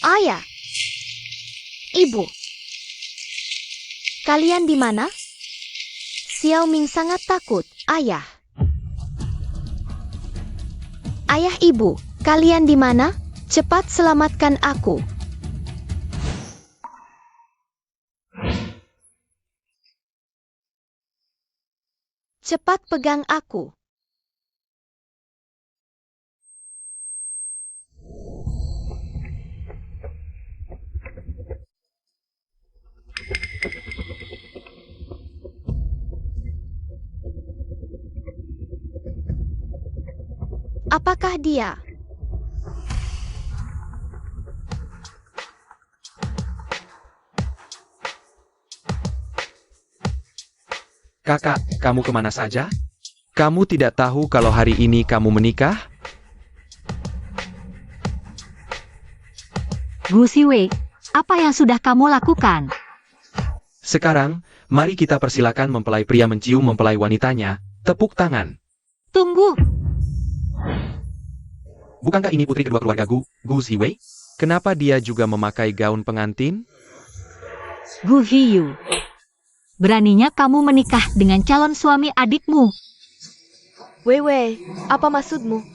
Ayah, Ibu, kalian di mana? Xiao Ming sangat takut, Ayah. Ayah, Ibu, kalian di mana? Cepat selamatkan aku. Cepat pegang aku. Apakah dia? Kakak, kamu kemana saja? Kamu tidak tahu kalau hari ini kamu menikah? Gu Xiwei, apa yang sudah kamu lakukan? Sekarang, mari kita persilakan mempelai pria mencium mempelai wanitanya. Tepuk tangan. Tunggu, Bukankah ini putri kedua keluarga Gu Xiwei? Kenapa dia juga memakai gaun pengantin? Gu Hiyu. Beraninya kamu menikah dengan calon suami adikmu. Wei, apa maksudmu?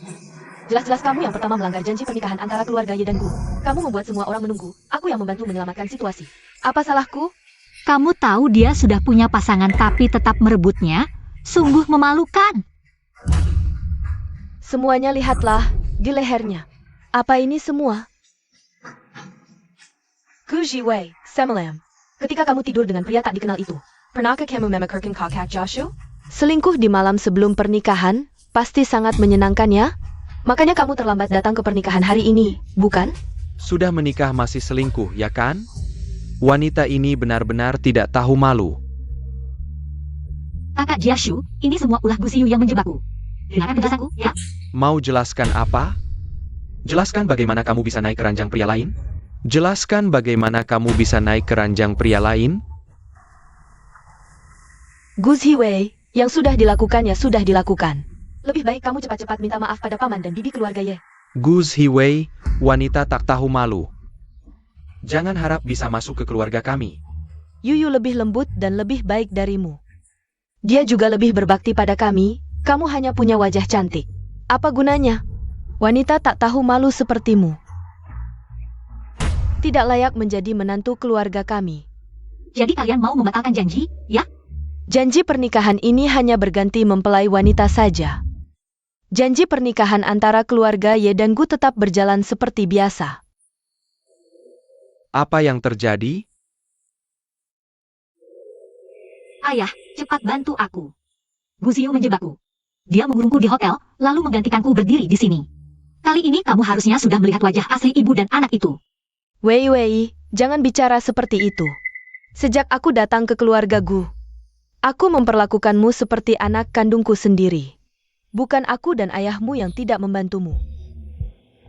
Jelas-jelas kamu yang pertama melanggar janji pernikahan antara keluarga Ye dan Gu. Kamu membuat semua orang menunggu. Aku yang membantu menyelamatkan situasi. Apa salahku? Kamu tahu dia sudah punya pasangan tapi tetap merebutnya? Sungguh memalukan. Semuanya lihatlah di lehernya. Apa ini semua? Gu Jiwei, Semalam. Ketika kamu tidur dengan pria tak dikenal itu, pernahkah kamu memikirkan kakak Joshua? Selingkuh di malam sebelum pernikahan pasti sangat menyenangkan ya? Makanya kamu terlambat datang ke pernikahan hari ini, bukan? Sudah menikah masih selingkuh, ya kan? Wanita ini benar-benar tidak tahu malu. Kakak Jiashu, ini semua ulah Gu Xiyu yang menjebakku. Dengarkan penjelasanku, ya? Mau jelaskan apa? Jelaskan bagaimana kamu bisa naik ke ranjang pria lain? Jelaskan bagaimana kamu bisa naik ke ranjang pria lain? Gu Jiwei, yang sudah dilakukan ya sudah dilakukan. Lebih baik kamu cepat-cepat minta maaf pada paman dan bibi keluarga Ye. Gu Xiwei, wanita tak tahu malu. Jangan harap bisa masuk ke keluarga kami. Yuyu lebih lembut dan lebih baik darimu. Dia juga lebih berbakti pada kami, kamu hanya punya wajah cantik. Apa gunanya? Wanita tak tahu malu sepertimu tidak layak menjadi menantu keluarga kami. Jadi kalian mau membatalkan janji, ya? Janji pernikahan ini hanya berganti mempelai wanita saja. Janji pernikahan antara keluarga Ye dan Gu tetap berjalan seperti biasa. Apa yang terjadi? Ayah, cepat bantu aku. Gu Xiyu menjebakku. Dia mengurungku di hotel, lalu menggantikanku berdiri di sini. Kali ini kamu harusnya sudah melihat wajah asli ibu dan anak itu. Wei, jangan bicara seperti itu. Sejak aku datang ke keluarga Gu, aku memperlakukanmu seperti anak kandungku sendiri. Bukan aku dan ayahmu yang tidak membantumu.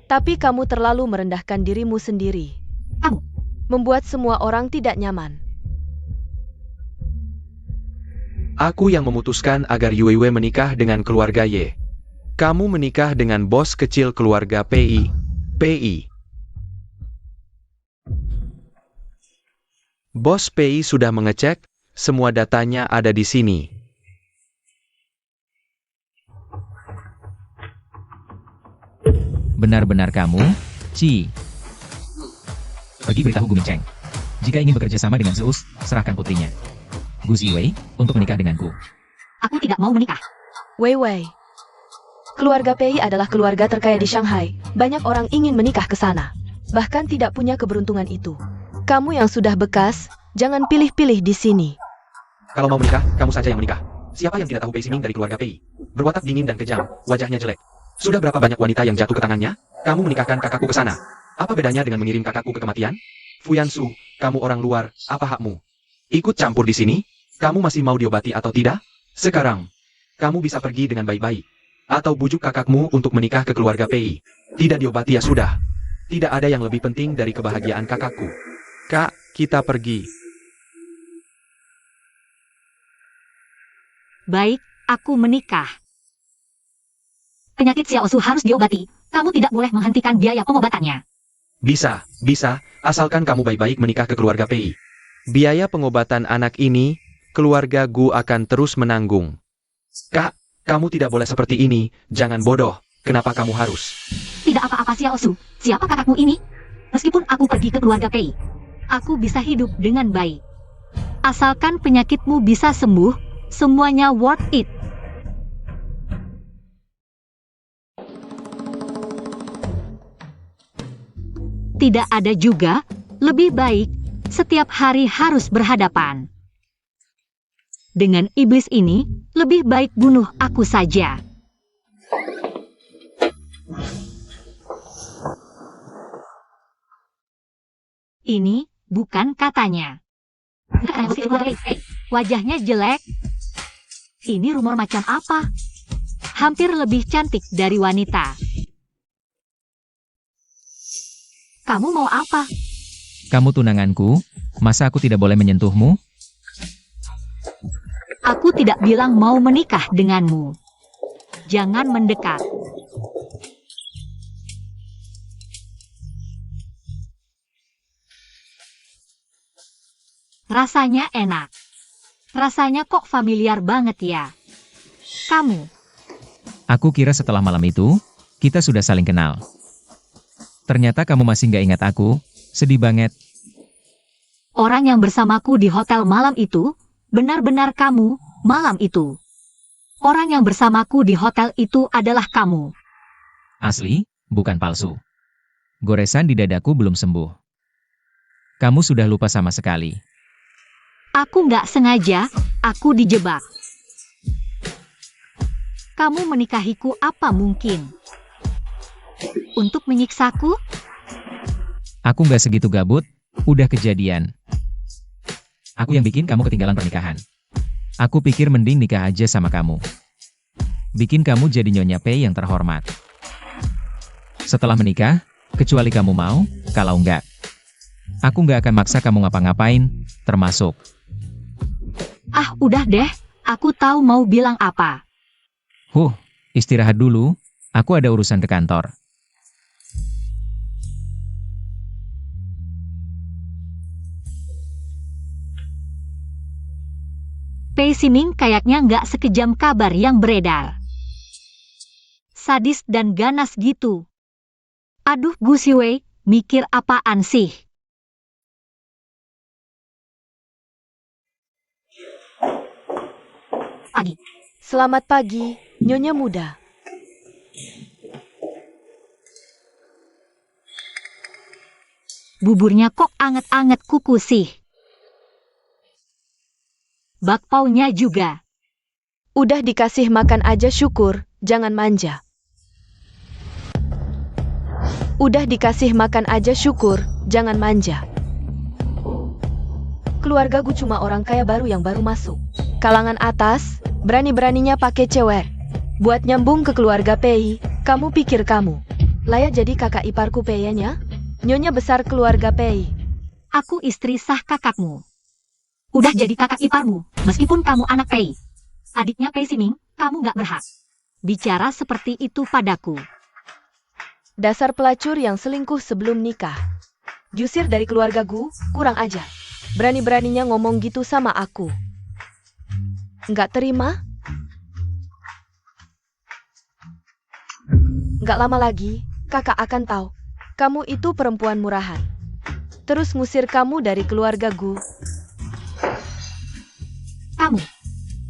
Tapi kamu terlalu merendahkan dirimu sendiri. Kamu. Membuat semua orang tidak nyaman. Aku yang memutuskan agar Yuewe menikah dengan keluarga Ye. Kamu menikah dengan bos kecil keluarga PI. Bos PI sudah mengecek, semua datanya ada di sini. Benar-benar kamu, Ci. Pergi beritahu Gu Mincheng. Jika ingin bekerja sama dengan Zeus, serahkan putrinya. Gu Xiwei, untuk menikah denganku. Aku tidak mau menikah. Wei. Keluarga Pei adalah keluarga terkaya di Shanghai. Banyak orang ingin menikah ke sana. Bahkan tidak punya keberuntungan itu. Kamu yang sudah bekas, jangan pilih-pilih di sini. Kalau mau menikah, kamu saja yang menikah. Siapa yang tidak tahu Pei Ximing dari keluarga Pei? Berwatak dingin dan kejam, wajahnya jelek. Sudah berapa banyak wanita yang jatuh ke tangannya? Kamu menikahkan kakakku ke sana. Apa bedanya dengan mengirim kakakku ke kematian? Fuyansu, kamu orang luar, apa hakmu? Ikut campur di sini? Kamu masih mau diobati atau tidak? Sekarang, kamu bisa pergi dengan baik-baik. Atau bujuk kakakmu untuk menikah ke keluarga Pei. Tidak diobati ya sudah. Tidak ada yang lebih penting dari kebahagiaan kakakku. Kak, kita pergi. Baik, aku menikah. Penyakit Xiaosu harus diobati. Kamu tidak boleh menghentikan biaya pengobatannya. Bisa, asalkan kamu baik-baik menikah ke keluarga Pei. Biaya pengobatan anak ini, keluarga Gu akan terus menanggung. Kak, kamu tidak boleh seperti ini, jangan bodoh. Kenapa kamu harus? Tidak apa-apa Xiao Su, siapa kakakmu ini? Meskipun aku pergi ke keluarga Pei, aku bisa hidup dengan baik. Asalkan penyakitmu bisa sembuh, semuanya worth it. Tidak ada juga, lebih baik, setiap hari harus berhadapan. Dengan iblis ini, lebih baik bunuh aku saja. Ini bukan katanya. Wajahnya jelek. Ini rumor macam apa? Hampir lebih cantik dari wanita. Kamu mau apa? Kamu tunanganku, masa aku tidak boleh menyentuhmu? Aku tidak bilang mau menikah denganmu. Jangan mendekat. Rasanya enak. Rasanya kok familiar banget ya. Kamu, Aku kira setelah malam itu, kita sudah saling kenal. Ternyata kamu masih nggak ingat aku, sedih banget. orang yang bersamaku di hotel malam itu, benar-benar kamu, malam itu. Orang yang bersamaku di hotel itu adalah kamu. Asli, bukan palsu. Goresan di dadaku belum sembuh. Kamu sudah lupa sama sekali. Aku nggak sengaja, aku dijebak. Kamu menikahiku apa mungkin? Untuk menyiksaku? Aku nggak segitu gabut, udah kejadian. Aku yang bikin kamu ketinggalan pernikahan. Aku pikir mending nikah aja sama kamu. Bikin kamu jadi Nyonya Pei yang terhormat. Setelah menikah, kecuali kamu mau, kalau enggak, aku nggak akan maksa kamu ngapa-ngapain, termasuk. Ah, udah deh, aku tahu mau bilang apa. Istirahat dulu, aku ada urusan ke kantor. Pei Siming kayaknya nggak sekejam kabar yang beredar. Sadis dan ganas gitu. Aduh Gu Siwei, mikir apaan sih? Pagi. Selamat pagi, Nyonya muda. Buburnya kok anget-anget kuku sih. Bakpaunya juga. Udah dikasih makan aja syukur, jangan manja. Udah dikasih makan aja syukur, jangan manja. Keluarga gue cuma orang kaya baru yang baru masuk. Kalangan atas, berani-beraninya pakai cewek. Buat nyambung ke keluarga Pei, kamu pikir kamu layak jadi kakak iparku Pei-nya? Nyonya besar keluarga Pei. Aku istri sah kakakmu. Udah jadi kakak iparmu, meskipun kamu anak Pei. Adiknya Pei Siming, kamu nggak berhak bicara seperti itu padaku. Dasar pelacur yang selingkuh sebelum nikah. Diusir dari keluarga gue, kurang ajar. Berani-beraninya ngomong gitu sama aku. Nggak terima? Nggak lama lagi, kakak akan tahu. Kamu itu perempuan murahan. Terus ngusir kamu dari keluarga gue. Kamu,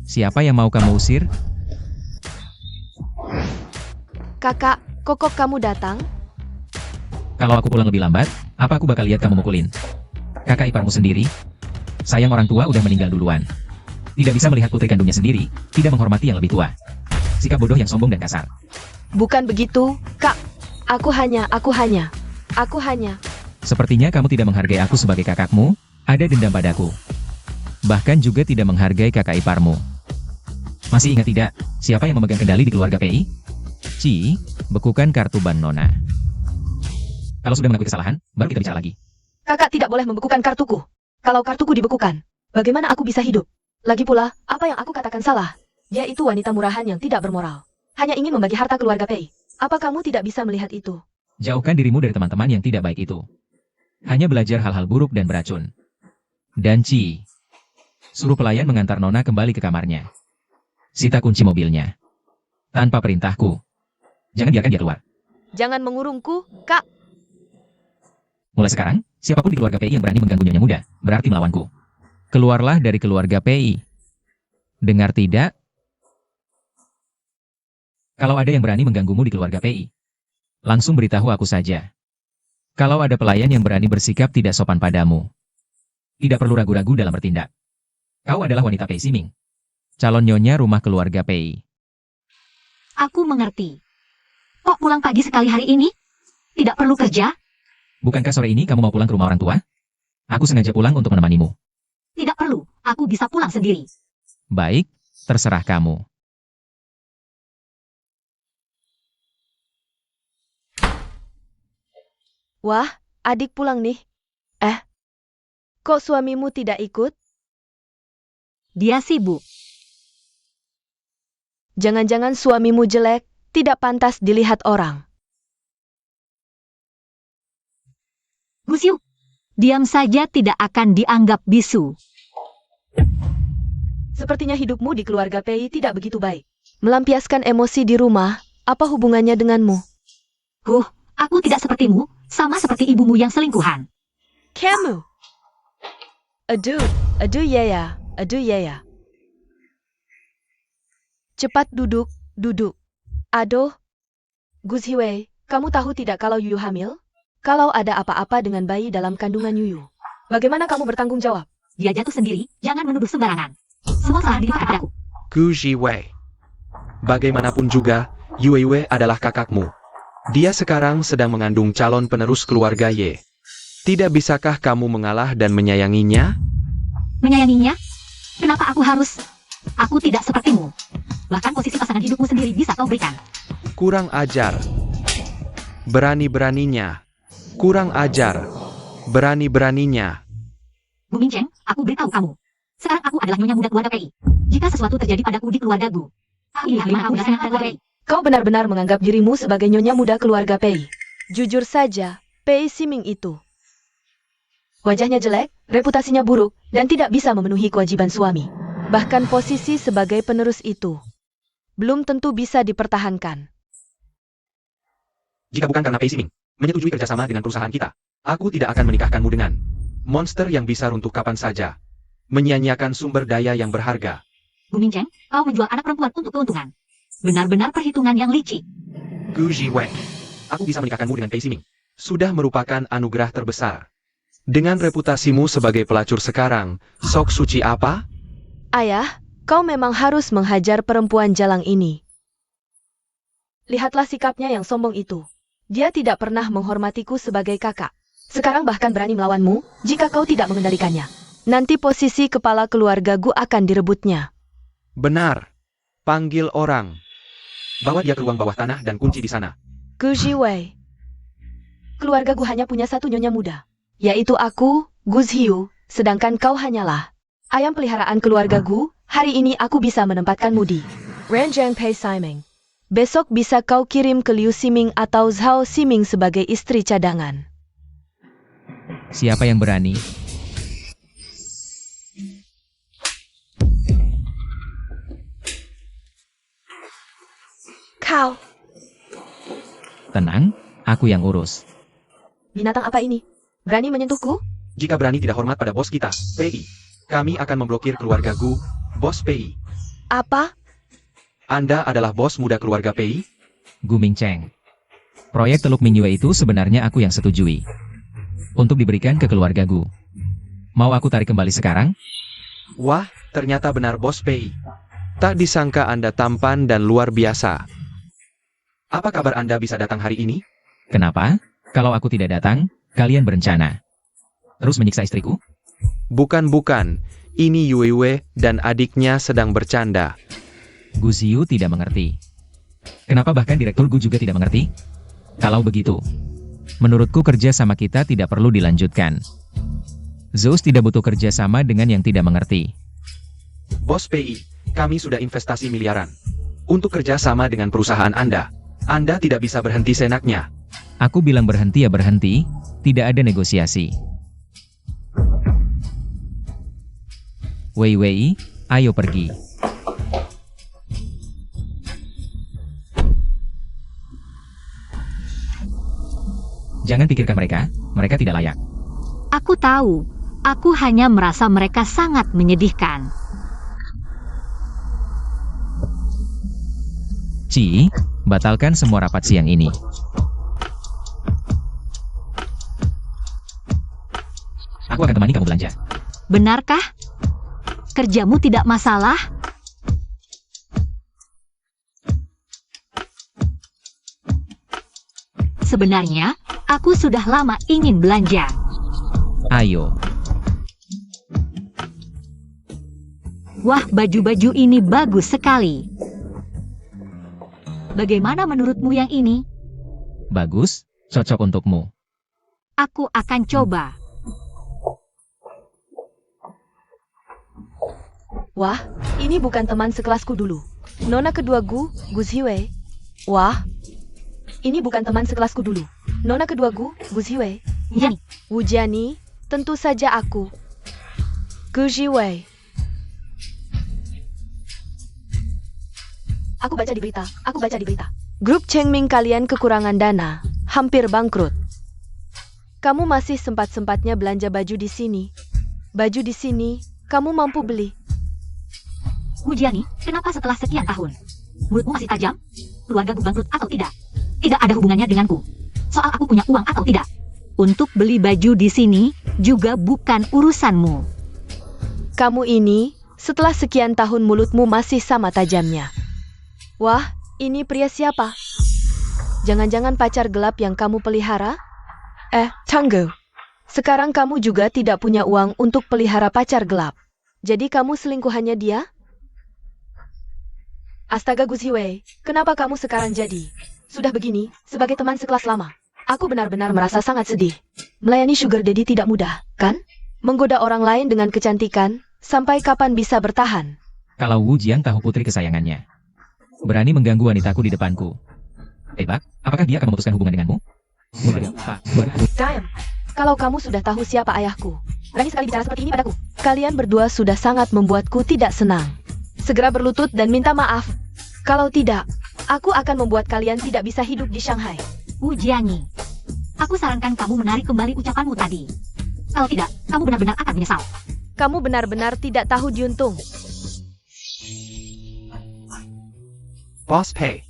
Siapa yang mau kamu usir? Kakak, kokok kamu datang? Kalau aku pulang lebih lambat, apa aku bakal lihat kamu mukulin? Kakak iparmu sendiri? Sayang orang tua udah meninggal duluan. Tidak bisa melihat putri kandungnya sendiri, tidak menghormati yang lebih tua. Sikap bodoh yang sombong dan kasar. Bukan begitu, Kak. Aku hanya. Sepertinya kamu tidak menghargai aku sebagai kakakmu, ada dendam padaku. Bahkan juga tidak menghargai kakak iparmu. Masih ingat tidak, siapa yang memegang kendali di keluarga Pei? Bekukan kartu Ban Nona. Kalau sudah mengakui kesalahan, baru kita bicara lagi. Kakak tidak boleh membekukan kartuku. Kalau kartuku dibekukan, bagaimana aku bisa hidup? Lagi pula, apa yang aku katakan salah? Dia itu wanita murahan yang tidak bermoral. Hanya ingin membagi harta keluarga Pei. Apa kamu tidak bisa melihat itu? Jauhkan dirimu dari teman-teman yang tidak baik itu. Hanya belajar hal-hal buruk dan beracun. Dan Ci, suruh pelayan mengantar Nona kembali ke kamarnya. Sita kunci mobilnya. Tanpa perintahku. Jangan biarkan dia keluar. Jangan mengurungku, Kak. Mulai sekarang, siapapun di keluarga PI yang berani mengganggu Nyonya Muda, berarti melawanku. Keluarlah dari keluarga PI. Dengar tidak? Kalau ada yang berani mengganggumu di keluarga PI, langsung beritahu aku saja. Kalau ada pelayan yang berani bersikap tidak sopan padamu, tidak perlu ragu-ragu dalam bertindak. Kau adalah wanita PI Siming, calon nyonya rumah keluarga PI. Aku mengerti. Kok pulang pagi sekali hari ini? Tidak perlu kerja? Bukankah sore ini kamu mau pulang ke rumah orang tua? Aku sengaja pulang untuk menemanimu. Tidak perlu, aku bisa pulang sendiri. Baik, terserah kamu. Wah, adik pulang nih. Kok suamimu tidak ikut? Dia sibuk. Jangan-jangan suamimu jelek, tidak pantas dilihat orang. Gusiu, diam saja tidak akan dianggap bisu. Sepertinya hidupmu di keluarga PI tidak begitu baik. Melampiaskan emosi di rumah, apa hubungannya denganmu? Aku tidak sepertimu, sama seperti ibumu yang selingkuhan. Kamu! Aduh Yaya. Cepat duduk. Aduh. Gus Hiwei, kamu tahu tidak kalau Yuyu hamil? Kalau ada apa-apa dengan bayi dalam kandungan Yuyu, bagaimana kamu bertanggung jawab? Dia jatuh sendiri, jangan menuduh sembarangan. Semua salah dilimpahkan padaku. Gu Jiwei. Bagaimanapun juga, Yue Yue adalah kakakmu. Dia sekarang sedang mengandung calon penerus keluarga Ye. Tidak bisakah kamu mengalah dan menyayanginya? Menyayanginya? Kenapa aku harus? Aku tidak sepertimu. Bahkan posisi pasangan hidupmu sendiri bisa kau berikan. Kurang ajar. Berani-beraninya. Kurang ajar. Berani-beraninya. Bu Mincheng, aku beritahu kamu. Sekarang aku adalah nyonya muda keluarga PI. Jika sesuatu terjadi padaku di keluargaku, inilah lima aku dasarnya keluarga PI. Kau benar-benar menganggap dirimu sebagai nyonya muda keluarga PI. Jujur saja, PI Siming itu. Wajahnya jelek, reputasinya buruk, dan tidak bisa memenuhi kewajiban suami. Bahkan posisi sebagai penerus itu belum tentu bisa dipertahankan. Jika bukan karena Pei Siming menyetujui kerjasama dengan perusahaan kita, aku tidak akan menikahkanmu dengan monster yang bisa runtuh kapan saja. Menyia-nyiakan sumber daya yang berharga. Bu Mincheng, kau menjual anak perempuan untuk keuntungan. Benar-benar perhitungan yang licik. Gu Jiwei. Aku bisa menikahkanmu dengan Pei Siming. Sudah merupakan anugerah terbesar. Dengan reputasimu sebagai pelacur sekarang, sok suci apa? Ayah, kau memang harus menghajar perempuan jalang ini. Lihatlah sikapnya yang sombong itu. Dia tidak pernah menghormatiku sebagai kakak. Sekarang bahkan berani melawanmu, jika kau tidak mengendalikannya. Nanti posisi kepala keluarga Gu akan direbutnya. Benar. Panggil orang. Bawa dia ke ruang bawah tanah dan kunci di sana. Gu Jiwei. Keluarga Gu hanya punya satu nyonya muda, yaitu aku, Gu Ziyu, sedangkan kau hanyalah ayam peliharaan keluarga Gu. Hari ini aku bisa menempatkanmu di Renjang Pei Siming. Besok bisa kau kirim ke Liu Siming atau Zhao Siming sebagai istri cadangan. Siapa yang berani? Kau, Tenang, aku yang urus. binatang apa ini? Berani menyentuhku? Jika berani tidak hormat pada bos kita, PI, kami akan memblokir keluarga Gu, bos PI. Apa? Anda adalah bos muda keluarga PI? Gu Mingcheng. Proyek Teluk Mingyue itu sebenarnya aku yang setujui. Untuk diberikan ke keluarga Gu. Mau aku tarik kembali sekarang? Wah, ternyata benar bos PI. Tak disangka Anda tampan dan luar biasa. Apa kabar Anda bisa datang hari ini? Kenapa? Kalau aku tidak datang, kalian berencana terus menyiksa istriku? Bukan. Ini Yue Yue dan adiknya sedang bercanda. Gu Ziyu tidak mengerti. Kenapa bahkan Direktur Gu juga tidak mengerti? Kalau begitu, menurutku kerja sama kita tidak perlu dilanjutkan. Zeus tidak butuh kerja sama dengan yang tidak mengerti. Bos PI, kami sudah investasi miliaran. Untuk kerja sama dengan perusahaan Anda tidak bisa berhenti senaknya. Aku bilang berhenti ya berhenti, tidak ada negosiasi. Wei Wei, ayo pergi. Jangan pikirkan mereka tidak layak. Aku tahu, aku hanya merasa mereka sangat menyedihkan. Ci, batalkan semua rapat siang ini. Aku akan temani kamu belanja. Benarkah? Kerjamu tidak masalah? Sebenarnya, aku sudah lama ingin belanja. Ayo. Wah, baju-baju ini bagus sekali. Bagaimana menurutmu yang ini? Bagus, cocok untukmu. Aku akan coba. Wah, ini bukan teman sekelasku dulu. Nona kedua Gu Ziwei. Wah, ini bukan teman sekelasku dulu. Nona kedua Gu Ziwei. Yani, Wu Jiani, tentu saja aku. Gu Ziwei. Aku baca di berita. Grup Chengming kalian kekurangan dana, hampir bangkrut. Kamu masih sempat-sempatnya belanja baju di sini. Baju di sini, kamu mampu beli. Hujiani, kenapa setelah sekian tahun? Mulutmu masih tajam? Keluargaku bangkrut atau tidak? Tidak ada hubungannya denganku. Soal aku punya uang atau tidak. Untuk beli baju di sini juga bukan urusanmu. Kamu ini, setelah sekian tahun mulutmu masih sama tajamnya. Wah, ini pria siapa? Jangan-jangan pacar gelap yang kamu pelihara? Changgu. Sekarang kamu juga tidak punya uang untuk pelihara pacar gelap. Jadi kamu selingkuhannya dia? Astaga Gu Ziwei, kenapa kamu sekarang jadi? Sudah begini, sebagai teman sekelas lama. Aku benar-benar merasa sangat sedih. Melayani sugar daddy tidak mudah, kan? Menggoda orang lain dengan kecantikan, sampai kapan bisa bertahan? Kalau Wu Jian tahu putri kesayangannya, berani mengganggu wanitaku di depanku. Bak, apakah dia akan memutuskan hubungan denganmu? Diam. Kalau kamu sudah tahu siapa ayahku, berani sekali bicara seperti ini padaku. Kalian berdua sudah sangat membuatku tidak senang. Segera berlutut dan minta maaf. Kalau tidak, aku akan membuat kalian tidak bisa hidup di Shanghai. Hujiani, aku sarankan kamu menarik kembali ucapanmu tadi. Kalau tidak, kamu benar-benar akan menyesal. Kamu benar-benar tidak tahu diuntung. Bos Pei.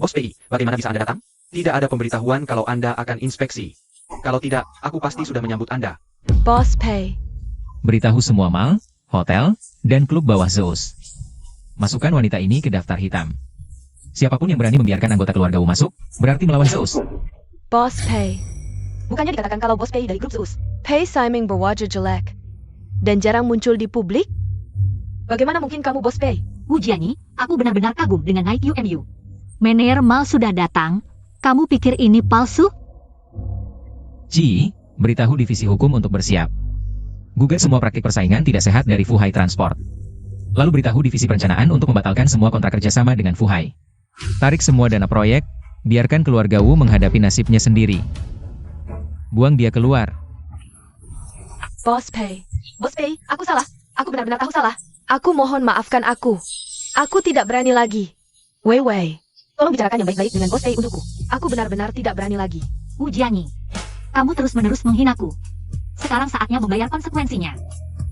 Bos Pei, bagaimana bisa Anda datang? Tidak ada pemberitahuan kalau Anda akan inspeksi. Kalau tidak, aku pasti sudah menyambut Anda. Boss Pei. Beritahu semua mal, hotel, dan klub bawah Zeus. Masukkan wanita ini ke daftar hitam. Siapapun yang berani membiarkan anggota keluarga Wu masuk, berarti melawan Zeus. Boss Pei. Bukannya dikatakan kalau Boss Pei dari grup Zeus. Pei Siming berwajah jelek. Dan jarang muncul di publik? Bagaimana mungkin kamu Boss Pei? Hujiani, aku benar-benar kagum dengan Night UMU. Manajer mal sudah datang. Kamu pikir ini palsu? Ji, beritahu divisi hukum untuk bersiap. Gugat semua praktik persaingan tidak sehat dari Fuhai Transport. Lalu beritahu divisi perencanaan untuk membatalkan semua kontrak kerjasama dengan Fuhai. Tarik semua dana proyek, biarkan keluarga Wu menghadapi nasibnya sendiri. Buang dia keluar. Boss Pei. Boss Pei, aku salah. Aku benar-benar tahu salah. Aku mohon maafkan aku. Aku tidak berani lagi. Wei Wei. Tolong bicarakan yang baik-baik dengan Boss Pei untukku. Aku benar-benar tidak berani lagi. Hujiani, kamu terus-menerus menghinaku. Sekarang saatnya membayar konsekuensinya.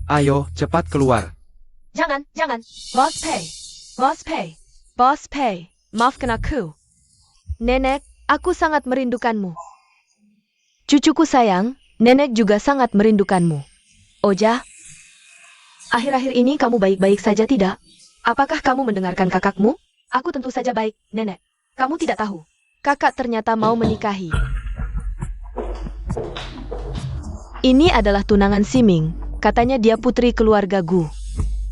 Ayo, cepat keluar. Jangan. Boss Pei. Boss Pei. Boss Pei. Maafkan aku. Nenek, aku sangat merindukanmu. Cucuku sayang, nenek juga sangat merindukanmu. Oja, akhir-akhir ini kamu baik-baik saja tidak? Apakah kamu mendengarkan kakakmu? Aku tentu saja baik, nenek. Kamu tidak tahu. Kakak ternyata mau menikahi. Ini adalah tunangan Siming. Katanya dia putri keluarga Gu.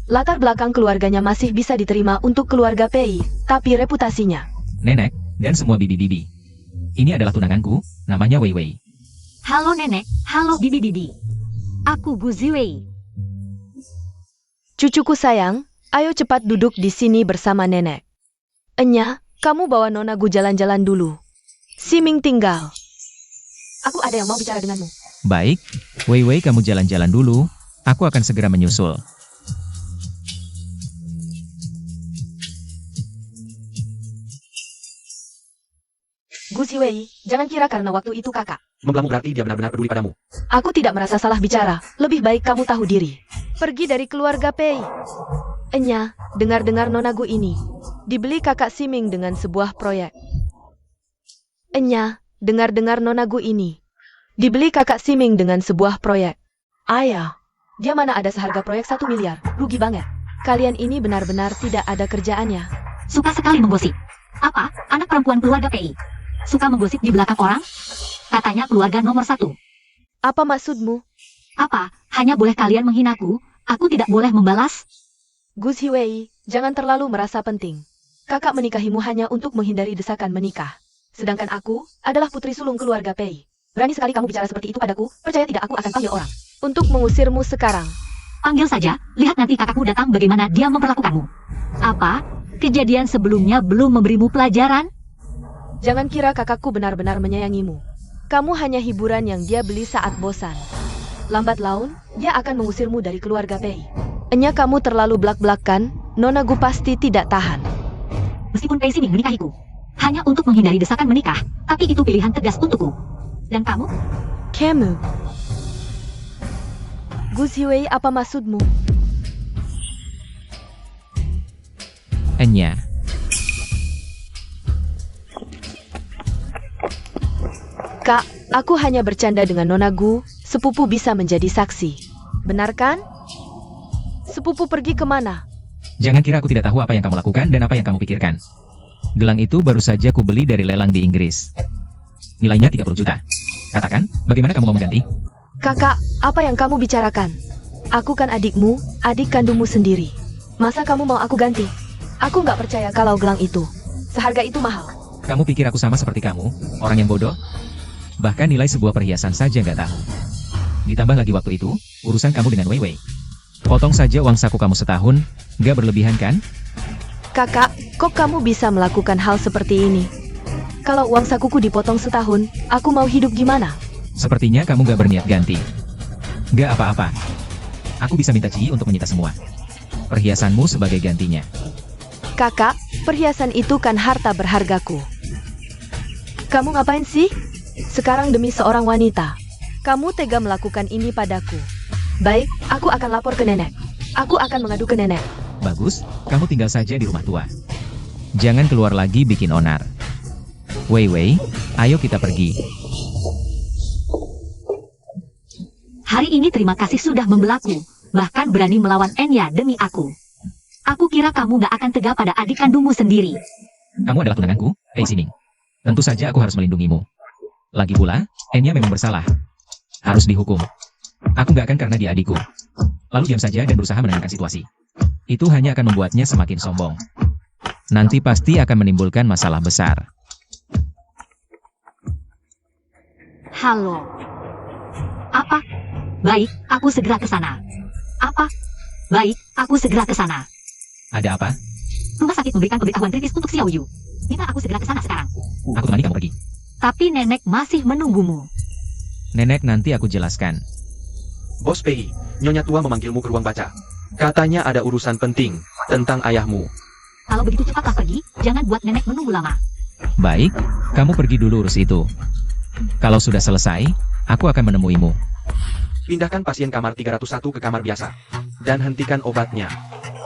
Latar belakang keluarganya masih bisa diterima untuk keluarga Pei, tapi reputasinya. Nenek, dan semua bibi-bibi. Ini adalah tunanganku, namanya Wei Wei. Halo nenek, halo bibi-bibi. Aku Gu Ziwei. Cucuku sayang, ayo cepat duduk di sini bersama nenek. Enya, kamu bawa Nona Gu jalan-jalan dulu. Siming tinggal. Aku ada yang mau bicara denganmu. Baik, Wei Wei kamu jalan-jalan dulu, aku akan segera menyusul. Gu Xiwei, jangan kira karena waktu itu kakak. Membelamu berarti dia benar-benar peduli padamu. Aku tidak merasa salah bicara. Lebih baik kamu tahu diri. Pergi dari keluarga Pei. Enya, dengar-dengar Nona Gu ini dibeli kakak Siming dengan sebuah proyek. Enya, dengar-dengar Nona Gu ini dibeli kakak Siming dengan sebuah proyek. Ayah, dia mana ada seharga proyek 1 miliar. Rugi banget. Kalian ini benar-benar tidak ada kerjaannya. Suka sekali menggosip. Apa? Anak perempuan keluarga PI. Suka menggosip di belakang orang? Katanya keluarga nomor 1. Apa maksudmu? Apa? Hanya boleh kalian menghinaku? Aku tidak boleh membalas? Gu Xiwei, jangan terlalu merasa penting. Kakak menikahimu hanya untuk menghindari desakan menikah. Sedangkan aku adalah putri sulung keluarga Pei. Berani sekali kamu bicara seperti itu padaku, percaya tidak aku akan panggil orang untuk mengusirmu sekarang. Panggil saja, lihat nanti kakakku datang bagaimana dia memperlakukanmu. Apa? Kejadian sebelumnya belum memberimu pelajaran? Jangan kira kakakku benar-benar menyayangimu. Kamu hanya hiburan yang dia beli saat bosan. Lambat laun, dia akan mengusirmu dari keluarga Pei. Enya kamu terlalu belak-belakan, Nona Gu pasti tidak tahan. Meskipun Pei Siming menikahiku, hanya untuk menghindari desakan menikah, tapi itu pilihan tegas untukku. Dan kamu? Kamu. Gu Xiwei, apa maksudmu? Enya, Kak, aku hanya bercanda dengan Nona Gu, sepupu bisa menjadi saksi. Benar kan? Sepupu pergi kemana? jangan kira aku tidak tahu apa yang kamu lakukan dan apa yang kamu pikirkan. Gelang itu baru saja kubeli dari lelang di Inggris. Nilainya 30 juta. Katakan, bagaimana kamu mau mengganti? Kakak, apa yang kamu bicarakan? Aku kan adikmu, adik kandungmu sendiri. Masa kamu mau aku ganti? Aku nggak percaya kalau gelang itu seharga itu mahal. Kamu pikir aku sama seperti kamu, orang yang bodoh? Bahkan nilai sebuah perhiasan saja nggak tahu. Ditambah lagi waktu itu, urusan kamu dengan Wei Wei. Potong saja uang saku kamu setahun, nggak berlebihan kan? Kakak, kok kamu bisa melakukan hal seperti ini? Kalau uang sakuku dipotong setahun, aku mau hidup gimana? Sepertinya kamu nggak berniat ganti. Nggak apa-apa. Aku bisa minta Ci untuk menyita semua. Perhiasanmu sebagai gantinya. Kakak, perhiasan itu kan harta berhargaku. Kamu ngapain sih? Sekarang demi seorang wanita, kamu tega melakukan ini padaku. Baik, aku akan lapor ke nenek. Aku akan mengadu ke nenek. Bagus, kamu tinggal saja di rumah tua. Jangan keluar lagi bikin onar. Wei Wei, ayo kita pergi. Hari ini terima kasih sudah membelaku, bahkan berani melawan Enya demi aku. Aku kira kamu gak akan tega pada adik kandungmu sendiri. Kamu adalah tunanganku, Pei Siming. Tentu saja aku harus melindungimu. Lagi pula, Enya memang bersalah. Harus dihukum. Aku gak akan karena dia adikku. Lalu diam saja dan berusaha menenangkan situasi. Itu hanya akan membuatnya semakin sombong. Nanti pasti akan menimbulkan masalah besar. Halo. Apa? Baik, aku segera ke sana. Apa? Baik, aku segera ke sana. Ada apa? Rumah sakit memberikan pemberitahuan kritis untuk Xiao Yu. Minta aku segera ke sana sekarang. Aku temani kamu pergi. Tapi nenek masih menunggumu. Nenek nanti aku jelaskan. Bos PI, Nyonya Tua memanggilmu ke ruang baca. Katanya ada urusan penting tentang ayahmu. Kalau begitu cepatlah pergi, jangan buat nenek menunggu lama. Baik, kamu pergi dulu urus itu. Kalau sudah selesai, aku akan menemuimu. Pindahkan pasien kamar 301 ke kamar biasa. Dan hentikan obatnya.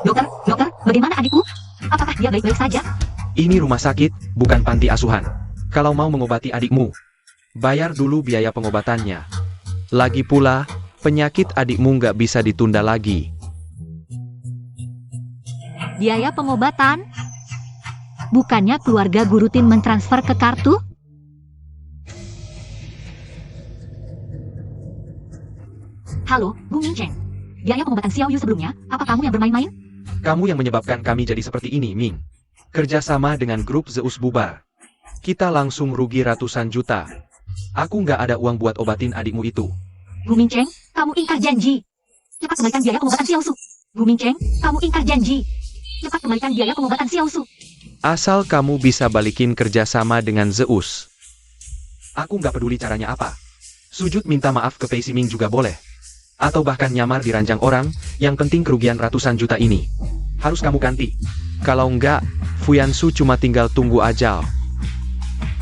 Dokter, bagaimana adikku? Apakah dia baik-baik saja? Ini rumah sakit, bukan panti asuhan. Kalau mau mengobati adikmu, bayar dulu biaya pengobatannya. Lagi pula, penyakit adikmu nggak bisa ditunda lagi. Biaya pengobatan? Bukannya keluarga guru rutin mentransfer ke kartu? Halo, Gu Mingcheng. Biaya pengobatan Xiao Yu sebelumnya, apa kamu yang bermain-main? Kamu yang menyebabkan kami jadi seperti ini, Ming. Kerjasama dengan grup Zeus bubar. Kita langsung rugi ratusan juta. Aku nggak ada uang buat obatin adikmu itu. Gu Mingcheng, kamu ingkar janji. Cepat kembalikan biaya pengobatan Xiao Su. Gu Mingcheng, kamu ingkar janji. Cepat kembalikan biaya pengobatan Xiao Su. Asal kamu bisa balikin kerjasama dengan Zeus. Aku nggak peduli caranya apa. Sujud minta maaf ke Pei Siming juga boleh. Atau bahkan nyamar di ranjang orang, yang penting kerugian ratusan juta ini harus kamu ganti. Kalau enggak, Fuyansu cuma tinggal tunggu ajal.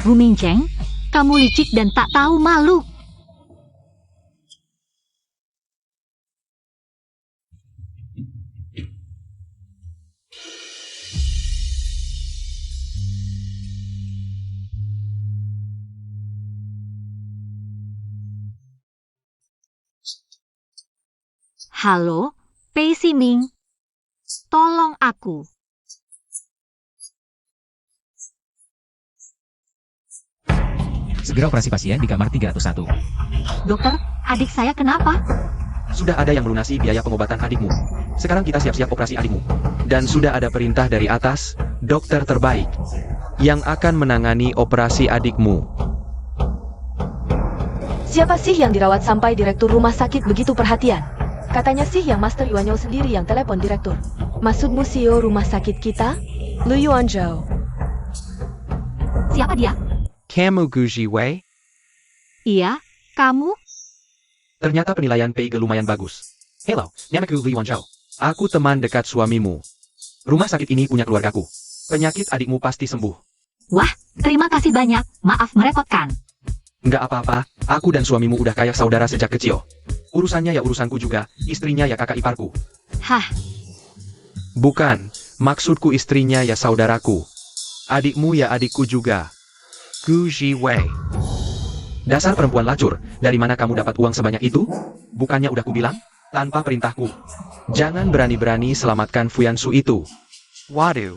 Gu Mingcheng, kamu licik dan tak tahu malu. Halo, Pei Siming. Tolong aku. Segera operasi pasien di kamar 301. Dokter, adik saya kenapa? Sudah ada yang melunasi biaya pengobatan adikmu. Sekarang kita siap-siap operasi adikmu. Dan sudah ada perintah dari atas, dokter terbaik yang akan menangani operasi adikmu. Siapa sih yang dirawat sampai direktur rumah sakit begitu perhatian? Katanya sih yang Master Yuanyou sendiri yang telepon direktur. Maksudmu CEO rumah sakit kita? Lu Yuanzhou. Siapa dia? Kamu Guji Wei? Iya, kamu? Ternyata penilaian Pei Ge lumayan bagus. Hello, namaku Li Wanzhou. Aku teman dekat suamimu. Rumah sakit ini punya keluargaku. Penyakit adikmu pasti sembuh. Wah, terima kasih banyak. Maaf merepotkan. Nggak apa-apa, aku dan suamimu udah kayak saudara sejak kecil. Urusannya ya urusanku juga, istrinya ya kakak iparku. Hah, Bukan, maksudku istrinya ya saudaraku. Adikmu ya adikku juga. Guji Wei. Dasar perempuan lacur, dari mana kamu dapat uang sebanyak itu? Bukannya udah kubilang? Tanpa perintahku. Jangan berani-berani selamatkan Fuyansu itu. Waduh.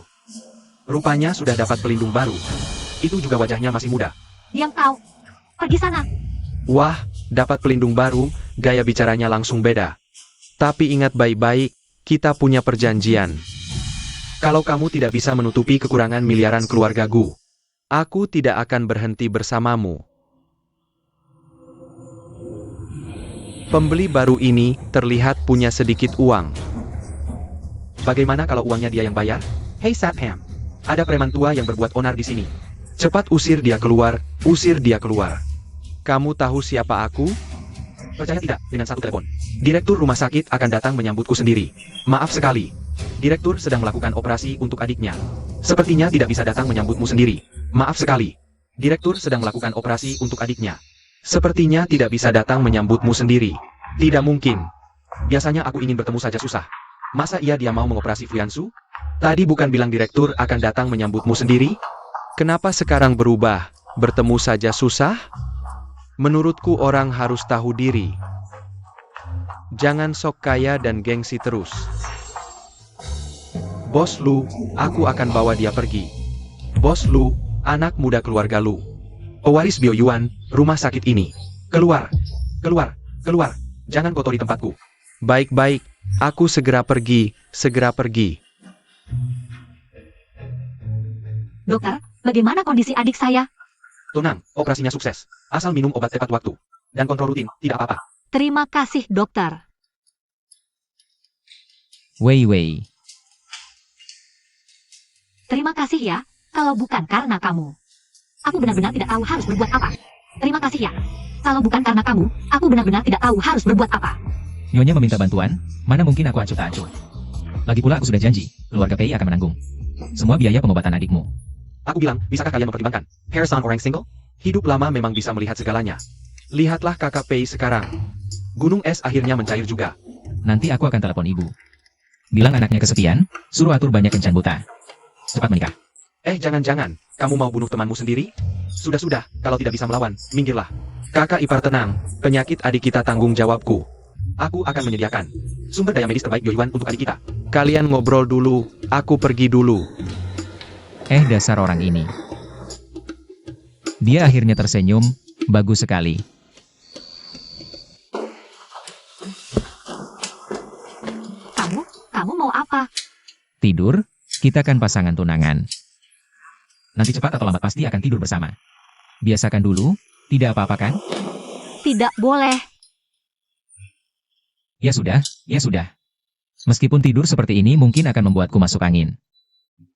Rupanya sudah dapat pelindung baru. Itu juga wajahnya masih muda. diam kau. Pergi sana. Wah, dapat pelindung baru, gaya bicaranya langsung beda. Tapi ingat baik-baik, kita punya perjanjian. Kalau kamu tidak bisa menutupi kekurangan miliaran keluarga Gu, aku tidak akan berhenti bersamamu. Pembeli baru ini terlihat punya sedikit uang. Bagaimana kalau uangnya dia yang bayar? Hei Satham, ada preman tua yang berbuat onar di sini. Cepat usir dia keluar, usir dia keluar. Kamu tahu siapa aku? Percaya tidak dengan satu telepon. Direktur rumah sakit akan datang menyambutku sendiri. Maaf sekali. Direktur sedang melakukan operasi untuk adiknya. Sepertinya tidak bisa datang menyambutmu sendiri. Maaf sekali. Direktur sedang melakukan operasi untuk adiknya. Sepertinya tidak bisa datang menyambutmu sendiri. Tidak mungkin. Biasanya aku ingin bertemu saja susah. Masa iya dia mau mengoperasi Fuyansu? Tadi bukan bilang direktur akan datang menyambutmu sendiri? Kenapa sekarang berubah? Bertemu saja susah? Menurutku orang harus tahu diri. Jangan sok kaya dan gengsi terus. Bos Lu, aku akan bawa dia pergi. Bos Lu, anak muda keluarga Lu. Pewaris Bioyuan, rumah sakit ini. Keluar, keluar, keluar. Jangan kotori tempatku. Baik-baik, aku segera pergi, segera pergi. Dokter, bagaimana kondisi adik saya? Tenang, operasinya sukses. Asal minum obat tepat waktu. Dan kontrol rutin, tidak apa-apa. Terima kasih, dokter. Wei Wei. Terima kasih ya, kalau bukan karena kamu. Aku benar-benar tidak tahu harus berbuat apa. Terima kasih ya. Kalau bukan karena kamu, aku benar-benar tidak tahu harus berbuat apa. Nyonya meminta bantuan, mana mungkin aku acuh tak acuh. Lagi pula aku sudah janji, keluarga Pei akan menanggung semua biaya pengobatan adikmu. Aku bilang, bisakah kalian mempertimbangkan? Harrison orang single? Hidup lama memang bisa melihat segalanya. Lihatlah kakak Pei sekarang. Gunung es akhirnya mencair juga. Nanti aku akan telepon ibu. Bilang anaknya kesepian, suruh atur banyak kencan buta. Cepat menikah. Jangan-jangan, kamu mau bunuh temanmu sendiri? Sudah-sudah, kalau tidak bisa melawan, minggirlah. Kakak ipar tenang, penyakit adik kita tanggung jawabku. Aku akan menyediakan sumber daya medis terbaik Bioyuan untuk adik kita. Kalian ngobrol dulu, aku pergi dulu. Dasar orang ini. Dia akhirnya tersenyum, bagus sekali. Kamu mau apa? Tidur, kita kan pasangan tunangan. Nanti cepat atau lambat pasti akan tidur bersama. Biasakan dulu, tidak apa-apa kan? Tidak boleh. Ya sudah, ya sudah. Meskipun tidur seperti ini mungkin akan membuatku masuk angin.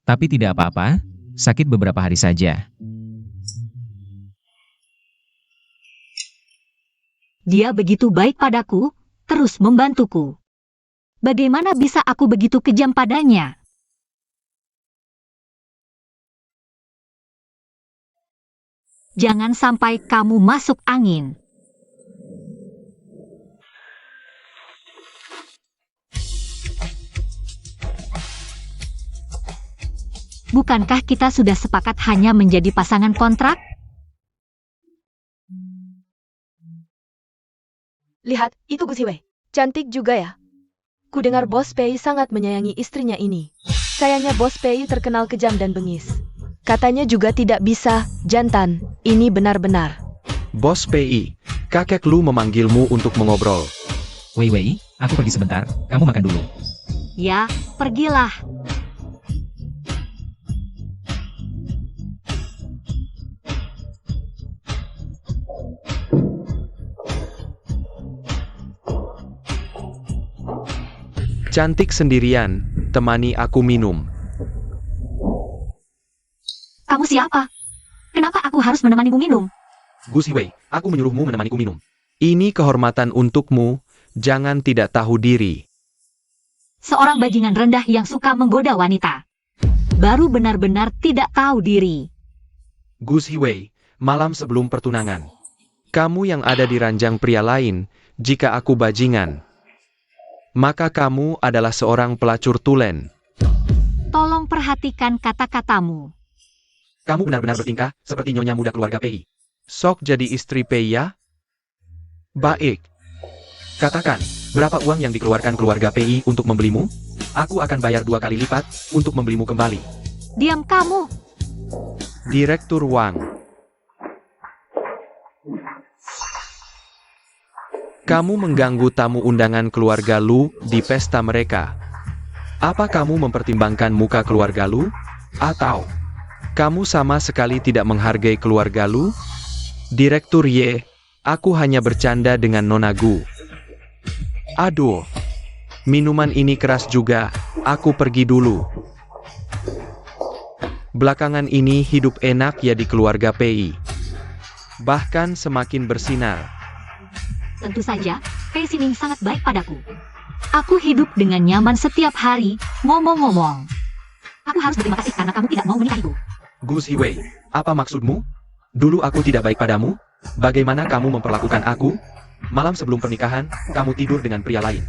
Tapi tidak apa-apa, sakit beberapa hari saja. Dia begitu baik padaku, terus membantuku. Bagaimana bisa aku begitu kejam padanya? Jangan sampai kamu masuk angin. Bukankah kita sudah sepakat hanya menjadi pasangan kontrak? Lihat, itu Gu Ziwei. Cantik juga ya. Ku dengar Bos Pei sangat menyayangi istrinya ini. Sayangnya Bos Pei terkenal kejam dan bengis. Katanya juga tidak bisa, jantan. Ini benar-benar. Bos PI, kakek Lu memanggilmu untuk mengobrol. Wei, aku pergi sebentar, kamu makan dulu. Ya, pergilah. Cantik sendirian, temani aku minum. Kamu siapa? Kenapa aku harus menemanimu minum? Gu Ziwei, aku menyuruhmu menemaniku minum. Ini kehormatan untukmu, jangan tidak tahu diri. Seorang bajingan rendah yang suka menggoda wanita. Baru benar-benar tidak tahu diri. Gu Ziwei, malam sebelum pertunangan. Kamu yang ada di ranjang pria lain, jika aku bajingan. Maka kamu adalah seorang pelacur tulen. Tolong perhatikan kata-katamu. Kamu benar-benar bertingkah seperti nyonya muda keluarga Pei. Sok jadi istri Pei ya? Baik. Katakan, berapa uang yang dikeluarkan keluarga Pei untuk membelimu? Aku akan bayar 2 kali lipat untuk membelimu kembali. Diam kamu. Direktur Wang. Kamu mengganggu tamu undangan keluarga Lu di pesta mereka. Apa kamu mempertimbangkan muka keluarga Lu? Atau kamu sama sekali tidak menghargai keluarga Lu? Direktur Ye, aku hanya bercanda dengan Nona Gu. Aduh, minuman ini keras juga, aku pergi dulu. Belakangan ini hidup enak ya di keluarga Pei. Bahkan semakin bersinar. Tentu saja, Pei Siming sangat baik padaku. Aku hidup dengan nyaman setiap hari, ngomong-ngomong. Aku harus berterima kasih karena kamu tidak mau menikahiku. Gu Ziwei, apa maksudmu? Dulu aku tidak baik padamu? Bagaimana kamu memperlakukan aku? Malam sebelum pernikahan, kamu tidur dengan pria lain.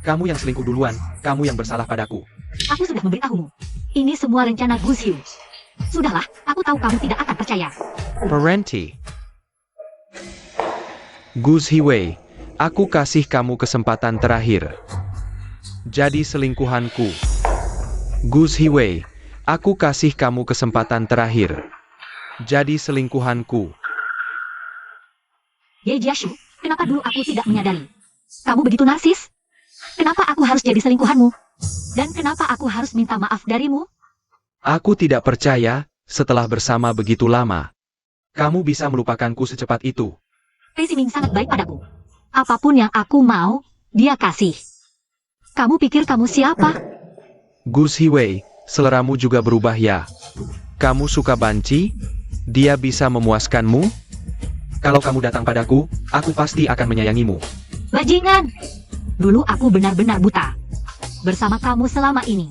Kamu yang selingkuh duluan, kamu yang bersalah padaku. Aku sudah memberitahumu. Ini semua rencana Gu Xiu. Sudahlah, aku tahu kamu tidak akan percaya. Parenti. Gu Ziwei, aku kasih kamu kesempatan terakhir. Jadi selingkuhanku. Gu Ziwei, aku kasih kamu kesempatan terakhir. Jadi selingkuhanku. Ye Jiashu, kenapa dulu aku tidak menyadari? Kamu begitu narsis? Kenapa aku harus jadi selingkuhanmu? Dan kenapa aku harus minta maaf darimu? Aku tidak percaya, setelah bersama begitu lama. Kamu bisa melupakanku secepat itu. Pei Siming sangat baik padaku. Apapun yang aku mau, dia kasih. Kamu pikir kamu siapa? Gu Ziwei, seleramu juga berubah ya. Kamu suka banci? Dia bisa memuaskanmu? Kalau kamu datang padaku, aku pasti akan menyayangimu. Bajingan! Dulu aku benar-benar buta. Bersama kamu selama ini.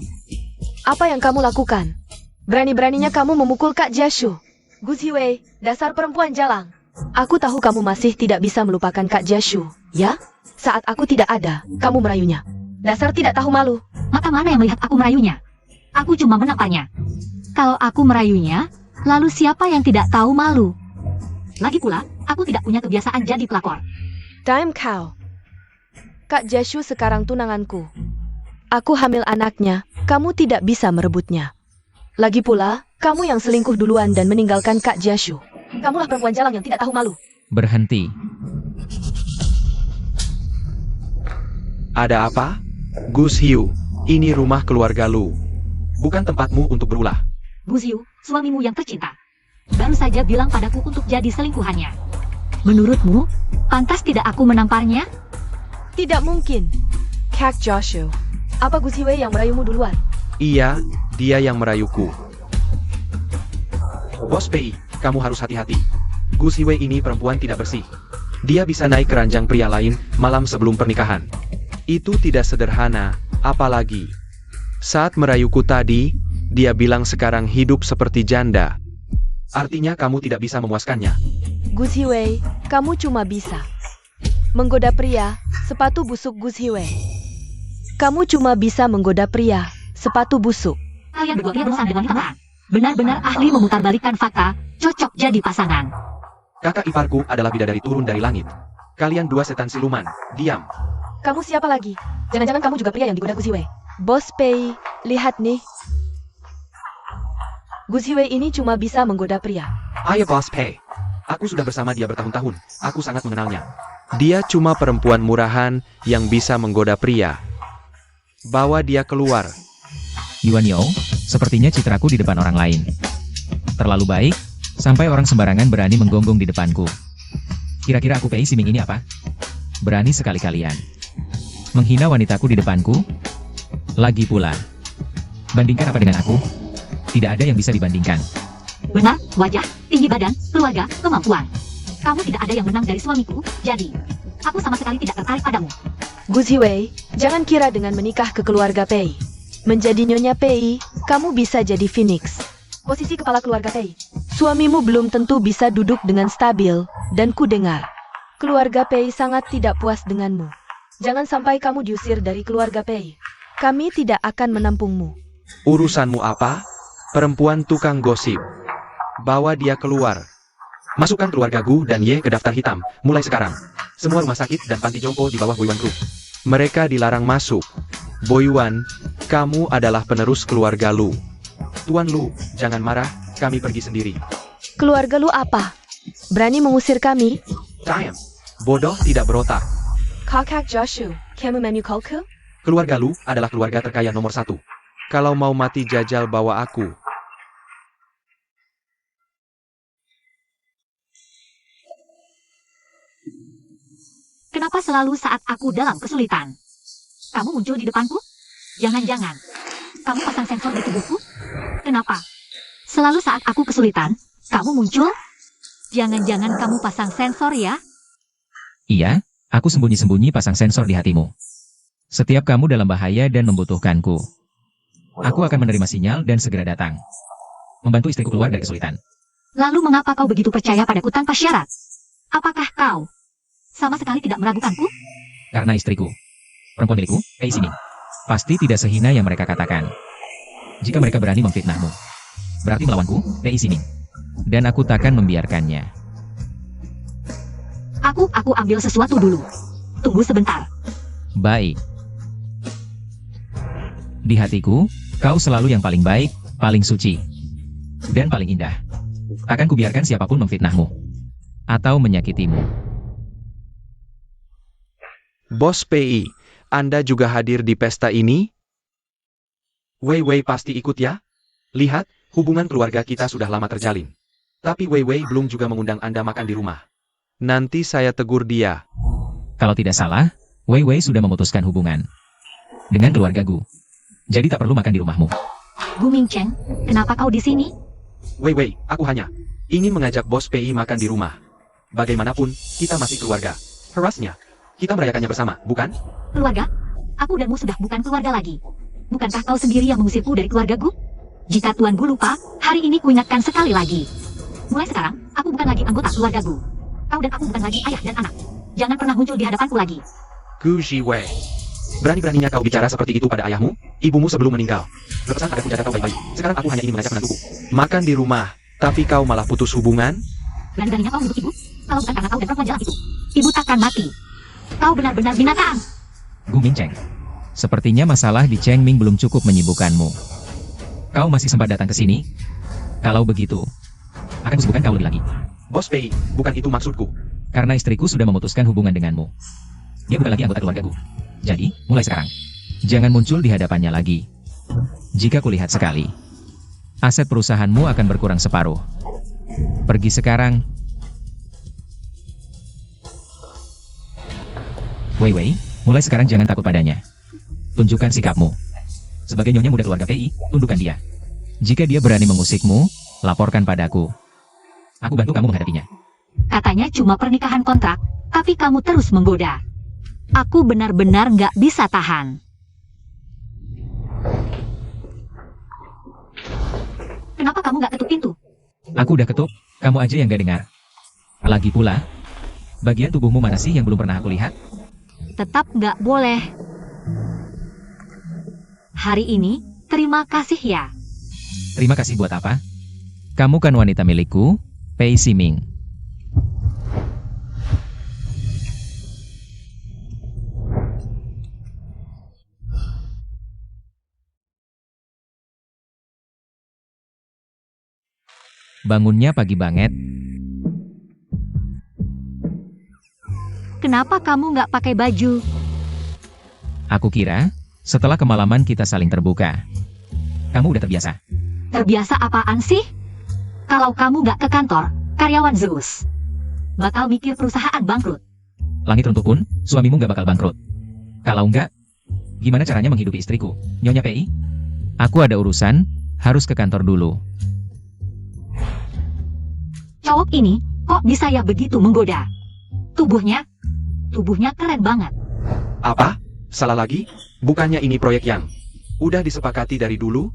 Apa yang kamu lakukan? Berani-beraninya kamu memukul Kak Jiashu. Gu Ziwei, dasar perempuan jalang. Aku tahu kamu masih tidak bisa melupakan Kak Jiashu, ya? Saat aku tidak ada, kamu merayunya. Dasar tidak tahu malu. Mata mana yang melihat aku merayunya? Aku cuma menamparnya. Kalau aku merayunya, lalu siapa yang tidak tahu malu? Lagi pula, aku tidak punya kebiasaan jadi pelakor. Time cow. Kak Jiashu sekarang tunanganku. Aku hamil anaknya, kamu tidak bisa merebutnya. Lagi pula, kamu yang selingkuh duluan dan meninggalkan Kak Jiashu. Kamulah perempuan jalang yang tidak tahu malu. Berhenti. Ada apa? Gu Xiu, ini rumah keluarga Lu. Bukan tempatmu untuk berulah. Gu Xiu, suamimu yang tercinta. Baru saja bilang padaku untuk jadi selingkuhannya. Menurutmu, pantas tidak aku menamparnya? Tidak mungkin. Kak Jiashu, apa Gu Ziwei yang merayumu duluan? Iya, dia yang merayuku. Bos Pei, kamu harus hati-hati. Gu Ziwei ini perempuan tidak bersih. Dia bisa naik ke ranjang pria lain malam sebelum pernikahan. Itu tidak sederhana, apalagi saat merayuku tadi, dia bilang sekarang hidup seperti janda. Artinya kamu tidak bisa memuaskannya. Gu Ziwei, kamu cuma bisa menggoda pria, sepatu busuk Gu Ziwei. Kamu cuma bisa menggoda pria, sepatu busuk. Kalian berdua berurusan dengan teman. Benar-benar ahli memutarbalikkan fakta, cocok jadi pasangan. Kakak iparku adalah bidadari turun dari langit. Kalian dua setan siluman, diam. Kamu siapa lagi? Jangan-jangan kamu juga pria yang digoda Gu Ziwei. Bos Pei, lihat nih. Gu Ziwei ini cuma bisa menggoda pria. Ayo Boss Pei. Aku sudah bersama dia bertahun-tahun. Aku sangat mengenalnya. Dia cuma perempuan murahan yang bisa menggoda pria. Bawa dia keluar. Yuan Yao, sepertinya citraku di depan orang lain. Terlalu baik, sampai orang sembarangan berani menggonggong di depanku. Kira-kira aku Pei Siming ini apa? Berani sekali kalian menghina wanitaku di depanku? Lagi pula, bandingkan apa dengan aku? Tidak ada yang bisa dibandingkan. Benar, wajah, tinggi badan, keluarga, kemampuan. Kamu tidak ada yang menang dari suamiku, jadi aku sama sekali tidak tertarik padamu. Gu Ziwei, jangan kira dengan menikah ke keluarga Pei. Menjadi Nyonya Pei, kamu bisa jadi Phoenix. Posisi kepala keluarga Pei. Suamimu belum tentu bisa duduk dengan stabil, dan ku dengar keluarga Pei sangat tidak puas denganmu. Jangan sampai kamu diusir dari keluarga Pei. Kami tidak akan menampungmu. Urusanmu apa? Perempuan tukang gosip. Bawa dia keluar. Masukkan keluarga Gu dan Ye ke daftar hitam, mulai sekarang. Semua rumah sakit dan panti jompo di bawah Boyuan Group. Mereka dilarang masuk. Boyuan, kamu adalah penerus keluarga Lu. Tuan Lu, jangan marah, kami pergi sendiri. Keluarga lu apa? Berani mengusir kami? Time. Bodoh tidak berotak. Kakak Joshua, kamu menyukalku? Keluarga Lu adalah keluarga terkaya nomor 1. Kalau mau mati jajal bawa aku. Kenapa selalu saat aku dalam kesulitan? Kamu muncul di depanku? Jangan-jangan kamu pasang sensor di tubuhku? Kenapa? Selalu saat aku kesulitan, kamu muncul? Jangan-jangan kamu pasang sensor ya? Iya, aku sembunyi-sembunyi pasang sensor di hatimu. Setiap kamu dalam bahaya dan membutuhkanku, aku akan menerima sinyal dan segera datang. Membantu istriku keluar dari kesulitan. Lalu mengapa kau begitu percaya padaku tanpa syarat? Apakah kau sama sekali tidak meragukanku? Karena istriku, perempuan milikku, Pei Siming, pasti tidak sehina yang mereka katakan. Jika mereka berani memfitnahmu, berarti melawanku, Pei Siming. Dan aku takkan membiarkannya. Aku ambil sesuatu dulu. Tunggu sebentar. Baik. Di hatiku, kau selalu yang paling baik, paling suci, dan paling indah. Takkan kubiarkan siapapun memfitnahmu atau menyakitimu. Bos PI, Anda juga hadir di pesta ini? Wei Wei pasti ikut ya? Lihat, hubungan keluarga kita sudah lama terjalin. Tapi Wei Wei belum juga mengundang Anda makan di rumah. Nanti saya tegur dia. Kalau tidak salah, Wei Wei sudah memutuskan hubungan dengan keluarga Gu. Jadi tak perlu makan di rumahmu. Gu Mingcheng, kenapa kau di sini? Wei Wei, aku hanya ingin mengajak Bos PI makan di rumah. Bagaimanapun, kita masih keluarga. Harusnya, kita merayakannya bersama, bukan? Keluarga? Aku danmu sudah bukan keluarga lagi. Bukankah kau sendiri yang mengusirku dari keluarga Gu? Jika Tuan Gu lupa, hari ini kuingatkan sekali lagi. Mulai sekarang, aku bukan lagi anggota keluarga Gu. Kau dan aku bukan lagi ayah dan anak. Jangan pernah muncul di hadapanku lagi. Gu Ziwei. Berani-beraninya kau bicara seperti itu pada ayahmu, ibumu sebelum meninggal. Berpesan padaku jaga kau baik-baik. Sekarang aku hanya ingin mengajak menantuku makan di rumah, tapi kau malah putus hubungan? Berani-beraninya kau menuduh ibu? Kalau bukan karena kau dan perempuan jalan itu, ibu takkan mati. Kau benar-benar binatang. Gu Mingcheng, sepertinya masalah di Chengming belum cukup menyibukkanmu. Kau masih sempat datang ke sini? Kalau begitu, akan kusibukkan kau lebih lagi. Bos PI, bukan itu maksudku. Karena istriku sudah memutuskan hubungan denganmu. Dia bukan lagi anggota keluargaku. Jadi, mulai sekarang, jangan muncul di hadapannya lagi. Jika kulihat sekali, aset perusahaanmu akan berkurang separuh. Pergi sekarang. Wei Wei, mulai sekarang jangan takut padanya. Tunjukkan sikapmu. Sebagai nyonya muda keluarga PI, tundukkan dia. Jika dia berani mengusikmu, laporkan padaku. Aku bantu kamu menghadapinya. Katanya cuma pernikahan kontrak. Tapi kamu terus menggoda. Aku benar-benar nggak bisa tahan. Kenapa kamu nggak ketuk pintu? Aku udah ketuk, kamu aja yang gak dengar. Lagi pula, bagian tubuhmu mana sih yang belum pernah aku lihat? Tetap nggak boleh. Hari ini, terima kasih ya. Terima kasih buat apa? Kamu kan wanita milikku, Pei Siming. Bangunnya pagi banget. Kenapa kamu nggak pakai baju? Aku kira, setelah kemalaman kita saling terbuka. Kamu udah terbiasa. Terbiasa apaan sih? Kalau kamu nggak ke kantor, karyawan Zeus bakal mikir perusahaan bangkrut. Langit runtuh pun, suamimu nggak bakal bangkrut. Kalau enggak, gimana caranya menghidupi istriku? Nyonya Pei? Aku ada urusan, harus ke kantor dulu. Cowok ini kok bisa ya begitu menggoda? Tubuhnya keren banget. Apa? Salah lagi? Bukannya ini proyek yang udah disepakati dari dulu?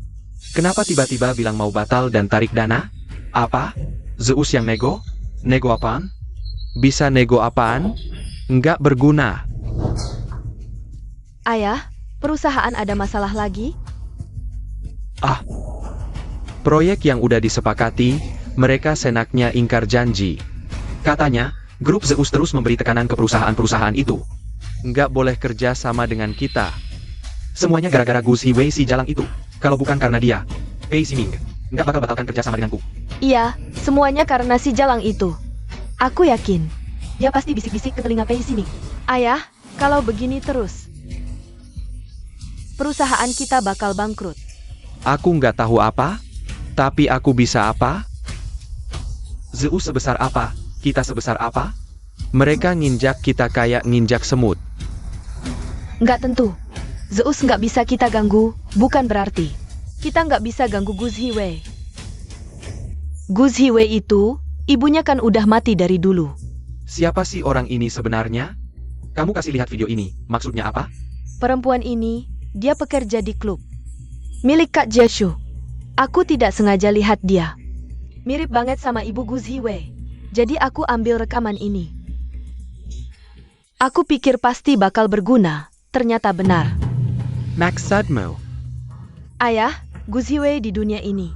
Kenapa tiba-tiba bilang mau batal dan tarik dana? Apa? Zeus yang nego? Nego apaan? Bisa nego apaan? Nggak berguna. Ayah, perusahaan ada masalah lagi? Proyek yang udah disepakati, mereka senaknya ingkar janji. Katanya, grup Zeus terus memberi tekanan ke perusahaan-perusahaan itu. Nggak boleh kerja sama dengan kita. Semuanya gara-gara Gu Ziwei si jalang itu. Kalau bukan karena dia, Pei Siming nggak bakal batalkan kerja sama denganku. Iya, semuanya karena si jalang itu. Aku yakin. Dia pasti bisik-bisik ke telinga Pei Siming. Ayah, kalau begini terus, perusahaan kita bakal bangkrut. Aku nggak tahu apa, tapi aku bisa apa? Zeus sebesar apa? Kita sebesar apa? Mereka nginjak kita kayak nginjak semut. Nggak tentu. Zeus nggak bisa kita ganggu, bukan berarti kita nggak bisa ganggu Gu Ziwei. Gu Ziwei itu, ibunya kan udah mati dari dulu. Siapa sih orang ini sebenarnya? Kamu kasih lihat video ini, maksudnya apa? Perempuan ini, dia pekerja di klub milik Kak Jashu. Aku tidak sengaja lihat dia. Mirip banget sama ibu Gu Ziwei. Jadi aku ambil rekaman ini. Aku pikir pasti bakal berguna, ternyata benar. Maksudmu? Ayah, Gu Ziwei di dunia ini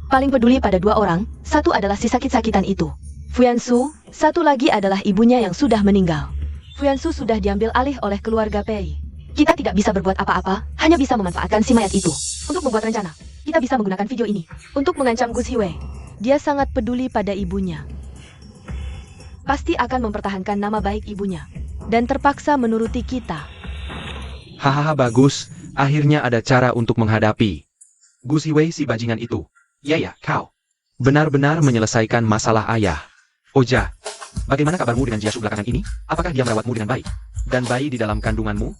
paling peduli pada dua orang, satu adalah si sakit-sakitan itu, Fuyansu, satu lagi adalah ibunya yang sudah meninggal. Fuyansu sudah diambil alih oleh keluarga Pei. Kita tidak bisa berbuat apa-apa, hanya bisa memanfaatkan si mayat itu. Untuk membuat rencana, kita bisa menggunakan video ini untuk mengancam Gu Ziwei. Dia sangat peduli pada ibunya. Pasti akan mempertahankan nama baik ibunya. Dan terpaksa menuruti kita. Hahaha bagus, akhirnya ada cara untuk menghadapi Gu Ziwei si bajingan itu. Ya, kau benar-benar menyelesaikan masalah ayah. Oja, bagaimana kabarmu dengan Jiasu belakangan ini? Apakah dia merawatmu dengan baik? Dan bayi di dalam kandunganmu?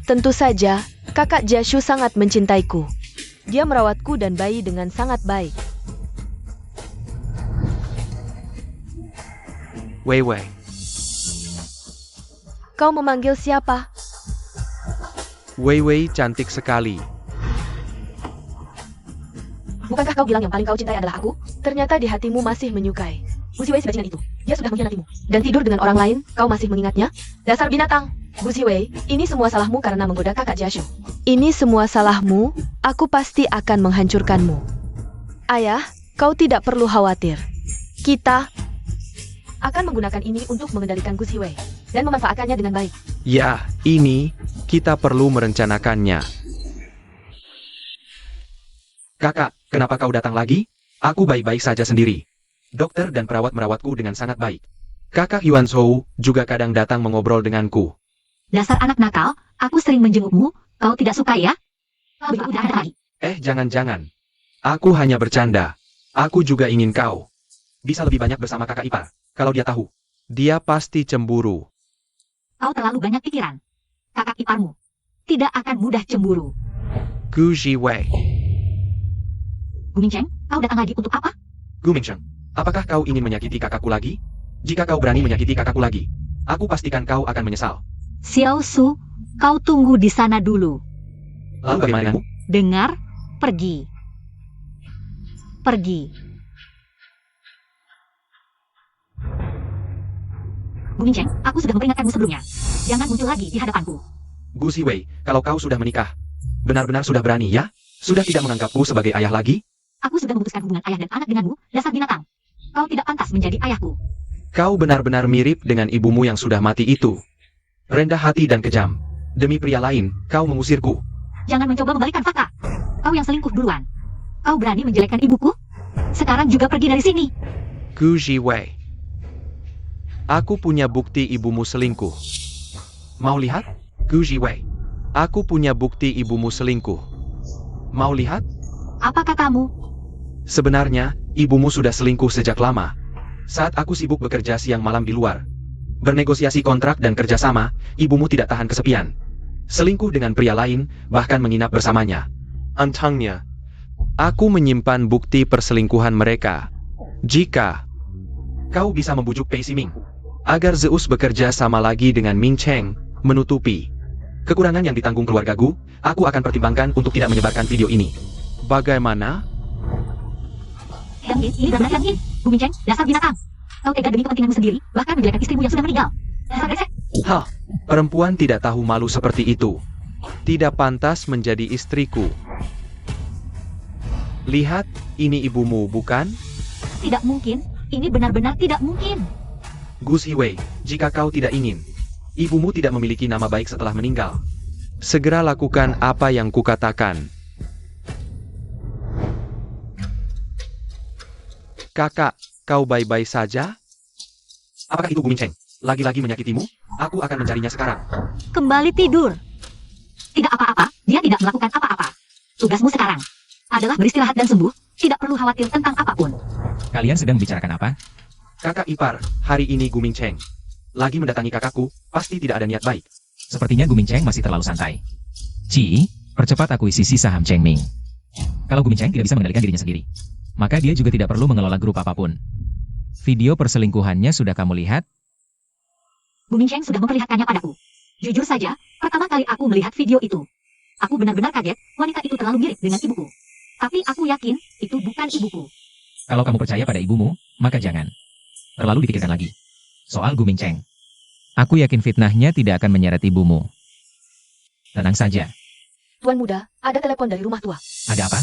Tentu saja, kakak Jashu sangat mencintaiku. Dia merawatku dan bayi dengan sangat baik. Wei Wei. Kau memanggil siapa? Wei Wei cantik sekali. Bukankah kau bilang yang paling kau cintai adalah aku? Ternyata di hatimu masih menyukai Gu Ziwei si bajingan itu. Dia sudah mengkhianatimu. Dan tidur dengan orang lain, kau masih mengingatnya? Dasar binatang! Gu Ziwei, ini semua salahmu karena menggoda kakak Jashu. Ini semua salahmu, aku pasti akan menghancurkanmu. Ayah, kau tidak perlu khawatir. Kita akan menggunakan ini untuk mengendalikan Gu Ziwei dan memanfaatkannya dengan baik. Ya, ini kita perlu merencanakannya. Kakak, kenapa kau datang lagi? Aku baik-baik saja sendiri. Dokter dan perawat merawatku dengan sangat baik. Kakak Yuan Shou juga kadang datang mengobrol denganku. Dasar anak nakal, aku sering menjengukmu, kau tidak suka ya? Kau udah ada lagi. Jangan-jangan. Aku hanya bercanda. Aku juga ingin kau bisa lebih banyak bersama kakak ipar. Kalau dia tahu, dia pasti cemburu. Kau terlalu banyak pikiran. Kakak iparmu tidak akan mudah cemburu. Gu Ziwei. Gu Mingcheng, kau datang lagi untuk apa? Gu Mingcheng, apakah kau ingin menyakiti kakakku lagi? Jika kau berani menyakiti kakakku lagi, Aku pastikan kau akan menyesal. Xiao Su, kau tunggu di sana dulu. Lalu bagaimana denganmu? Dengar, pergi. Pergi. Gu Mingcheng, aku sudah memperingatkanmu sebelumnya. Jangan muncul lagi di hadapanku. Gu Ziwei, kalau kau sudah menikah, benar-benar sudah berani ya? Sudah tidak menganggapku sebagai ayah lagi? Aku sudah memutuskan hubungan ayah dan anak denganmu, dasar binatang. Kau tidak pantas menjadi ayahku. Kau benar-benar mirip dengan ibumu yang sudah mati itu. Rendah hati dan kejam. Demi pria lain, kau mengusirku. Jangan mencoba membalikan fakta. Kau yang selingkuh duluan. Kau berani menjelekkan ibuku? Sekarang juga pergi dari sini. Gu Ziwei, aku punya bukti ibumu selingkuh. Mau lihat? Gu Ziwei, aku punya bukti ibumu selingkuh. Mau lihat? Apa katamu? Sebenarnya, ibumu sudah selingkuh sejak lama. Saat aku sibuk bekerja siang malam di luar, bernegosiasi kontrak dan kerjasama, ibumu tidak tahan kesepian. Selingkuh dengan pria lain, bahkan menginap bersamanya. Antangnya, aku menyimpan bukti perselingkuhan mereka. Jika kau bisa membujuk Pei Siming agar Zeus bekerja sama lagi dengan Ming Cheng, menutupi kekurangan yang ditanggung keluarga Gu, aku akan pertimbangkan untuk tidak menyebarkan video ini. Bagaimana? Yang ini benar-benar yang ini. Gu Mingcheng, dasar binatang. Kau tega demi kepentinganmu sendiri, bahkan menjelekkan istrimu yang sudah meninggal. Dasar brengsek. Hah, perempuan tidak tahu malu seperti itu. Tidak pantas menjadi istriku. Lihat, ini ibumu, bukan? Tidak mungkin. Ini benar-benar tidak mungkin. Gu Ziwei, jika kau tidak ingin ibumu tidak memiliki nama baik setelah meninggal, segera lakukan apa yang kukatakan. Kakak, kau baik-baik saja? Apakah itu Gu Mingcheng lagi-lagi menyakitimu? Aku akan mencarinya sekarang. Kembali tidur. Tidak apa-apa, dia tidak melakukan apa-apa. Tugasmu sekarang adalah beristirahat dan sembuh, tidak perlu khawatir tentang apapun. Kalian sedang membicarakan apa? Kakak ipar, hari ini Gu Mingcheng lagi mendatangi kakakku, pasti tidak ada niat baik. Sepertinya Gu Mingcheng masih terlalu santai. Ci, percepat akuisisi saham Cheng Ming. Kalau Gu Mingcheng tidak bisa mengendalikan dirinya sendiri, maka dia juga tidak perlu mengelola grup apapun. Video perselingkuhannya sudah kamu lihat? Gu Mingcheng sudah memperlihatkannya padaku. Jujur saja, pertama kali aku melihat video itu, aku benar-benar kaget, wanita itu terlalu mirip dengan ibuku. Tapi aku yakin, itu bukan ibuku. Kalau kamu percaya pada ibumu, maka jangan terlalu dipikirkan lagi. Soal Gu Mingcheng, aku yakin fitnahnya tidak akan menyeret ibumu. Tenang saja. Tuan muda, ada telepon dari rumah tua. Ada apa?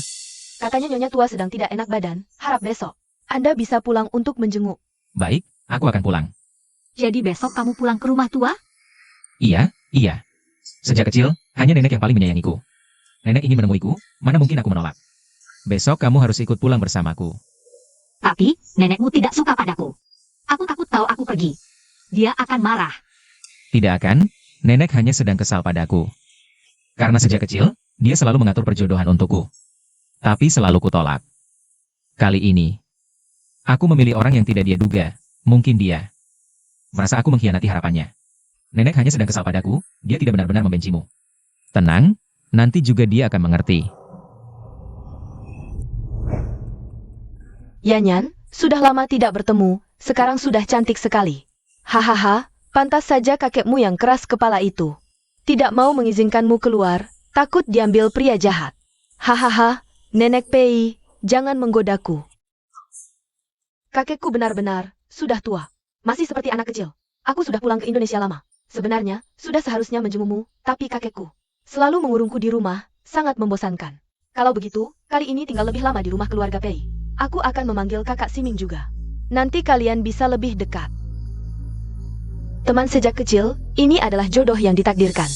Katanya nyonya tua sedang tidak enak badan, harap besok Anda bisa pulang untuk menjenguk. Baik, aku akan pulang. Jadi besok kamu pulang ke rumah tua? Iya. Sejak kecil, hanya nenek yang paling menyayangiku. Nenek ingin menemuiku, mana mungkin aku menolak. Besok kamu harus ikut pulang bersamaku. Tapi, nenekmu tidak suka padaku. Aku takut tahu aku pergi. Dia akan marah. Tidak akan, nenek hanya sedang kesal padaku. Karena sejak kecil, dia selalu mengatur perjodohan untukku. Tapi selalu kutolak. Kali ini, aku memilih orang yang tidak dia duga. Mungkin dia merasa aku mengkhianati harapannya. Nenek hanya sedang kesal padaku, dia tidak benar-benar membencimu. Tenang, nanti juga dia akan mengerti. Yanyan, sudah lama tidak bertemu, sekarang sudah cantik sekali. Hahaha, pantas saja kakekmu yang keras kepala itu tidak mau mengizinkanmu keluar, takut diambil pria jahat. Hahaha, Nenek Pei, jangan menggodaku. Kakekku benar-benar sudah tua, masih seperti anak kecil. Aku sudah pulang ke Indonesia lama. Sebenarnya, sudah seharusnya menjengukmu, tapi kakekku selalu mengurungku di rumah, sangat membosankan. Kalau begitu, kali ini tinggal lebih lama di rumah keluarga Pei. Aku akan memanggil kakak Siming juga. Nanti kalian bisa lebih dekat. Teman sejak kecil, ini adalah jodoh yang ditakdirkan.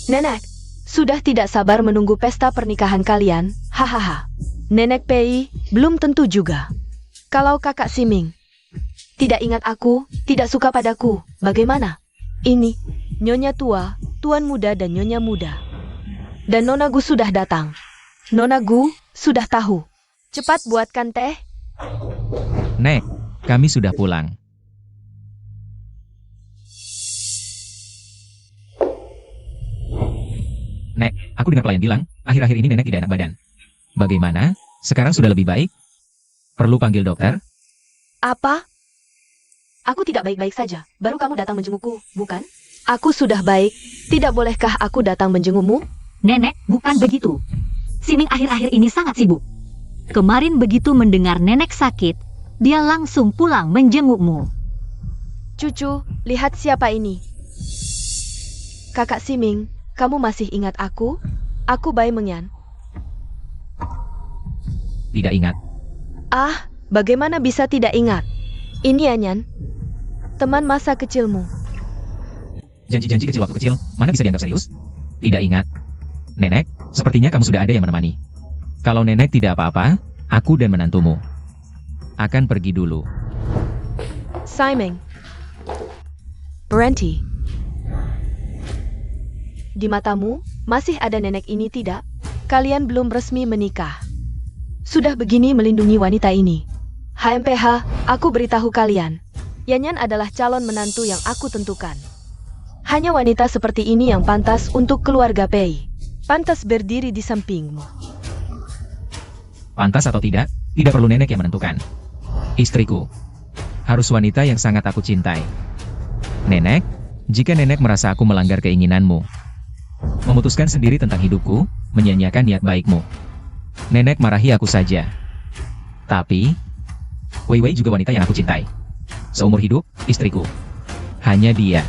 Nenek, sudah tidak sabar menunggu pesta pernikahan kalian, hahaha. Nenek Pei, belum tentu juga. Kalau kakak Siming tidak ingat aku, tidak suka padaku, bagaimana? Ini, Nyonya tua, Tuan muda dan Nyonya muda. Dan Nona Gu sudah datang. Nona Gu, sudah tahu. Cepat buatkan teh. Nek, kami sudah pulang. Nek, aku dengar pelayan bilang, akhir-akhir ini nenek tidak enak badan. Bagaimana? Sekarang sudah lebih baik? Perlu panggil dokter? Apa? Aku tidak baik-baik saja. Baru kamu datang menjengukku, bukan? Aku sudah baik. Tidak bolehkah aku datang menjengukmu? Nenek, bukan begitu. Siming akhir-akhir ini sangat sibuk. Kemarin begitu mendengar nenek sakit, dia langsung pulang menjengukmu. Cucu, lihat siapa ini. Kakak Siming, kamu masih ingat aku? Aku Bai Mengyan. Tidak ingat. Ah, bagaimana bisa tidak ingat? Ini Anyan, teman masa kecilmu. Janji-janji kecil waktu kecil, mana bisa dianggap serius? Tidak ingat. Nenek, sepertinya kamu sudah ada yang menemani. Kalau nenek tidak apa-apa, aku dan menantumu akan pergi dulu. Siming. Berhenti. Di matamu, masih ada nenek ini tidak? Kalian belum resmi menikah. Sudah begini melindungi wanita ini. HMPH, aku beritahu kalian. Yanyan adalah calon menantu yang aku tentukan. Hanya wanita seperti ini yang pantas untuk keluarga Pei. Pantas berdiri di sampingmu. Pantas atau tidak perlu nenek yang menentukan. Istriku harus wanita yang sangat aku cintai. Nenek, jika nenek merasa aku melanggar keinginanmu, memutuskan sendiri tentang hidupku, menyia-nyiakan niat baikmu, nenek marahi aku saja. Tapi, Wei Wei juga wanita yang aku cintai. Seumur hidup, istriku. Hanya dia.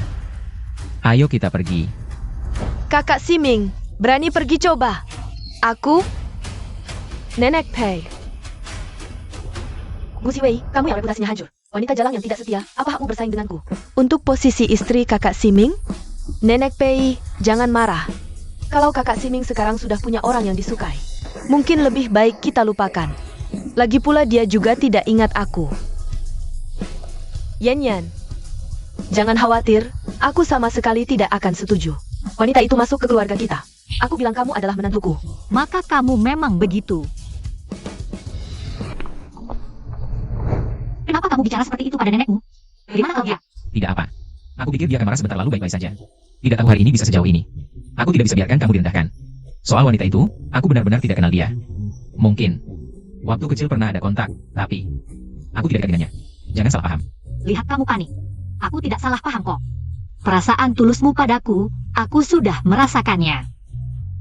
Ayo kita pergi. Kakak Siming, berani pergi coba. Aku, Nenek Pei. Gu Wei, kamu yang reputasinya hancur. Wanita jalang yang tidak setia, apa hakmu bersaing denganku? Untuk posisi istri kakak Siming, Nenek Pei, jangan marah. Kalau kakak Siming sekarang sudah punya orang yang disukai, mungkin lebih baik kita lupakan. Lagi pula dia juga tidak ingat aku. Yan, jangan khawatir, aku sama sekali tidak akan setuju. Wanita itu masuk ke keluarga kita. Aku bilang kamu adalah menantuku. Maka kamu memang begitu. Kenapa kamu bicara seperti itu pada nenekmu? Bagaimana kau dia? Tidak apa. Aku pikir dia akan marah sebentar lalu baik-baik saja. Tidak tahu hari ini bisa sejauh ini. Aku tidak bisa biarkan kamu direndahkan. Soal wanita itu, aku benar-benar tidak kenal dia. Mungkin waktu kecil pernah ada kontak, tapi aku tidak dekat dengannya. Jangan salah paham. Lihat kamu panik. Aku tidak salah paham kok. Perasaan tulusmu padaku, aku sudah merasakannya.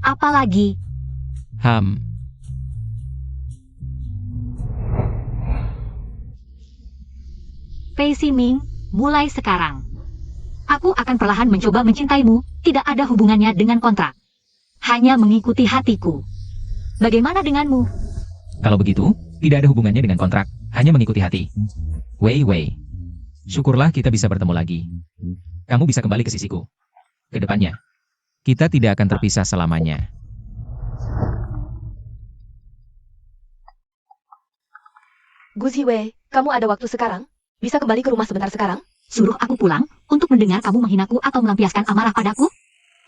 Apalagi, Pei Siming, mulai sekarang. Aku akan perlahan mencoba mencintaimu, tidak ada hubungannya dengan kontrak. Hanya mengikuti hatiku. Bagaimana denganmu? Kalau begitu, tidak ada hubungannya dengan kontrak, hanya mengikuti hati. Wei Wei, syukurlah kita bisa bertemu lagi. Kamu bisa kembali ke sisiku. Kedepannya, kita tidak akan terpisah selamanya. Gu Wei, kamu ada waktu sekarang? Bisa kembali ke rumah sebentar sekarang? Suruh aku pulang untuk mendengar kamu menghinaku atau melampiaskan amarah padaku?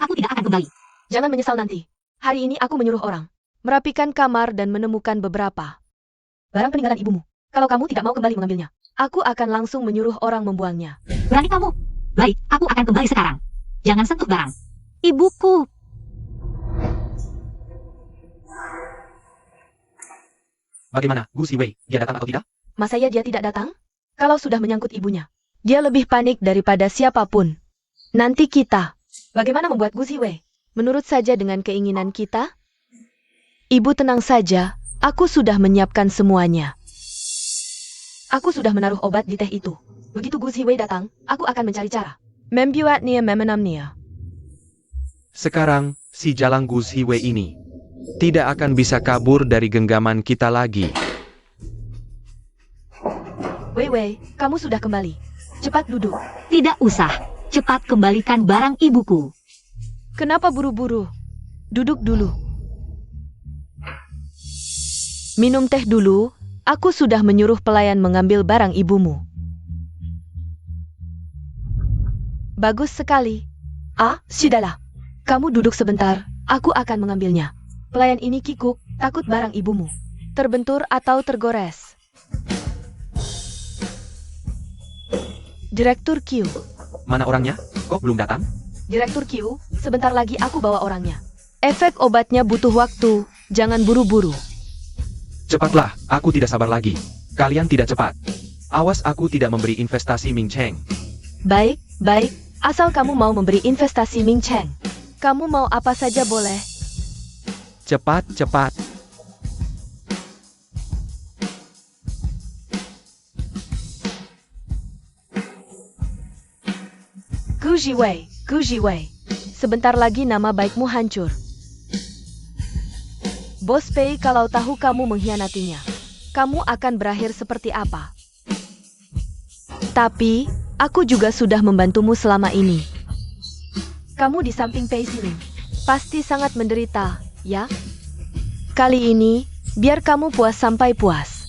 Aku tidak akan kembali. Jangan menyesal nanti. Hari ini aku menyuruh orang merapikan kamar dan menemukan beberapa barang peninggalan ibumu. Kalau kamu tidak mau kembali mengambilnya, aku akan langsung menyuruh orang membuangnya. Berani kamu? Baik, aku akan kembali sekarang. Jangan sentuh barang. Ibuku. Bagaimana, Gu Wei? Dia datang atau tidak? Masa ya dia tidak datang? Kalau sudah menyangkut ibunya, dia lebih panik daripada siapapun. Nanti kita, bagaimana membuat Gu Wei? Menurut saja dengan keinginan kita? Ibu tenang saja, aku sudah menyiapkan semuanya. Aku sudah menaruh obat di teh itu. Begitu Gu Wei datang, aku akan mencari cara. Membuatnya memenamnya. Sekarang, si jalang Gu Wei ini tidak akan bisa kabur dari genggaman kita lagi. Wei, kamu sudah kembali. Cepat duduk. Tidak usah. Cepat kembalikan barang ibuku. Kenapa buru-buru? Duduk dulu. Minum teh dulu. Aku sudah menyuruh pelayan mengambil barang ibumu. Bagus sekali. Ah, sudahlah. Kamu duduk sebentar. Aku akan mengambilnya. Pelayan ini kikuk, takut barang ibumu terbentur atau tergores. Direktur Q. Mana orangnya? Kok belum datang? Direktur Q, sebentar lagi aku bawa orangnya. Efek obatnya butuh waktu, jangan buru-buru. Cepatlah, aku tidak sabar lagi. Kalian tidak cepat. Awas aku tidak memberi investasi Ming Cheng. Baik, baik. Asal kamu mau memberi investasi Ming Cheng. Kamu mau apa saja boleh. Cepat, cepat. Gu Jiwei, Gu Jiwei. Sebentar lagi nama baikmu hancur. Bos Pei kalau tahu kamu mengkhianatinya, kamu akan berakhir seperti apa? Tapi, aku juga sudah membantumu selama ini. Kamu di samping Pei Siming, pasti sangat menderita, ya? Kali ini, biar kamu puas sampai puas.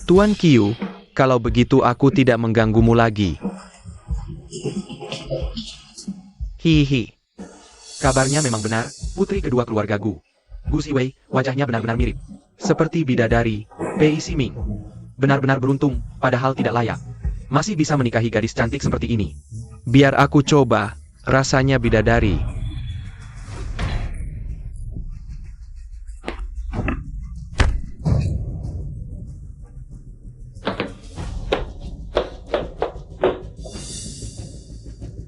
Tuan Qiu, kalau begitu aku tidak mengganggumu lagi. Hihi. Kabarnya memang benar, putri kedua keluarga Gu. Gu Siwei, wajahnya benar-benar mirip. Seperti bidadari, Pei Siming. Benar-benar beruntung, padahal tidak layak. Masih bisa menikahi gadis cantik seperti ini. Biar aku coba, rasanya bidadari.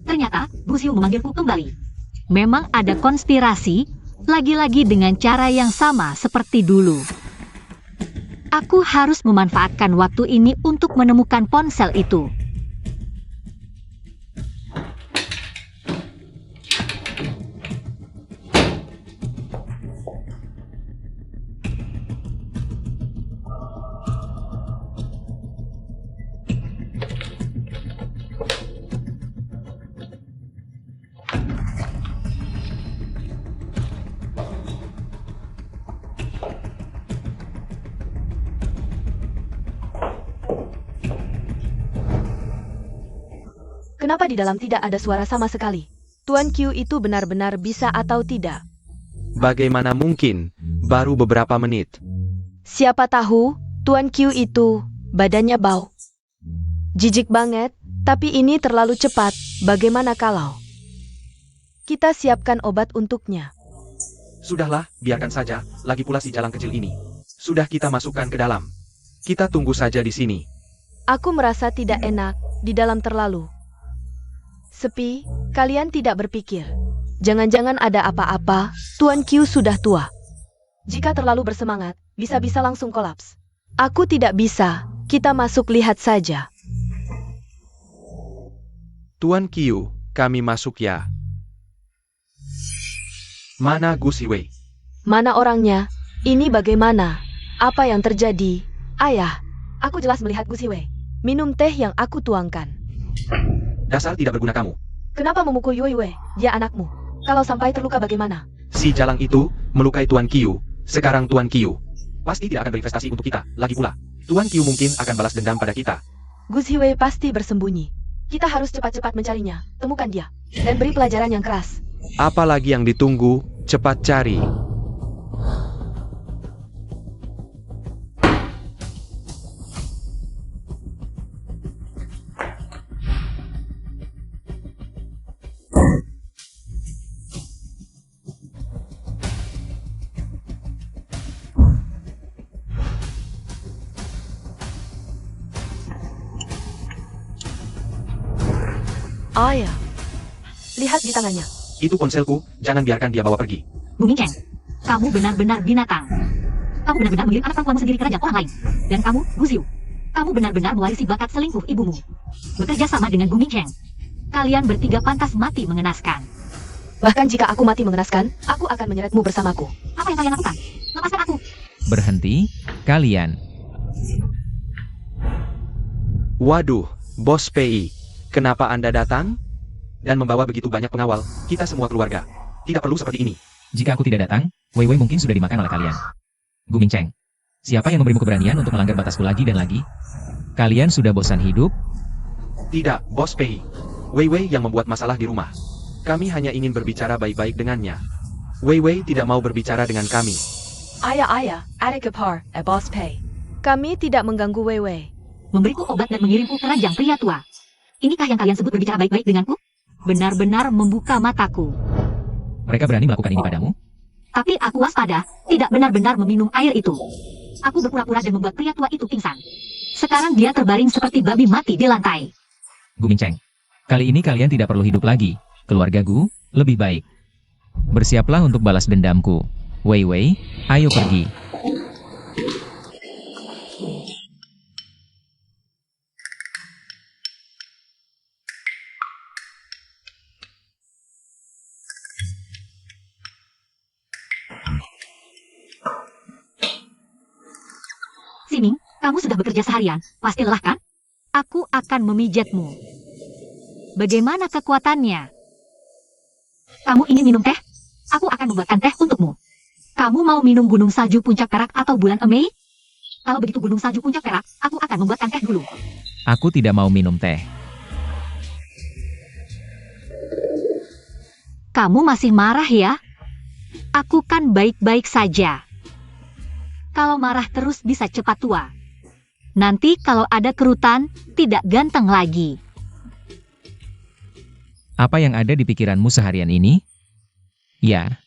Ternyata, Bu Xiu memanggilku kembali. Memang ada konspirasi, lagi-lagi dengan cara yang sama seperti dulu. Aku harus memanfaatkan waktu ini untuk menemukan ponsel itu. Kenapa di dalam tidak ada suara sama sekali? Tuan Qiu itu benar-benar bisa atau tidak? Bagaimana mungkin? Baru beberapa menit. Siapa tahu, Tuan Qiu itu badannya bau. Jijik banget, tapi ini terlalu cepat. Bagaimana kalau kita siapkan obat untuknya? Sudahlah, biarkan saja, lagi pula si jalang kecil ini. Sudah kita masukkan ke dalam. Kita tunggu saja di sini. Aku merasa tidak enak di dalam terlalu sepi. Kalian tidak berpikir, jangan-jangan ada apa-apa? Tuan Qiu sudah tua. Jika terlalu bersemangat, bisa-bisa langsung kolaps. Aku tidak bisa. Kita masuk lihat saja. Tuan Qiu, kami masuk ya. Mana Gu Siwei? Mana orangnya? Ini bagaimana? Apa yang terjadi? Ayah, aku jelas melihat Gu Siwei minum teh yang aku tuangkan. Dasar tidak berguna kamu. Kenapa memukul Yue Yue? Dia anakmu. Kalau sampai terluka bagaimana? Si jalang itu melukai Tuan Qiu. Sekarang Tuan Qiu pasti tidak akan berinvestasi untuk kita. Lagi pula, Tuan Qiu mungkin akan balas dendam pada kita. Gu Siwei pasti bersembunyi. Kita harus cepat-cepat mencarinya. Temukan dia dan beri pelajaran yang keras. Apalagi yang ditunggu, cepat cari. Ayah, lihat di tangannya. Itu ponselku, jangan biarkan dia bawa pergi. Bu Ming Cheng, kamu benar-benar binatang. Kamu benar-benar mengirim anak perempuanmu sendiri ke kerajaan orang lain. Dan kamu, Gu Xiu, kamu benar-benar mewarisi bakat selingkuh ibumu. Bekerja sama dengan Bu Ming Cheng. Kalian bertiga pantas mati mengenaskan. Bahkan jika aku mati mengenaskan, aku akan menyeretmu bersamaku. Apa yang kalian lakukan? Lepaskan aku. Berhenti, kalian. Waduh, Bos Pei. Kenapa Anda datang? Dan membawa begitu banyak pengawal, kita semua keluarga. Tidak perlu seperti ini. Jika aku tidak datang, Wei Wei mungkin sudah dimakan oleh kalian. Gu Ming Cheng, siapa yang memberimu keberanian untuk melanggar batasku lagi dan lagi? Kalian sudah bosan hidup? Tidak, Bos Pei. Wei Wei yang membuat masalah di rumah. Kami hanya ingin berbicara baik-baik dengannya. Wei Wei tidak mau berbicara dengan kami. Ayah, ada kepar, Boss Pei. Kami tidak mengganggu Wei Wei. Memberiku obat dan mengirimku ke ranjang pria tua. Inikah yang kalian sebut berbicara baik-baik denganku? Benar-benar membuka mataku. Mereka berani melakukan ini padamu? Tapi aku waspada, tidak benar-benar meminum air itu. Aku berpura-pura dan membuat pria tua itu pingsan. Sekarang dia terbaring seperti babi mati di lantai. Gu Mincheng, kali ini kalian tidak perlu hidup lagi. Keluarga Gu, lebih baik. Bersiaplah untuk balas dendamku. Wei Wei, ayo pergi. Siming, kamu sudah bekerja seharian, pasti lelah kan? Aku akan memijatmu. Bagaimana kekuatannya? Kamu ingin minum teh? Aku akan membuatkan teh untukmu. Kamu mau minum gunung salju puncak perak atau bulan Mei? Kalau begitu gunung salju puncak perak, aku akan membuatkan teh dulu. Aku tidak mau minum teh. Kamu masih marah ya? Aku kan baik-baik saja. Kalau marah terus bisa cepat tua. Nanti kalau ada kerutan, tidak ganteng lagi. Apa yang ada di pikiranmu seharian ini? Ya.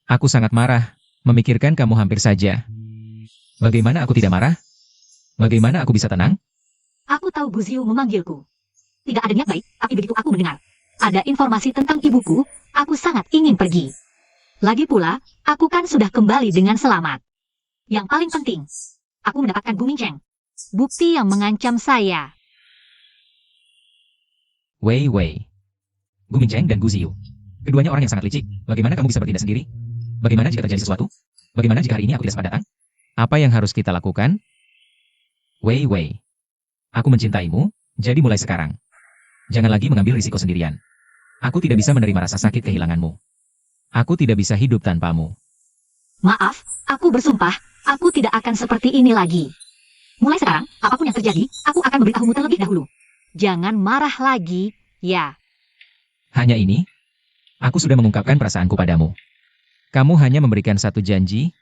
Aku sangat marah, memikirkan kamu hampir saja. Bagaimana aku tidak marah? Bagaimana aku bisa tenang? Aku tahu Bu Ziu memanggilku. Tidak ada niat baik, tapi begitu aku mendengar ada informasi tentang ibuku, aku sangat ingin pergi. Lagi pula, aku kan sudah kembali dengan selamat. Yang paling penting, aku mendapatkan Gu Mincheng. Bukti yang mengancam saya. Wei Wei. Gu Mincheng dan Gu Ziyu. Keduanya orang yang sangat licik. Bagaimana kamu bisa bertindak sendiri? Bagaimana jika terjadi sesuatu? Bagaimana jika hari ini aku tidak sempat datang? Apa yang harus kita lakukan? Wei Wei. Aku mencintaimu, jadi mulai sekarang. Jangan lagi mengambil risiko sendirian. Aku tidak bisa menerima rasa sakit kehilanganmu. Aku tidak bisa hidup tanpamu. Maaf, aku bersumpah, aku tidak akan seperti ini lagi. Mulai sekarang, apapun yang terjadi, aku akan memberitahumu terlebih dahulu. Jangan marah lagi, ya. Hanya ini? Aku sudah mengungkapkan perasaanku padamu. Kamu hanya memberikan satu janji.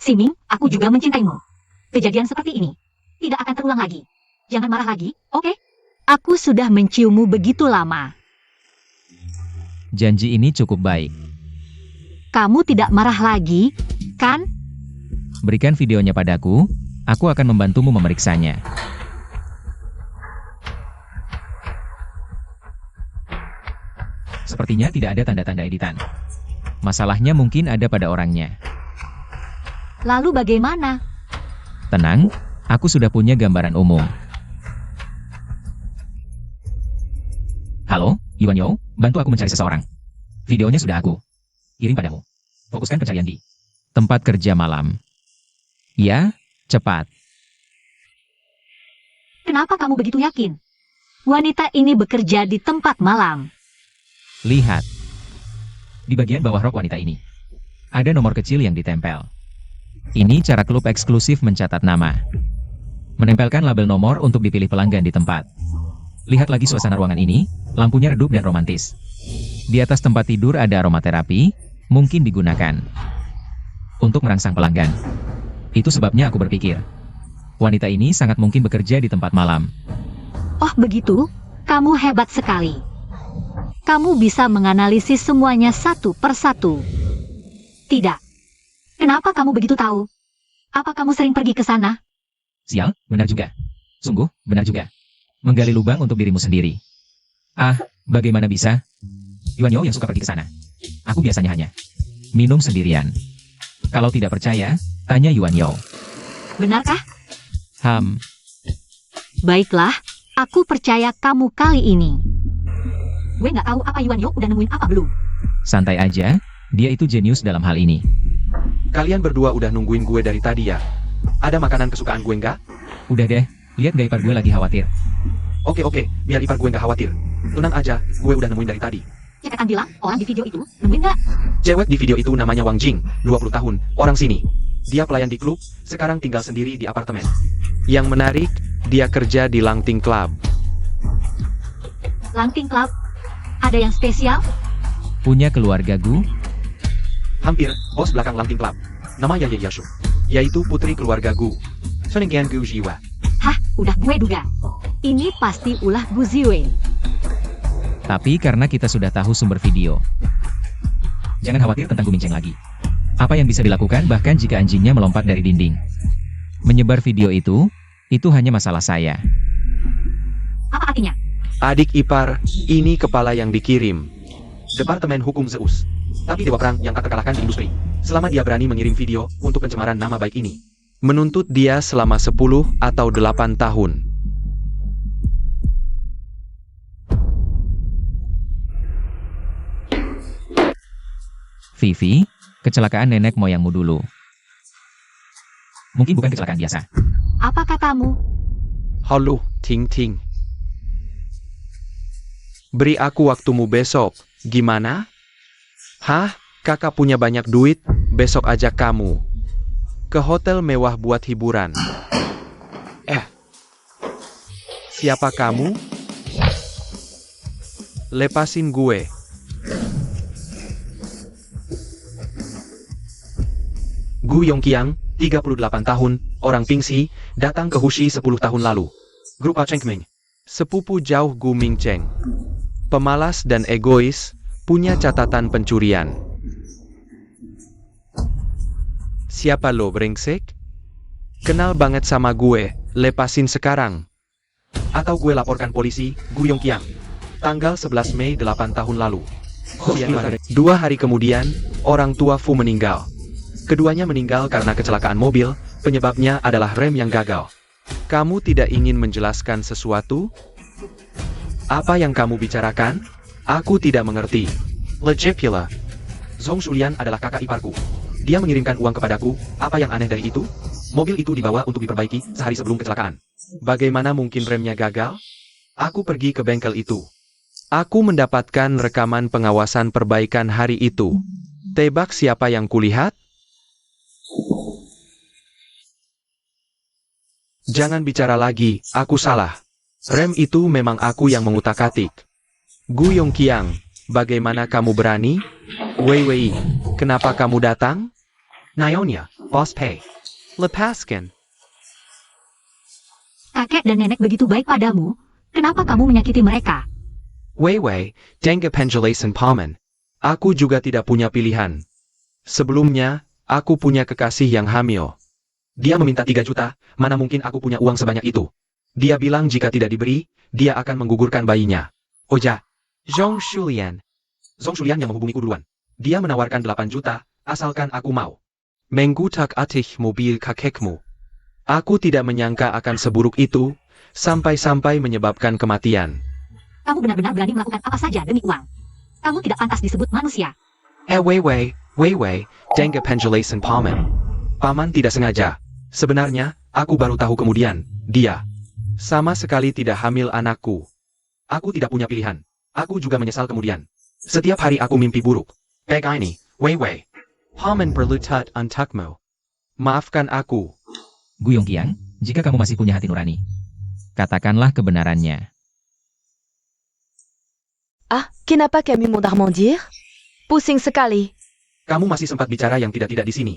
Siming, aku juga mencintaimu. Kejadian seperti ini tidak akan terulang lagi. Jangan marah lagi, oke? Aku sudah menciummu begitu lama. Janji ini cukup baik. Kamu tidak marah lagi, kan? Berikan videonya padaku, aku akan membantumu memeriksanya. Sepertinya tidak ada tanda-tanda editan. Masalahnya mungkin ada pada orangnya. Lalu bagaimana? Tenang, aku sudah punya gambaran umum. Halo, Yuan Yo, bantu aku mencari seseorang. Videonya sudah aku kirim padamu. Fokuskan pencarian di tempat kerja malam. Ya, cepat. Kenapa kamu begitu yakin? Wanita ini bekerja di tempat malam. Lihat. Di bagian bawah rok wanita ini, ada nomor kecil yang ditempel. Ini cara klub eksklusif mencatat nama. Menempelkan label nomor untuk dipilih pelanggan di tempat. Lihat lagi suasana ruangan ini, lampunya redup dan romantis. Di atas tempat tidur ada aromaterapi, mungkin digunakan untuk merangsang pelanggan. Itu sebabnya aku berpikir, wanita ini sangat mungkin bekerja di tempat malam. Oh begitu? Kamu hebat sekali. Kamu bisa menganalisis semuanya satu persatu. Tidak. Kenapa kamu begitu tahu? Apa kamu sering pergi ke sana? Sial, benar juga. Sungguh, benar juga. Menggali lubang untuk dirimu sendiri. Ah, bagaimana bisa? Yuan Yo yang suka pergi ke sana. Aku biasanya hanya minum sendirian. Kalau tidak percaya, tanya Yuan Yo. Benarkah? Baiklah, aku percaya kamu kali ini. Gue nggak tahu apa Yuan Yo udah nemuin apa belum. Santai aja, dia itu jenius dalam hal ini. Kalian berdua udah nungguin gue dari tadi ya? Ada makanan kesukaan gue nggak? Udah deh, lihat gak ipar gue lagi khawatir. Oke, biar ipar gue nggak khawatir. Tenang aja, gue udah nemuin dari tadi. Cepetan bilang, orang di video itu, nemuin nggak? Cewek di video itu namanya Wang Jing, 20 tahun, orang sini. Dia pelayan di klub, sekarang tinggal sendiri di apartemen. Yang menarik, dia kerja di Langting Club. Langting Club? Ada yang spesial? Punya keluarga Gu? Hampir, bos belakang Langting Club. Nama Ye Yashu. yaitu putri keluarga Gu. Senenggian Gu Jiwa. Hah, udah gue duga. Ini pasti ulah Gu Ziwei. Tapi karena kita sudah tahu sumber video, jangan khawatir tentang Gu Mingcheng lagi. Apa yang bisa dilakukan bahkan jika anjingnya melompat dari dinding? Menyebar video itu hanya masalah saya. Apa artinya? Adik ipar, ini kepala yang dikirim. Departemen Hukum Zeus. Tapi dewa perang yang tak terkalahkan di industri. Selama dia berani mengirim video untuk pencemaran nama baik ini. Menuntut dia selama 10 atau 8 tahun. Vivi, kecelakaan nenek moyangmu dulu. Mungkin bukan kecelakaan biasa. Apa katamu? Halo, Ting Ting. Beri aku waktumu besok, gimana? Hah? Kakak punya banyak duit, besok ajak kamu ke hotel mewah buat hiburan. Siapa kamu? Lepasin gue. Gu Yongqiang, 38 tahun, orang Pingxi, datang ke Hushi 10 tahun lalu. Grup Chengming. Sepupu jauh Gu Mingcheng. Pemalas dan egois, punya catatan pencurian. Siapa lo, brengsek? Kenal banget sama gue, lepasin sekarang. Atau gue laporkan polisi, Gu Yongqiang. Tanggal 11 Mei 8 tahun lalu. 2 hari kemudian, orang tua Fu meninggal. Keduanya meninggal karena kecelakaan mobil, penyebabnya adalah rem yang gagal. Kamu tidak ingin menjelaskan sesuatu? Apa yang kamu bicarakan? Aku tidak mengerti. Legit pula. Zhong Shulian adalah kakak iparku. Dia mengirimkan uang kepadaku, apa yang aneh dari itu? Mobil itu dibawa untuk diperbaiki sehari sebelum kecelakaan. Bagaimana mungkin remnya gagal? Aku pergi ke bengkel itu. Aku mendapatkan rekaman pengawasan perbaikan hari itu. Tebak siapa yang kulihat? Jangan bicara lagi, aku salah. Rem itu memang aku yang mengutak-atik. Gu Yongqiang, bagaimana kamu berani? Wei, kenapa kamu datang? Nyonya, Boss Pei. Lepaskan. Kakek dan nenek begitu baik padamu. Kenapa kamu menyakiti mereka? Wei, dengar penjelasan paman. Aku juga tidak punya pilihan. Sebelumnya, aku punya kekasih yang hamil. Dia meminta 3 juta, mana mungkin aku punya uang sebanyak itu. Dia bilang jika tidak diberi, dia akan menggugurkan bayinya. Oja, Zhong Shulian. Zhong Shulian yang menghubungiku duluan. Dia menawarkan 8 juta, asalkan aku mau mengutak-atik mobil kakekmu. Aku tidak menyangka akan seburuk itu, sampai-sampai menyebabkan kematian. Kamu benar-benar berani melakukan apa saja demi uang. Kamu tidak pantas disebut manusia. Wei, dengar penjelasan paman. Paman tidak sengaja. Sebenarnya, aku baru tahu kemudian, dia sama sekali tidak hamil anakku. Aku tidak punya pilihan. Aku juga menyesal kemudian. Setiap hari aku mimpi buruk. Pega ini, Wei. Paman berlutut untukmu. Maafkan aku. Gu Yongqiang, jika kamu masih punya hati nurani, katakanlah kebenarannya. Ah, kenapa kami mudah mendir? Pusing sekali. Kamu masih sempat bicara yang tidak-tidak di sini.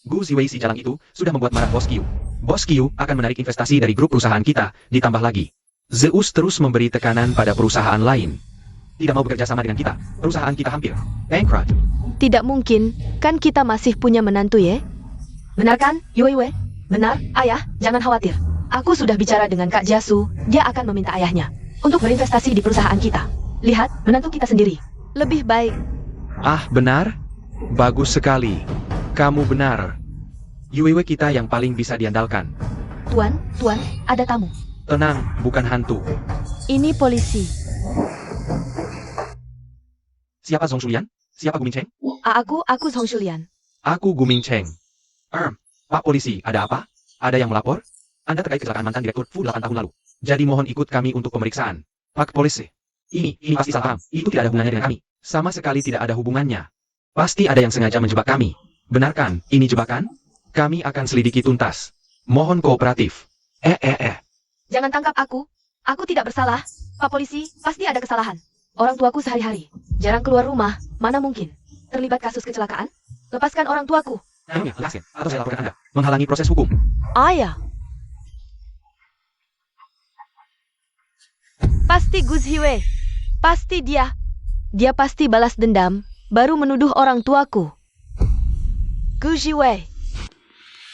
Gu Ziwei si jalang itu sudah membuat marah Bos Qiu. Bos Qiu akan menarik investasi dari grup perusahaan kita, ditambah lagi. Zeus terus memberi tekanan pada perusahaan lain. Tidak mau bekerja sama dengan kita. Perusahaan kita hampir bankrupt. Tidak mungkin, kan kita masih punya menantu ya? Benar kan, Yue? Benar, ayah, jangan khawatir. Aku sudah bicara dengan Kak Jasu, dia akan meminta ayahnya untuk berinvestasi di perusahaan kita. Lihat, menantu kita sendiri. Lebih baik. Ah, benar? Bagus sekali. Kamu benar. Yue kita yang paling bisa diandalkan. Tuan, ada tamu. Tenang, bukan hantu. Ini polisi. Siapa Zhong Shulian? Siapa Gu Mingcheng? Aku Zhong Shulian. Aku Gu Mingcheng. Pak polisi, ada apa? Ada yang melapor? Anda terkait kecelakaan mantan direktur Fu 8 tahun lalu. Jadi mohon ikut kami untuk pemeriksaan. Pak polisi. Ini pasti salah paham. Itu tidak ada hubungannya dengan kami. Sama sekali tidak ada hubungannya. Pasti ada yang sengaja menjebak kami. Benarkan, ini jebakan? Kami akan selidiki tuntas. Mohon kooperatif. Jangan tangkap aku. Aku tidak bersalah. Pak polisi, pasti ada kesalahan. Orang tuaku sehari-hari jarang keluar rumah, mana mungkin terlibat kasus kecelakaan? Lepaskan orang tuaku. Ayo, lepaskan, atau saya laporkan Anda. Menghalangi proses hukum. Ayah. Pasti Gus Hiwe. Pasti dia. Dia pasti balas dendam, baru menuduh orang tuaku. Gus Hiwe.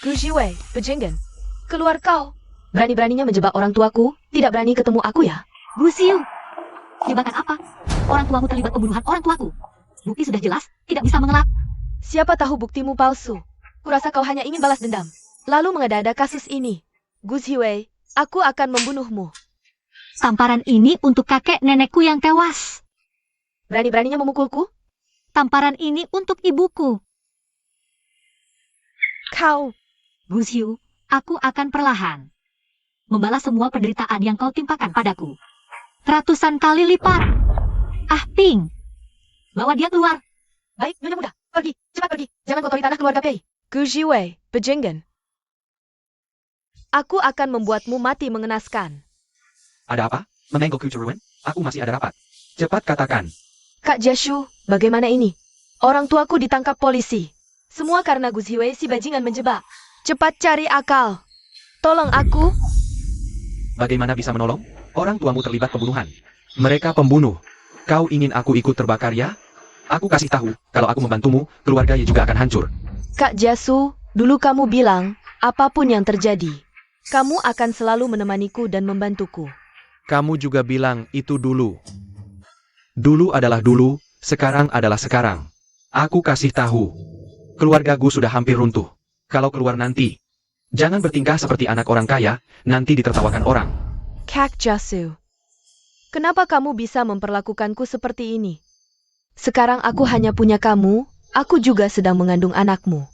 Gus Hiwe, Bejenggen. Keluar kau. Berani-beraninya menjebak orang tuaku, tidak berani ketemu aku ya. Gu Xiu, jebakan apa? Orang tuamu terlibat pembunuhan orang tuaku. Bukti sudah jelas, tidak bisa mengelak. Siapa tahu buktimu palsu. Kurasa kau hanya ingin balas dendam. Lalu mengada-ada kasus ini. Gus Hiwe, aku akan membunuhmu. Tamparan ini untuk kakek nenekku yang tewas. Berani-beraninya memukulku? Tamparan ini untuk ibuku. Kau. Gu Xiu, aku akan perlahan membalas semua penderitaan yang kau timpakan padaku. Ratusan kali lipat. Ah, Ping. Bawa dia keluar. Baik, Nyonya Muda. Pergi, cepat pergi. Jangan kotori tanah keluarga Pei. Gus Hiwe, Bejenggen. Aku akan membuatmu mati mengenaskan. Ada apa? Menengok Kucuruan? Aku masih ada rapat. Cepat katakan. Kak Jashu, bagaimana ini? Orang tuaku ditangkap polisi. Semua karena Gus Hiwe si bajingan menjebak. Cepat cari akal. Tolong aku. Bagaimana bisa menolong? Orang tuamu terlibat pembunuhan. Mereka pembunuh. Kau ingin aku ikut terbakar ya? Aku kasih tahu, kalau aku membantumu, keluarga Ye juga akan hancur. Kak Jasu, dulu kamu bilang, apapun yang terjadi, kamu akan selalu menemaniku dan membantuku. Kamu juga bilang itu dulu. Dulu adalah dulu, sekarang adalah sekarang. Aku kasih tahu. Keluarga Gu sudah hampir runtuh. Kalau keluar nanti, jangan bertingkah seperti anak orang kaya, nanti ditertawakan orang. Kak Jasu, kenapa kamu bisa memperlakukanku seperti ini? Sekarang aku hanya punya kamu, aku juga sedang mengandung anakmu.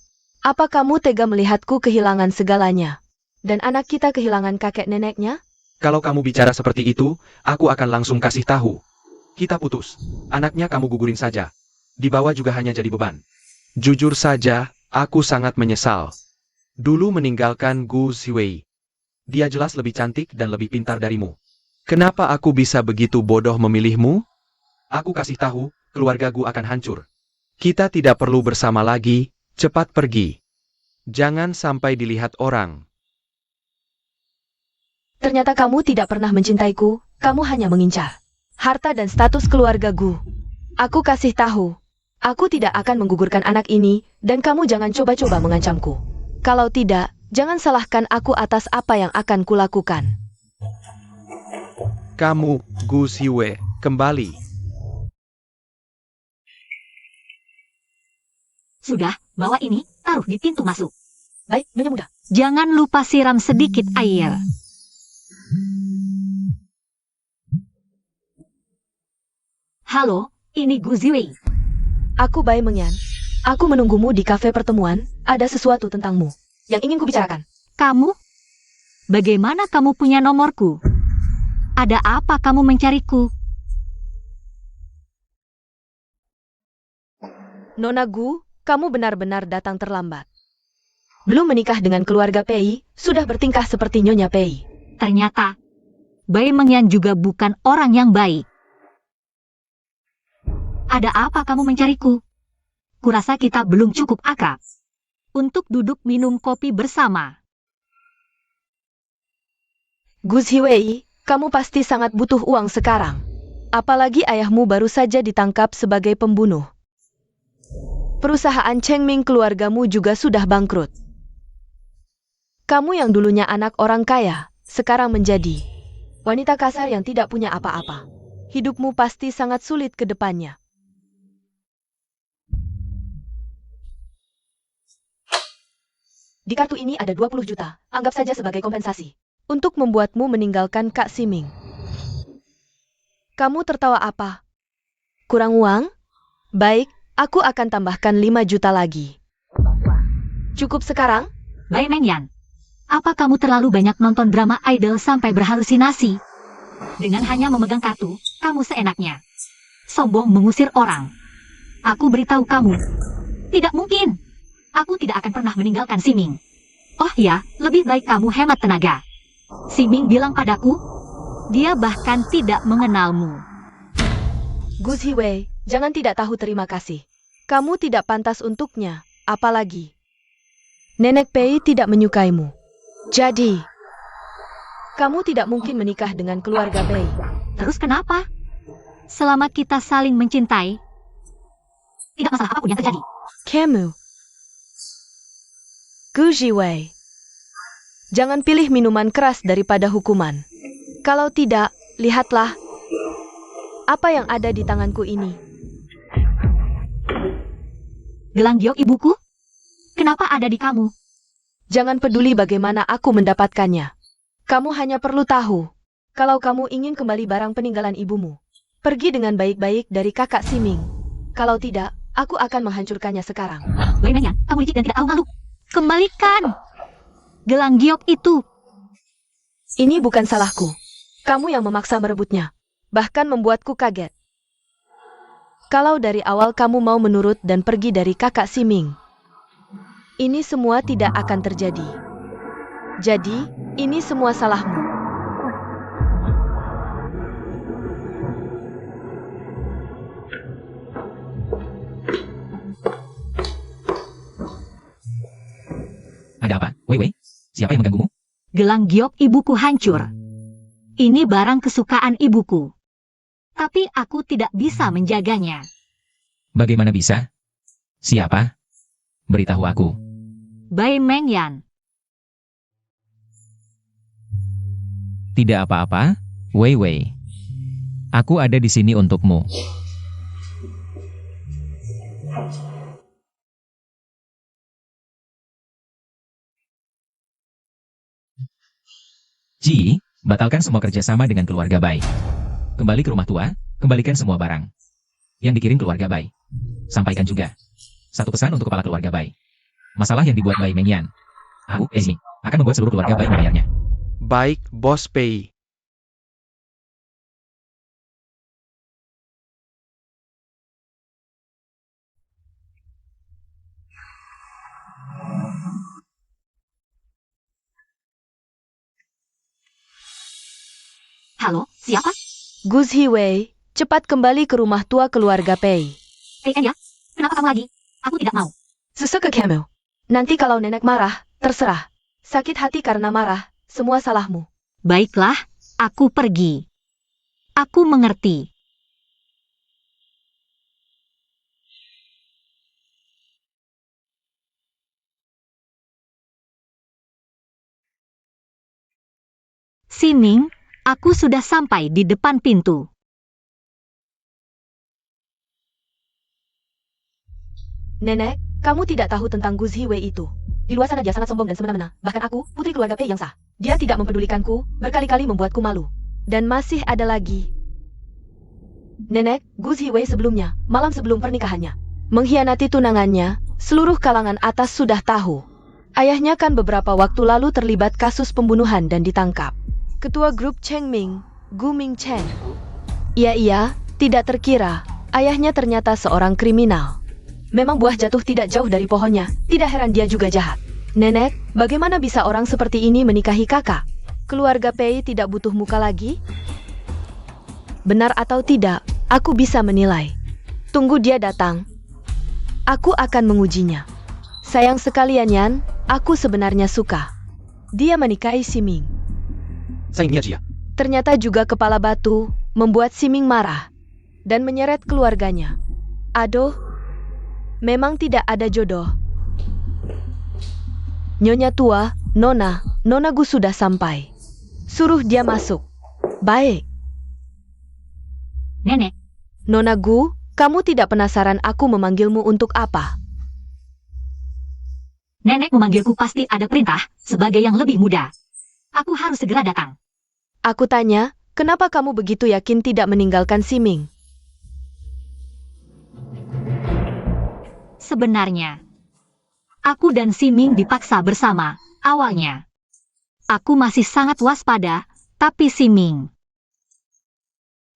Apa kamu tega melihatku kehilangan segalanya? Dan anak kita kehilangan kakek neneknya? Kalau kamu bicara seperti itu, aku akan langsung kasih tahu. Kita putus. Anaknya kamu gugurin saja. Dibawa juga hanya jadi beban. Jujur saja, aku sangat menyesal. Dulu meninggalkan Gu Xiwei. Dia jelas lebih cantik dan lebih pintar darimu. Kenapa aku bisa begitu bodoh memilihmu? Aku kasih tahu, keluarga Gu akan hancur. Kita tidak perlu bersama lagi, cepat pergi. Jangan sampai dilihat orang. Ternyata kamu tidak pernah mencintaiku, kamu hanya mengincar harta dan status keluarga Gu. Aku kasih tahu, aku tidak akan menggugurkan anak ini, dan kamu jangan coba-coba mengancamku. Kalau tidak, jangan salahkan aku atas apa yang akan kulakukan. Kamu, Gu Xiwe, kembali. Sudah, bawa ini, taruh di pintu masuk. Baik, Nyonya Muda. Jangan lupa siram sedikit air. Halo, ini Gu Ziwei. Aku Bai Mengyan. Aku menunggumu di kafe pertemuan, ada sesuatu tentangmu yang ingin kubicarakan. Kamu? Bagaimana kamu punya nomorku? Ada apa kamu mencariku? Nona Gu, kamu benar-benar datang terlambat. Belum menikah dengan keluarga Pei, sudah bertingkah seperti Nyonya Pei. Ternyata, Bai Mengyan juga bukan orang yang baik. Ada apa kamu mencariku? Kurasa kita belum cukup akrab untuk duduk minum kopi bersama. Gus Hiwei, kamu pasti sangat butuh uang sekarang. Apalagi ayahmu baru saja ditangkap sebagai pembunuh. Perusahaan Chengming keluargamu juga sudah bangkrut. Kamu yang dulunya anak orang kaya, sekarang menjadi wanita kasar yang tidak punya apa-apa. Hidupmu pasti sangat sulit ke depannya. Di kartu ini ada 20 juta, anggap saja sebagai kompensasi. Untuk membuatmu meninggalkan Kak Siming. Kamu tertawa apa? Kurang uang? Baik, aku akan tambahkan 5 juta lagi. Cukup sekarang? Bai Mengyan, apa kamu terlalu banyak nonton drama idol sampai berhalusinasi? Dengan hanya memegang kartu, kamu seenaknya. Sombong mengusir orang. Aku beritahu kamu. Tidak mungkin. Aku tidak akan pernah meninggalkan Siming. Oh ya, lebih baik kamu hemat tenaga. Siming bilang padaku, dia bahkan tidak mengenalmu. Gus Hiwei, jangan tidak tahu terima kasih. Kamu tidak pantas untuknya, apalagi Nenek Pei tidak menyukaimu. Jadi, kamu tidak mungkin menikah dengan keluarga Pei. Terus kenapa? Selama kita saling mencintai, tidak masalah apapun yang terjadi. Kamu. Gu Jiwei. Jangan pilih minuman keras daripada hukuman. Kalau tidak, lihatlah apa yang ada di tanganku ini. Gelang giok ibuku? Kenapa ada di kamu? Jangan peduli bagaimana aku mendapatkannya. Kamu hanya perlu tahu, kalau kamu ingin kembali barang peninggalan ibumu, pergi dengan baik-baik dari kakak Siming. Kalau tidak, aku akan menghancurkannya sekarang. Wei Mengyan, kamu licik dan tidak tahu malu. Kembalikan gelang giok itu. Ini bukan salahku. Kamu yang memaksa merebutnya, bahkan membuatku kaget. Kalau dari awal kamu mau menurut dan pergi dari kakak Siming, ini semua tidak akan terjadi. Jadi, ini semua salahmu. Ada apa? Wei, siapa yang mengganggumu? Gelang giok ibuku hancur. Ini barang kesukaan ibuku. Tapi aku tidak bisa menjaganya. Bagaimana bisa? Siapa? Beritahu aku. Bai Mengyan. Tidak apa-apa, Wei. Aku ada di sini untukmu. Ji, batalkan semua kerjasama dengan keluarga Bai. Kembali ke rumah tua, kembalikan semua barang yang dikirim keluarga Bai. Sampaikan juga satu pesan untuk kepala keluarga Bai. Masalah yang dibuat Bai Mengyan, aku, Ezi, akan membuat seluruh keluarga Bai membayarnya. Baik, Bos Pei. Halo, siapa? Gu Jiwei, cepat kembali ke rumah tua keluarga Pei. Ya, kenapa kamu lagi? Aku tidak mau. Sesuka kamu. Nanti kalau nenek marah, terserah. Sakit hati karena marah, semua salahmu. Baiklah, aku pergi. Aku mengerti. Siming, aku sudah sampai di depan pintu. Nenek, kamu tidak tahu tentang Gu Jiwei itu. Di luar sana dia sangat sombong dan semena-mena. Bahkan aku, putri keluarga Pei yang sah. Dia tidak mempedulikanku, berkali-kali membuatku malu. Dan masih ada lagi. Nenek, Gu Jiwei sebelumnya, malam sebelum pernikahannya, mengkhianati tunangannya, seluruh kalangan atas sudah tahu. Ayahnya kan beberapa waktu lalu terlibat kasus pembunuhan dan ditangkap. Ketua grup Cheng Ming, Gu Ming Chen. Iya, tidak terkira, ayahnya ternyata seorang kriminal. Memang buah jatuh tidak jauh dari pohonnya, tidak heran dia juga jahat. Nenek, bagaimana bisa orang seperti ini menikahi kakak? Keluarga Pei tidak butuh muka lagi? Benar atau tidak, aku bisa menilai. Tunggu dia datang. Aku akan mengujinya. Sayang sekali Yan, aku sebenarnya suka. Dia menikahi Siming. Sayangnya Jia. Ternyata juga kepala batu, membuat Siming marah. Dan menyeret keluarganya. Aduh, memang tidak ada jodoh. Nyonya tua, Nona Gu sudah sampai. Suruh dia masuk. Baik. Nenek, Nona Gu, kamu tidak penasaran aku memanggilmu untuk apa? nenek memanggilku pasti ada perintah sebagai yang lebih muda. Aku harus segera datang. Aku tanya, kenapa kamu begitu yakin tidak meninggalkan Siming? Sebenarnya, aku dan Siming dipaksa bersama. Awalnya, aku masih sangat waspada, tapi Siming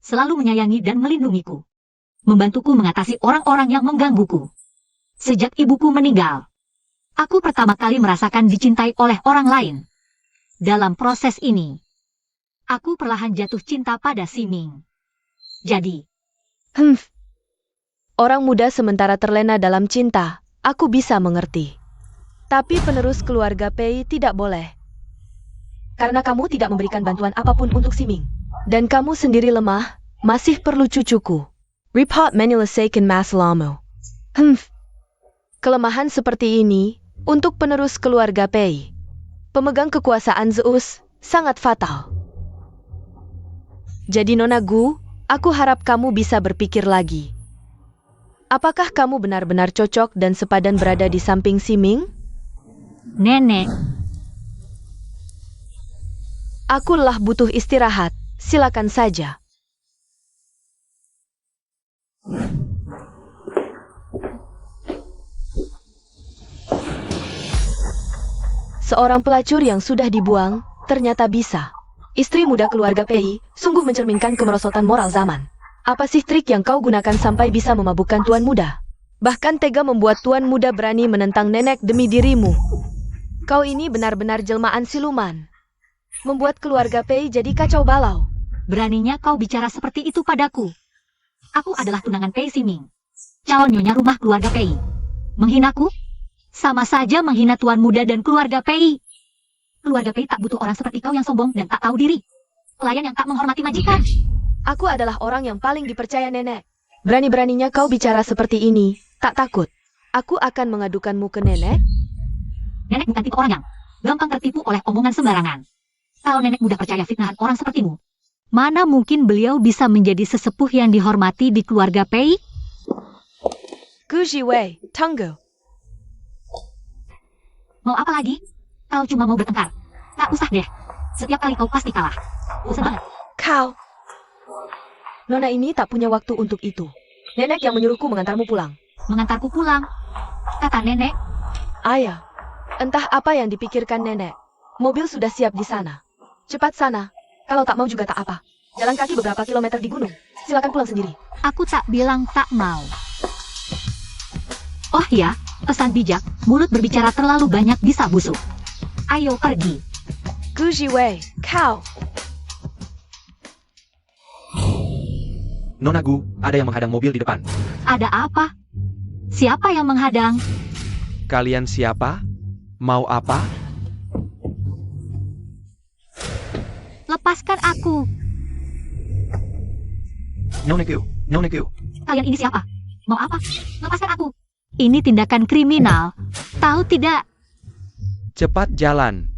selalu menyayangi dan melindungiku, membantuku mengatasi orang-orang yang menggangguku. Sejak ibuku meninggal, aku pertama kali merasakan dicintai oleh orang lain. Dalam proses ini, aku perlahan jatuh cinta pada Siming. Jadi, Orang muda sementara terlena dalam cinta, aku bisa mengerti. Tapi penerus keluarga Pei tidak boleh. Karena kamu tidak memberikan bantuan apapun untuk Siming. Dan kamu sendiri lemah, masih perlu cucuku. Report menyelesaikan masalahmu. Kelemahan seperti ini, untuk penerus keluarga Pei, pemegang kekuasaan Zeus, sangat fatal. Jadi Nona Gu, aku harap kamu bisa berpikir lagi. Apakah kamu benar-benar cocok dan sepadan berada di samping Siming? Nenek, Aku lelah butuh istirahat, silakan saja. Seorang pelacur yang sudah dibuang, ternyata bisa. Istri muda keluarga Pei, sungguh mencerminkan kemerosotan moral zaman. Apa sih trik yang kau gunakan sampai bisa memabukkan tuan muda? Bahkan tega membuat tuan muda berani menentang nenek demi dirimu. Kau ini benar-benar jelmaan siluman. Membuat keluarga Pei jadi kacau balau. beraninya kau bicara seperti itu padaku. Aku adalah tunangan Pei Siming, calon nyonya rumah keluarga Pei. Menghinaku? Sama saja menghina tuan muda dan keluarga Pei. Keluarga Pei tak butuh orang seperti kau yang sombong dan tak tahu diri. Pelayan yang tak menghormati majikan. Aku adalah orang yang paling dipercaya nenek. Berani-beraninya kau bicara seperti ini, tak takut. Aku akan mengadukanmu ke nenek. Nenek bukan tipe orang yang gampang tertipu oleh omongan sembarangan. Kalau nenek mudah percaya fitnahan orang sepertimu, mana mungkin beliau bisa menjadi sesepuh yang dihormati di keluarga Pei? Gu Jiwei, tunggu. Mau apa lagi? Kau cuma mau bertengkar. Tak usah deh. Setiap kali kau pasti kalah. Bosan banget. Kau. Nona ini tak punya waktu untuk itu. Nenek yang menyuruhku mengantarmu pulang. Mengantarku pulang. Kata nenek. Ayah, entah apa yang dipikirkan nenek. Mobil sudah siap di sana. Cepat sana. Kalau tak mau juga tak apa. Jalan kaki beberapa kilometer di gunung. Silakan pulang sendiri. Aku tak bilang tak mau. Oh ya, pesan bijak. Mulut berbicara terlalu banyak bisa busuk. Ayo pergi. Gu Jiwei, kau. Nona Gu, ada yang menghadang mobil di depan. Ada apa? Siapa yang menghadang? Kalian siapa? Mau apa? Lepaskan aku. Nona Gu. Kalian ini siapa? Mau apa? Lepaskan aku. Ini tindakan kriminal. Tahu tidak? Cepat jalan.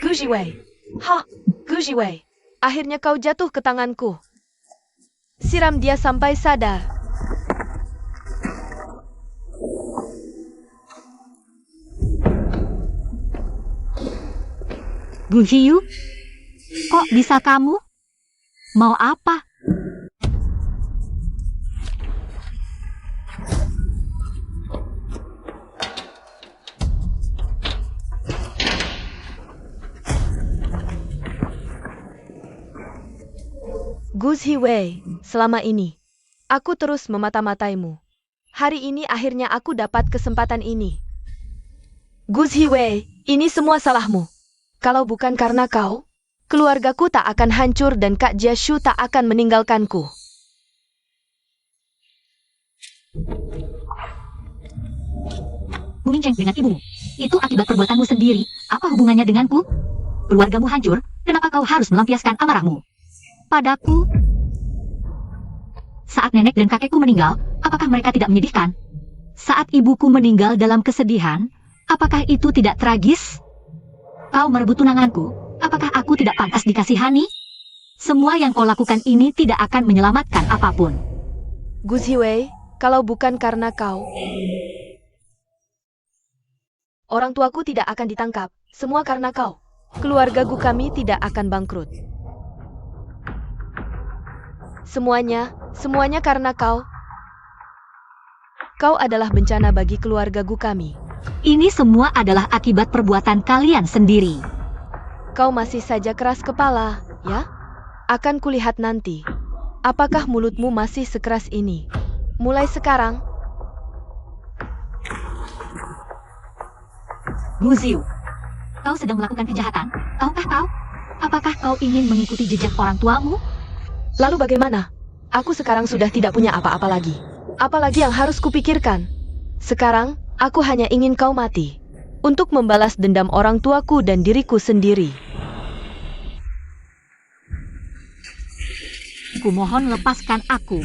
Gu Jiwei. Ha, Gu Jiwei. Akhirnya kau jatuh ke tanganku. Siram dia sampai sadar. Gu Hiyu? Kok bisa kamu? Mau apa? Gu Jiwei, selama ini, aku terus memata-mataimu. Hari ini akhirnya aku dapat kesempatan ini. Gu Jiwei, ini semua salahmu. Kalau bukan karena kau, keluargaku tak akan hancur dan Kak Jiashu tak akan meninggalkanku. Guminceng dengan ibumu. Itu akibat perbuatanmu sendiri. Apa hubungannya denganku? Keluargamu hancur, kenapa kau harus melampiaskan amarahmu padaku? Saat nenek dan kakekku meninggal, apakah mereka tidak menyedihkan? Saat ibuku meninggal dalam kesedihan, apakah itu tidak tragis? Kau merebut tunanganku, apakah aku tidak pantas dikasihani? Semua yang kau lakukan ini tidak akan menyelamatkan apapun. Gu Jiwei, kalau bukan karena kau, orang tuaku tidak akan ditangkap. Semua karena kau. Keluarga Gu kami tidak akan bangkrut. Semuanya karena kau. Kau adalah bencana bagi keluarga Gu kami. Ini semua adalah akibat perbuatan kalian sendiri. Kau masih saja keras kepala, ya? Akan kulihat nanti. Apakah mulutmu masih sekeras ini? Mulai sekarang. Gu Ziyu, kau sedang melakukan kejahatan. Tahukah kau? Apakah kau ingin mengikuti jejak orang tuamu? Lalu bagaimana? Aku sekarang sudah tidak punya apa-apa lagi. Apalagi yang harus kupikirkan? Sekarang, aku hanya ingin kau mati. Untuk membalas dendam orang tuaku dan diriku sendiri. Kumohon lepaskan aku.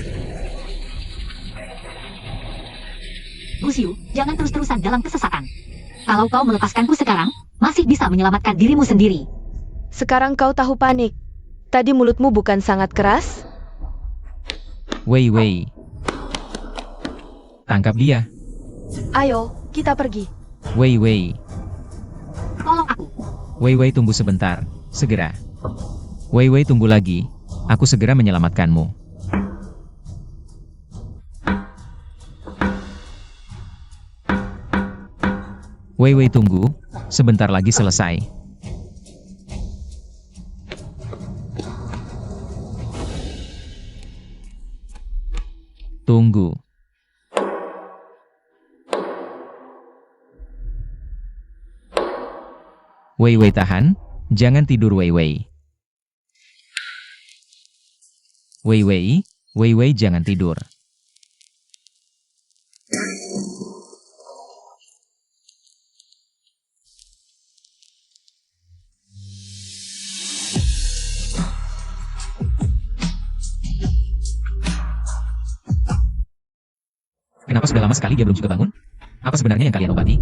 Gusiu, jangan terus-terusan dalam kesesatan. Kalau kau melepaskanku sekarang, masih bisa menyelamatkan dirimu sendiri. Sekarang kau tahu panik. Tadi mulutmu bukan sangat keras? Wei Wei. Tangkap dia. Ayo, kita pergi. Wei Wei. Tolong aku. Wei Wei tunggu sebentar. Segera. Wei Wei tunggu lagi. Aku segera menyelamatkanmu. Wei Wei tunggu. Sebentar lagi selesai. Tunggu. Wei Wei tahan. Jangan tidur Wei Wei. Wei Wei, Wei Wei jangan tidur. Kenapa sudah lama sekali dia belum juga bangun? Apa sebenarnya yang kalian obati?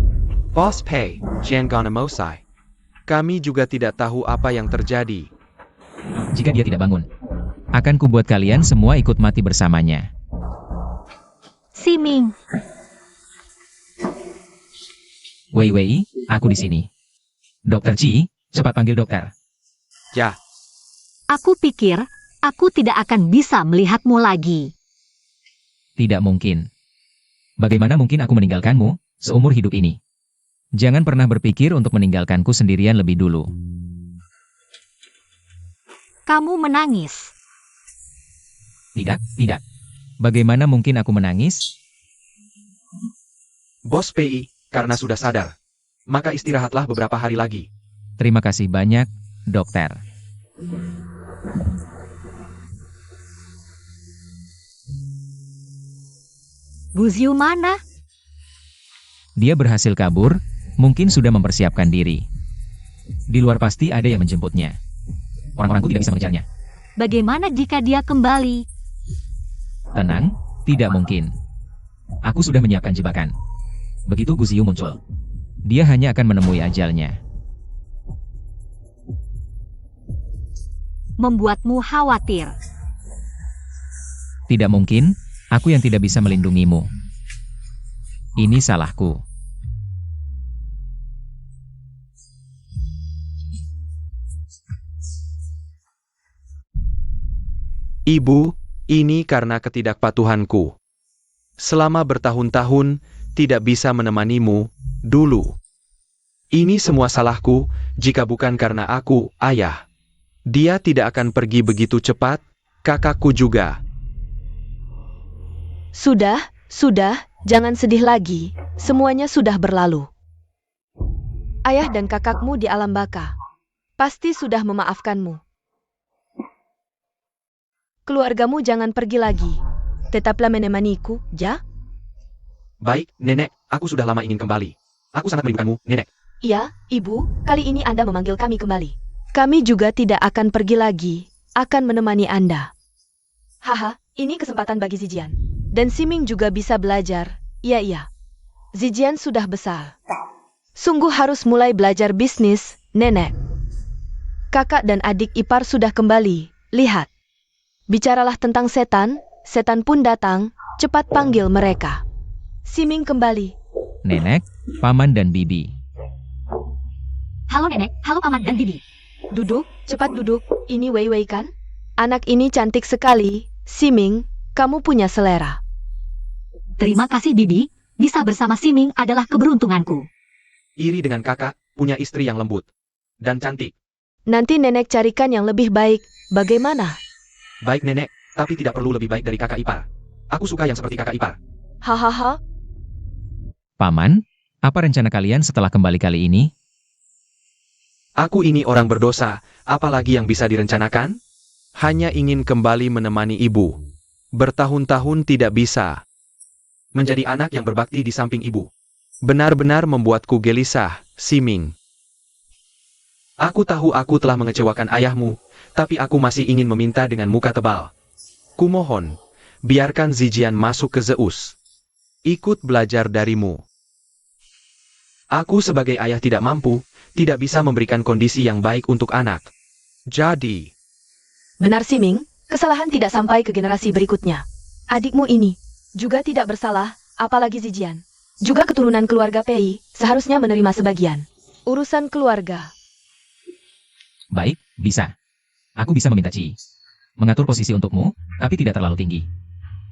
Boss Pei, Jian Gonemosai. Kami juga tidak tahu apa yang terjadi. Jika dia tidak bangun, akan kubuat kalian semua ikut mati bersamanya. Siming. Wei Wei, aku di sini. Dokter Ji, cepat panggil dokter. Ya, Aku pikir, aku tidak akan bisa melihatmu lagi. Tidak mungkin. Bagaimana mungkin aku meninggalkanmu seumur hidup ini? Jangan pernah berpikir untuk meninggalkanku sendirian lebih dulu. Kamu menangis. Tidak, tidak. Bagaimana mungkin aku menangis? Bos PI, karena sudah sadar. Maka istirahatlah beberapa hari lagi. Terima kasih banyak, dokter. Guziu mana? Dia berhasil kabur, mungkin sudah mempersiapkan diri. Di luar pasti ada yang menjemputnya. Orang-orangku tidak bisa mengejarnya. Bagaimana jika dia kembali? Tenang, tidak mungkin. Aku sudah menyiapkan jebakan. Begitu Guziu muncul, dia hanya akan menemui ajalnya. Membuatmu khawatir. Tidak mungkin, aku yang tidak bisa melindungimu. Ini salahku. Ibu, ini karena ketidakpatuhanku. Selama bertahun-tahun, tidak bisa menemanimu, dulu. Ini semua salahku, jika bukan karena aku, ayah. Dia tidak akan pergi begitu cepat, kakakku juga. Sudah, jangan sedih lagi. Semuanya sudah berlalu. Ayah dan kakakmu di alam baka pasti sudah memaafkanmu. Keluargamu jangan pergi lagi. Tetaplah menemaniku, ya? Baik, Nenek, aku sudah lama ingin kembali. Aku sangat merindukanmu, Nenek. Iya, Ibu, kali ini Anda memanggil kami kembali. Kami juga tidak akan pergi lagi, akan menemani Anda. Haha, ini kesempatan bagi Zijian. Dan Siming juga bisa belajar. Iya. Zijian sudah besar. Sungguh harus mulai belajar bisnis, Nenek. Kakak dan adik ipar sudah kembali, lihat. Bicaralah tentang setan, setan pun datang, cepat panggil mereka. Siming kembali. Nenek, Paman dan Bibi. Halo Nenek, halo Paman dan Bibi. Duduk, cepat duduk. Ini Wei Wei kan? Anak ini cantik sekali. Siming, kamu punya selera. Terima kasih Bibi, bisa bersama Siming adalah keberuntunganku. Iri dengan kakak, punya istri yang lembut. Dan cantik. Nanti nenek carikan yang lebih baik. Bagaimana? Baik Nenek, tapi tidak perlu lebih baik dari kakak ipar. Aku suka yang seperti kakak ipar. Hahaha. Paman, apa rencana kalian setelah kembali kali ini? Aku ini orang berdosa, apalagi yang bisa direncanakan? Hanya ingin kembali menemani ibu. Bertahun-tahun tidak bisa. menjadi anak yang berbakti di samping ibu. Benar-benar membuatku gelisah, Siming. Aku tahu aku telah mengecewakan ayahmu, tapi aku masih ingin meminta dengan muka tebal. Kumohon, biarkan Zijian masuk ke Zeus. Ikut belajar darimu. Aku sebagai ayah tidak mampu, tidak bisa memberikan kondisi yang baik untuk anak. Jadi, Benar Siming, kesalahan tidak sampai ke generasi berikutnya. Adikmu ini juga tidak bersalah, apalagi Zijian. Juga keturunan keluarga Pei seharusnya menerima sebagian. Urusan keluarga. Baik, bisa. Aku bisa meminta Ci. Mengatur posisi untukmu, tapi tidak terlalu tinggi.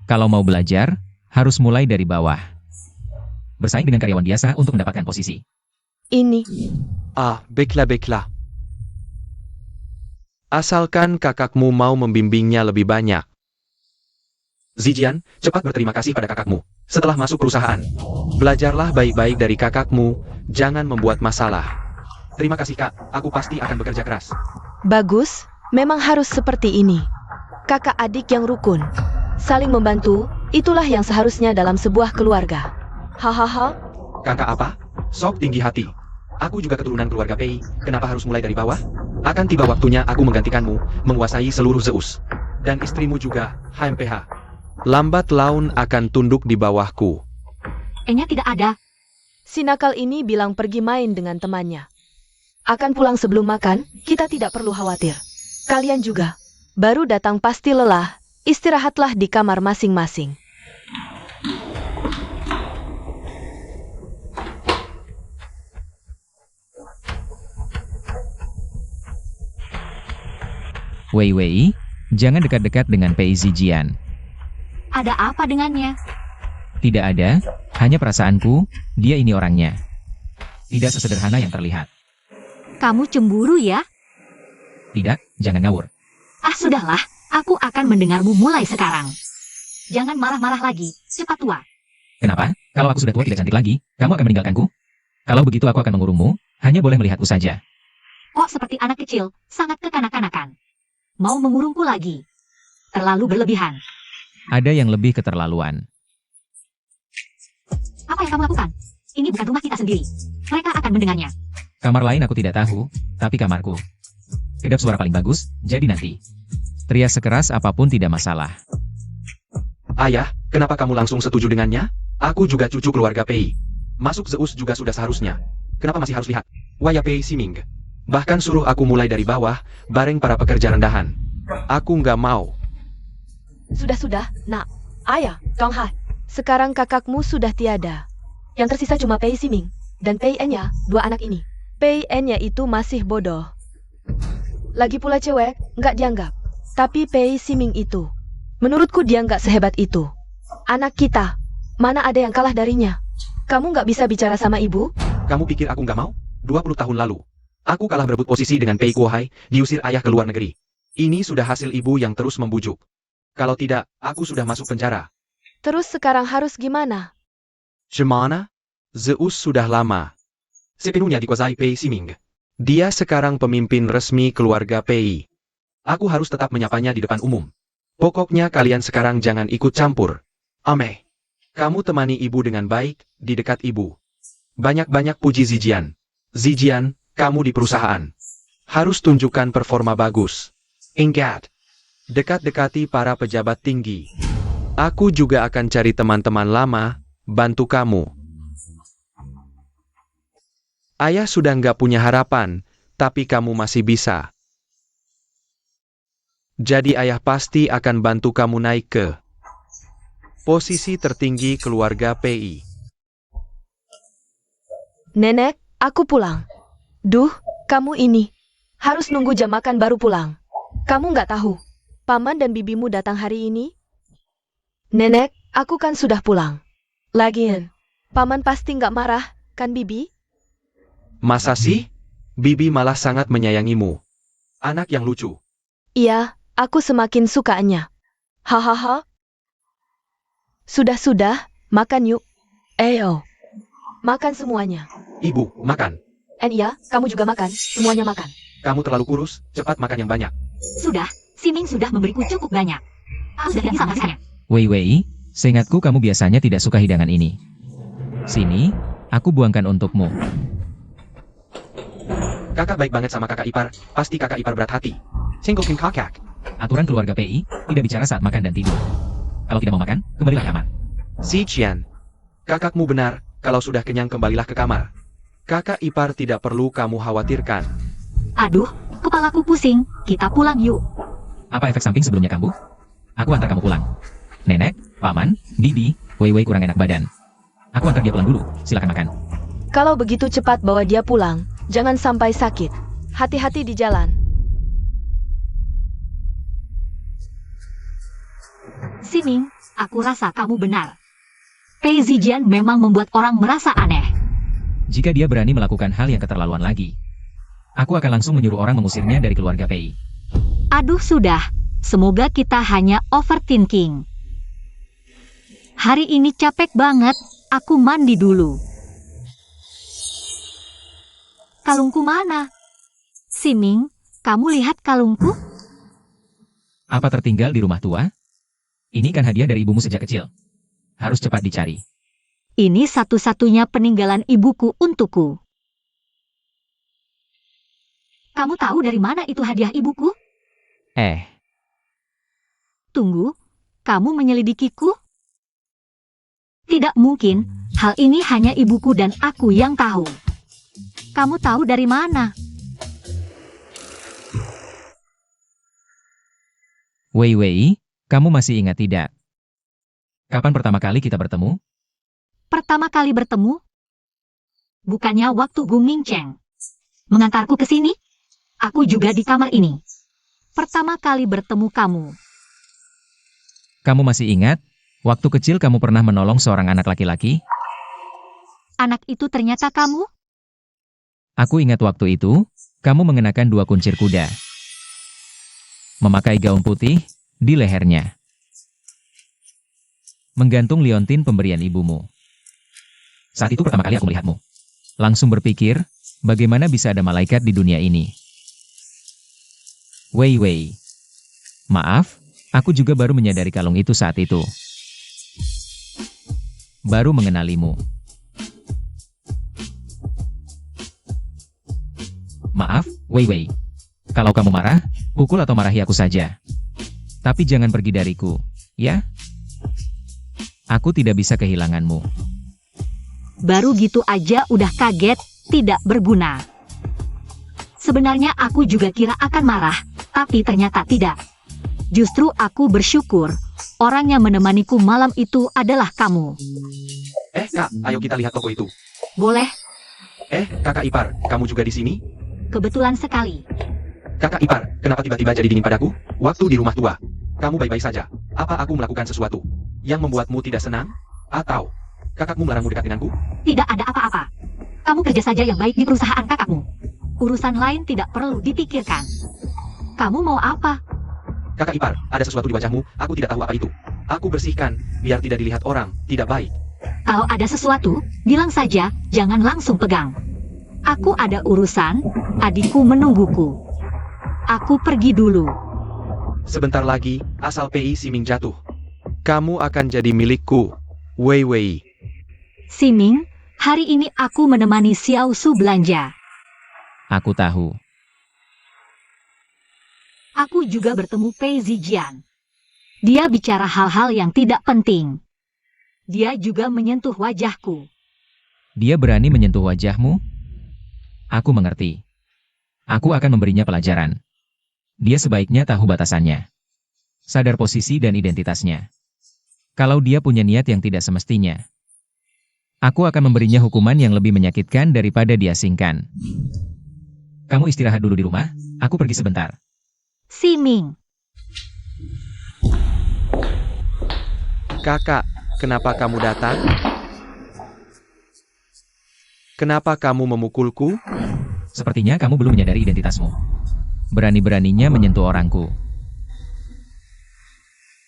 Kalau mau belajar, harus mulai dari bawah. Bersaing dengan karyawan biasa untuk mendapatkan posisi. Ini, baiklah. Asalkan kakakmu mau membimbingnya lebih banyak. Zijian, cepat berterima kasih pada kakakmu. Setelah masuk perusahaan, Belajarlah baik-baik dari kakakmu, jangan membuat masalah. terima kasih kak, aku pasti akan bekerja keras. bagus, memang harus seperti ini. Kakak adik yang rukun. Saling membantu, itulah yang seharusnya dalam sebuah keluarga. Hahaha, Kakak apa? Sok tinggi hati. Aku juga keturunan keluarga Pei, kenapa harus mulai dari bawah? Akan tiba waktunya aku menggantikanmu, menguasai seluruh Zeus. Dan istrimu juga, HMPH. Lambat laun akan tunduk di bawahku. E-nya tidak ada. si nakal ini bilang pergi main dengan temannya. Akan pulang sebelum makan, kita tidak perlu khawatir. Kalian juga. Baru datang pasti lelah, istirahatlah di kamar masing-masing. Wei Wei, jangan dekat-dekat dengan Pei Zijian. Ada apa dengannya? Tidak ada, hanya perasaanku, dia ini orangnya. Tidak sesederhana yang terlihat. Kamu cemburu ya? Tidak, jangan ngawur. Ah sudahlah, aku akan mendengarmu mulai sekarang. Jangan marah-marah lagi, cepat tua. Kenapa? Kalau aku sudah tua tidak cantik lagi, kamu akan meninggalkanku? Kalau begitu aku akan mengurungmu, hanya boleh melihatku saja. Kok seperti anak kecil, sangat kekanak-kanakan. Mau mengurungku lagi. Terlalu berlebihan. Ada yang lebih keterlaluan. Apa yang kamu lakukan? Ini bukan rumah kita sendiri. Mereka akan mendengarnya. Kamar lain aku tidak tahu, tapi kamarku. Kedap suara paling bagus, jadi nanti. Teriak sekeras apapun tidak masalah. Ayah, kenapa kamu langsung setuju dengannya? Aku juga cucu keluarga Pei. Masuk Zeus juga sudah seharusnya. Kenapa masih harus lihat? Waya Pei Siming. Bahkan suruh aku mulai dari bawah, bareng para pekerja rendahan. Aku nggak mau. Sudah, nak. Ayah, Tonghai. Sekarang kakakmu sudah tiada. Yang tersisa cuma Pei Siming dan Pei Enya, dua anak ini. Pei Enya itu masih bodoh. Lagi pula cewek, nggak dianggap. Tapi Pei Siming itu, menurutku dia nggak sehebat itu. Anak kita, mana ada yang kalah darinya? Kamu nggak bisa bicara sama ibu? Kamu pikir aku nggak mau? 20 tahun lalu. Aku kalah berebut posisi dengan Pei Kuohai, diusir ayah ke luar negeri. Ini sudah hasil ibu yang terus membujuk. Kalau tidak, aku sudah masuk penjara. Terus sekarang harus gimana? Gimana? Zeus sudah lama. Sepenuhnya dikuasai Pei Siming. Dia sekarang pemimpin resmi keluarga Pei. Aku harus tetap menyapanya di depan umum. Pokoknya kalian sekarang jangan ikut campur. Ameh. Kamu temani ibu dengan baik, di dekat ibu. Banyak-banyak puji Zijian. Zijian, kamu di perusahaan. Harus tunjukkan performa bagus. Ingat. Dekat-dekati para pejabat tinggi. Aku juga akan cari teman-teman lama, bantu kamu. Ayah sudah nggak punya harapan, tapi kamu masih bisa. Jadi ayah pasti akan bantu kamu naik ke posisi tertinggi keluarga PI. Nenek, aku pulang. Duh, kamu ini. Harus nunggu jam makan baru pulang. Kamu nggak tahu. Paman dan bibimu datang hari ini? Nenek, aku kan sudah pulang. Lagian, Paman pasti nggak marah, kan Bibi? Masa sih? Bibi malah sangat menyayangimu. Anak yang lucu. Iya, aku semakin sukanya. Hahaha. Sudah, makan yuk. Ayo. Makan semuanya. Ibu, makan. Iya, kamu juga makan. Semuanya makan. Kamu terlalu kurus, cepat makan yang banyak. Sudah, Siming sudah memberiku cukup banyak. Aku sudah bisa makannya. Wei Wei, Seingatku kamu biasanya tidak suka hidangan ini. Sini, aku buangkan untukmu. Kakak baik banget sama kakak ipar, pasti kakak ipar berat hati. Cenggokin kakak. Aturan keluarga PI, tidak bicara saat makan dan tidur. Kalau tidak mau makan, kembalilah ke kamar. Si Qian, kakakmu benar, kalau sudah kenyang kembalilah ke kamar. Kakak ipar tidak perlu kamu khawatirkan. Aduh, kepalaku pusing. Kita pulang yuk. Apa efek samping sebelumnya kambuh? Aku antar kamu pulang. Nenek, paman, bibi, Wei Wei kurang enak badan. Aku antar dia pulang dulu, silakan makan. Kalau begitu cepat bawa dia pulang, jangan sampai sakit. Hati-hati di jalan. Siming, aku rasa kamu benar. Pei Zijian memang membuat orang merasa aneh. Jika dia berani melakukan hal yang keterlaluan lagi, aku akan langsung menyuruh orang mengusirnya dari keluarga PI. Aduh sudah, semoga kita hanya overthinking. Hari ini capek banget, aku mandi dulu. Kalungku mana? Siming, kamu lihat kalungku? Apa tertinggal di rumah tua? Ini kan hadiah dari ibumu sejak kecil. Harus cepat dicari. Ini satu-satunya peninggalan ibuku untukku. Kamu tahu dari mana itu hadiah ibuku? Tunggu, kamu menyelidikiku? Tidak mungkin, hal ini hanya ibuku dan aku yang tahu. Kamu tahu dari mana? Wei Wei, kamu masih ingat tidak? Kapan pertama kali kita bertemu? Pertama kali bertemu? Bukannya waktu Gu Mingcheng mengantarku ke sini? Aku juga di kamar ini. Pertama kali bertemu kamu. Kamu masih ingat? Waktu kecil kamu pernah menolong seorang anak laki-laki? Anak itu ternyata kamu? Aku ingat waktu itu, kamu mengenakan 2 kuncir kuda. Memakai gaun putih, di lehernya. Menggantung liontin pemberian ibumu. Saat itu pertama kali aku melihatmu. Langsung berpikir, bagaimana bisa ada malaikat di dunia ini? Wei Wei. Maaf, aku juga baru menyadari kalung itu saat itu. Baru mengenalimu. Maaf, Wei Wei. Kalau kamu marah, pukul atau marahi aku saja. Tapi jangan pergi dariku, ya? Aku tidak bisa kehilanganmu. Baru gitu aja udah kaget, tidak berguna. Sebenarnya aku juga kira akan marah, tapi ternyata tidak. Justru aku bersyukur, orang yang menemaniku malam itu adalah kamu. Kak, ayo kita lihat toko itu. Boleh? Kakak ipar, kamu juga di sini? Kebetulan sekali. Kakak ipar, kenapa tiba-tiba jadi dingin padaku? Waktu di rumah tua. Kamu baik-baik saja. Apa aku melakukan sesuatu yang membuatmu tidak senang? Atau kakakmu melarangmu dekat denganku? Tidak ada apa-apa. Kamu kerja saja yang baik di perusahaan kakakmu. Urusan lain tidak perlu dipikirkan. Kamu mau apa? Kakak ipar, ada sesuatu di wajahmu, aku tidak tahu apa itu. Aku bersihkan, biar tidak dilihat orang, tidak baik. Kalau ada sesuatu, bilang saja, jangan langsung pegang. Aku ada urusan, adikku menungguku. Aku pergi dulu. Sebentar lagi, asal PI Siming jatuh. Kamu akan jadi milikku, Wei Wei. Siming, hari ini aku menemani Xiao Su belanja. Aku tahu. Aku juga bertemu Pei Zijian. Dia bicara hal-hal yang tidak penting. Dia juga menyentuh wajahku. Dia berani menyentuh wajahmu? Aku mengerti. Aku akan memberinya pelajaran. Dia sebaiknya tahu batasannya. Sadar posisi dan identitasnya. Kalau dia punya niat yang tidak semestinya, aku akan memberinya hukuman yang lebih menyakitkan daripada diasingkan. Kamu istirahat dulu di rumah, aku pergi sebentar. Siming, Kakak, kenapa kamu datang? Kenapa kamu memukulku? Sepertinya kamu belum menyadari identitasmu. Berani-beraninya menyentuh orangku.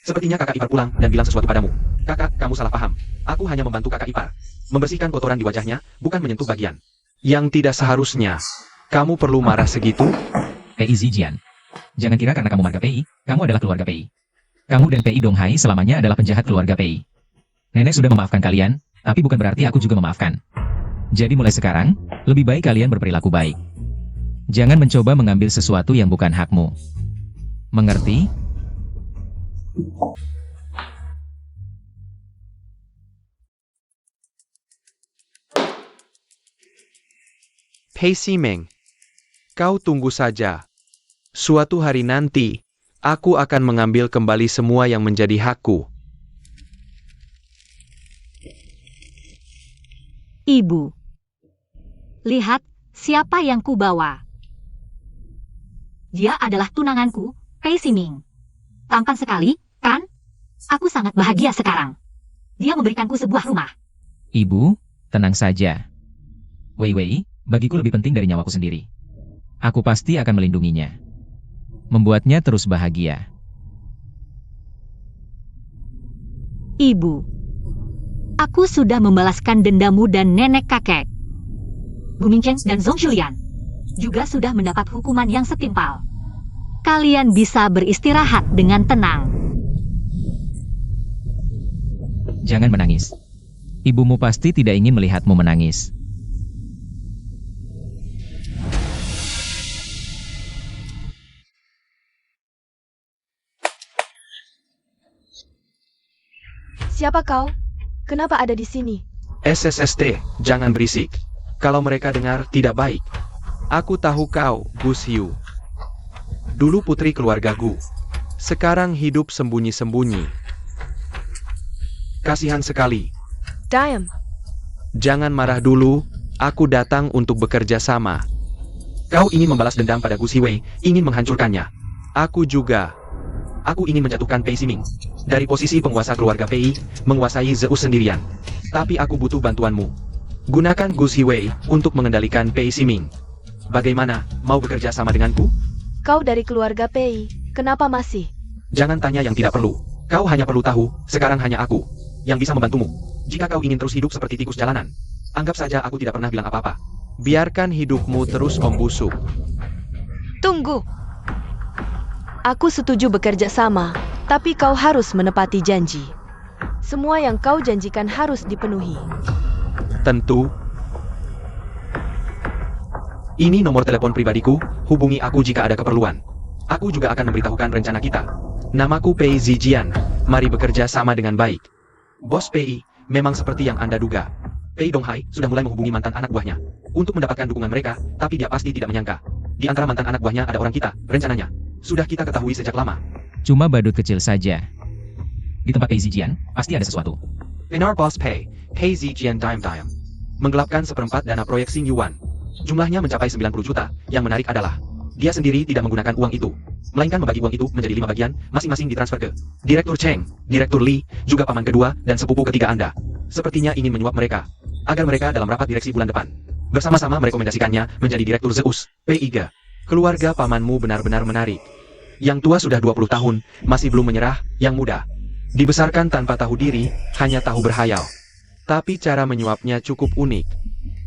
Sepertinya kakak ipar pulang dan bilang sesuatu padamu. Kakak, kamu salah paham. Aku hanya membantu kakak ipar. Membersihkan kotoran di wajahnya, bukan menyentuh bagian. Yang tidak seharusnya. Kamu perlu marah segitu? PI Zijian. Jangan kira karena kamu marga PI, kamu adalah keluarga PI. Kamu dan PI Donghai selamanya adalah penjahat keluarga PI. Nenek sudah memaafkan kalian, tapi bukan berarti aku juga memaafkan. Jadi mulai sekarang, lebih baik kalian berperilaku baik. Jangan mencoba mengambil sesuatu yang bukan hakmu. Mengerti? Pei Siming, kau tunggu saja. Suatu hari nanti, aku akan mengambil kembali semua yang menjadi hakku. Ibu. Lihat, siapa yang kubawa. Dia adalah tunanganku, Pei Siming. Tampan sekali, kan? Aku sangat bahagia sekarang. Dia memberikanku sebuah rumah. Ibu, tenang saja. Wei Wei, bagiku lebih penting dari nyawaku sendiri. Aku pasti akan melindunginya. Membuatnya terus bahagia. Ibu. Aku sudah membalaskan dendamu dan nenek kakek. Bu Mingcheng dan Zhong Julian juga sudah mendapat hukuman yang setimpal. Kalian bisa beristirahat dengan tenang. Jangan menangis. Ibumu pasti tidak ingin melihatmu menangis. Siapa kau? Kenapa ada di sini? SSST, jangan berisik. Kalau mereka dengar, tidak baik. Aku tahu kau, Gus Yu. Dulu putri keluarga Gu. Sekarang hidup sembunyi-sembunyi. Kasihan sekali. Diam. Jangan marah dulu, aku datang untuk bekerja sama. Kau ingin membalas dendam pada Gu Xiwei, ingin menghancurkannya. Aku juga. Aku ingin menjatuhkan Pei Siming. Dari posisi penguasa keluarga Pei, menguasai Zeus sendirian. Tapi aku butuh bantuanmu. Gunakan Gu Xiwei untuk mengendalikan Pei Siming. Bagaimana, mau bekerja sama denganku? Kau dari keluarga Pei. Kenapa masih? Jangan tanya yang tidak perlu. Kau hanya perlu tahu, sekarang hanya aku yang bisa membantumu. Jika kau ingin terus hidup seperti tikus jalanan, anggap saja aku tidak pernah bilang apa-apa. Biarkan hidupmu terus membusuk. Tunggu. Aku setuju bekerja sama, tapi kau harus menepati janji. Semua yang kau janjikan harus dipenuhi. Tentu. Ini nomor telepon pribadiku, hubungi aku jika ada keperluan. Aku juga akan memberitahukan rencana kita. Namaku Pei Zijian, mari bekerja sama dengan baik. Bos Pei, memang seperti yang Anda duga. Pei Donghai sudah mulai menghubungi mantan anak buahnya untuk mendapatkan dukungan mereka, tapi dia pasti tidak menyangka. Di antara mantan anak buahnya ada orang kita, rencananya. Sudah kita ketahui sejak lama. Cuma badut kecil saja. Di tempat Pei Zijian, pasti ada sesuatu. Benar Bos Pei, Pei Zijian Dime. Menggelapkan seperempat dana proyek Xing Yuan. Jumlahnya mencapai 90 juta, yang menarik adalah dia sendiri tidak menggunakan uang itu, melainkan membagi uang itu menjadi 5 bagian, masing-masing ditransfer ke Direktur Cheng, Direktur Li, juga paman kedua, dan sepupu ketiga Anda. Sepertinya ingin menyuap mereka, agar mereka dalam rapat direksi bulan depan bersama-sama merekomendasikannya menjadi Direktur Zeus, PIG. Keluarga pamanmu benar-benar menarik. Yang tua sudah 20 tahun, masih belum menyerah, yang muda dibesarkan tanpa tahu diri, hanya tahu berhayal. Tapi cara menyuapnya cukup unik.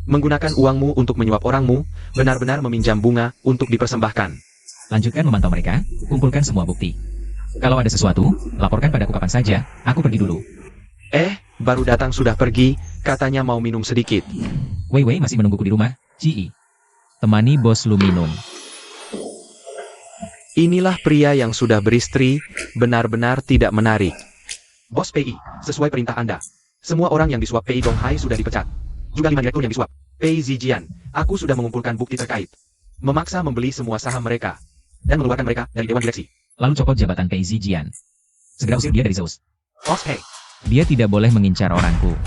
Menggunakan uangmu untuk menyuap orangmu, benar-benar meminjam bunga untuk dipersembahkan. Lanjutkan memantau mereka, kumpulkan semua bukti. Kalau ada sesuatu, laporkan padaku kapan saja, aku pergi dulu. Baru datang sudah pergi, katanya mau minum sedikit. Wei Wei masih menungguku di rumah, Ci. Temani bos lu minum. Inilah pria yang sudah beristri, benar-benar tidak menarik. Bos PI, sesuai perintah Anda, semua orang yang disuap PI Donghai sudah dipecat. Juga 5 direktur yang disuap. Pei Zijian, aku sudah mengumpulkan bukti terkait. Memaksa membeli semua saham mereka. Dan mengeluarkan mereka dari dewan direksi. Lalu copot jabatan Pei Zijian. Segera usir dia dari Zeus. Bos Pei, Dia tidak boleh mengincar orangku.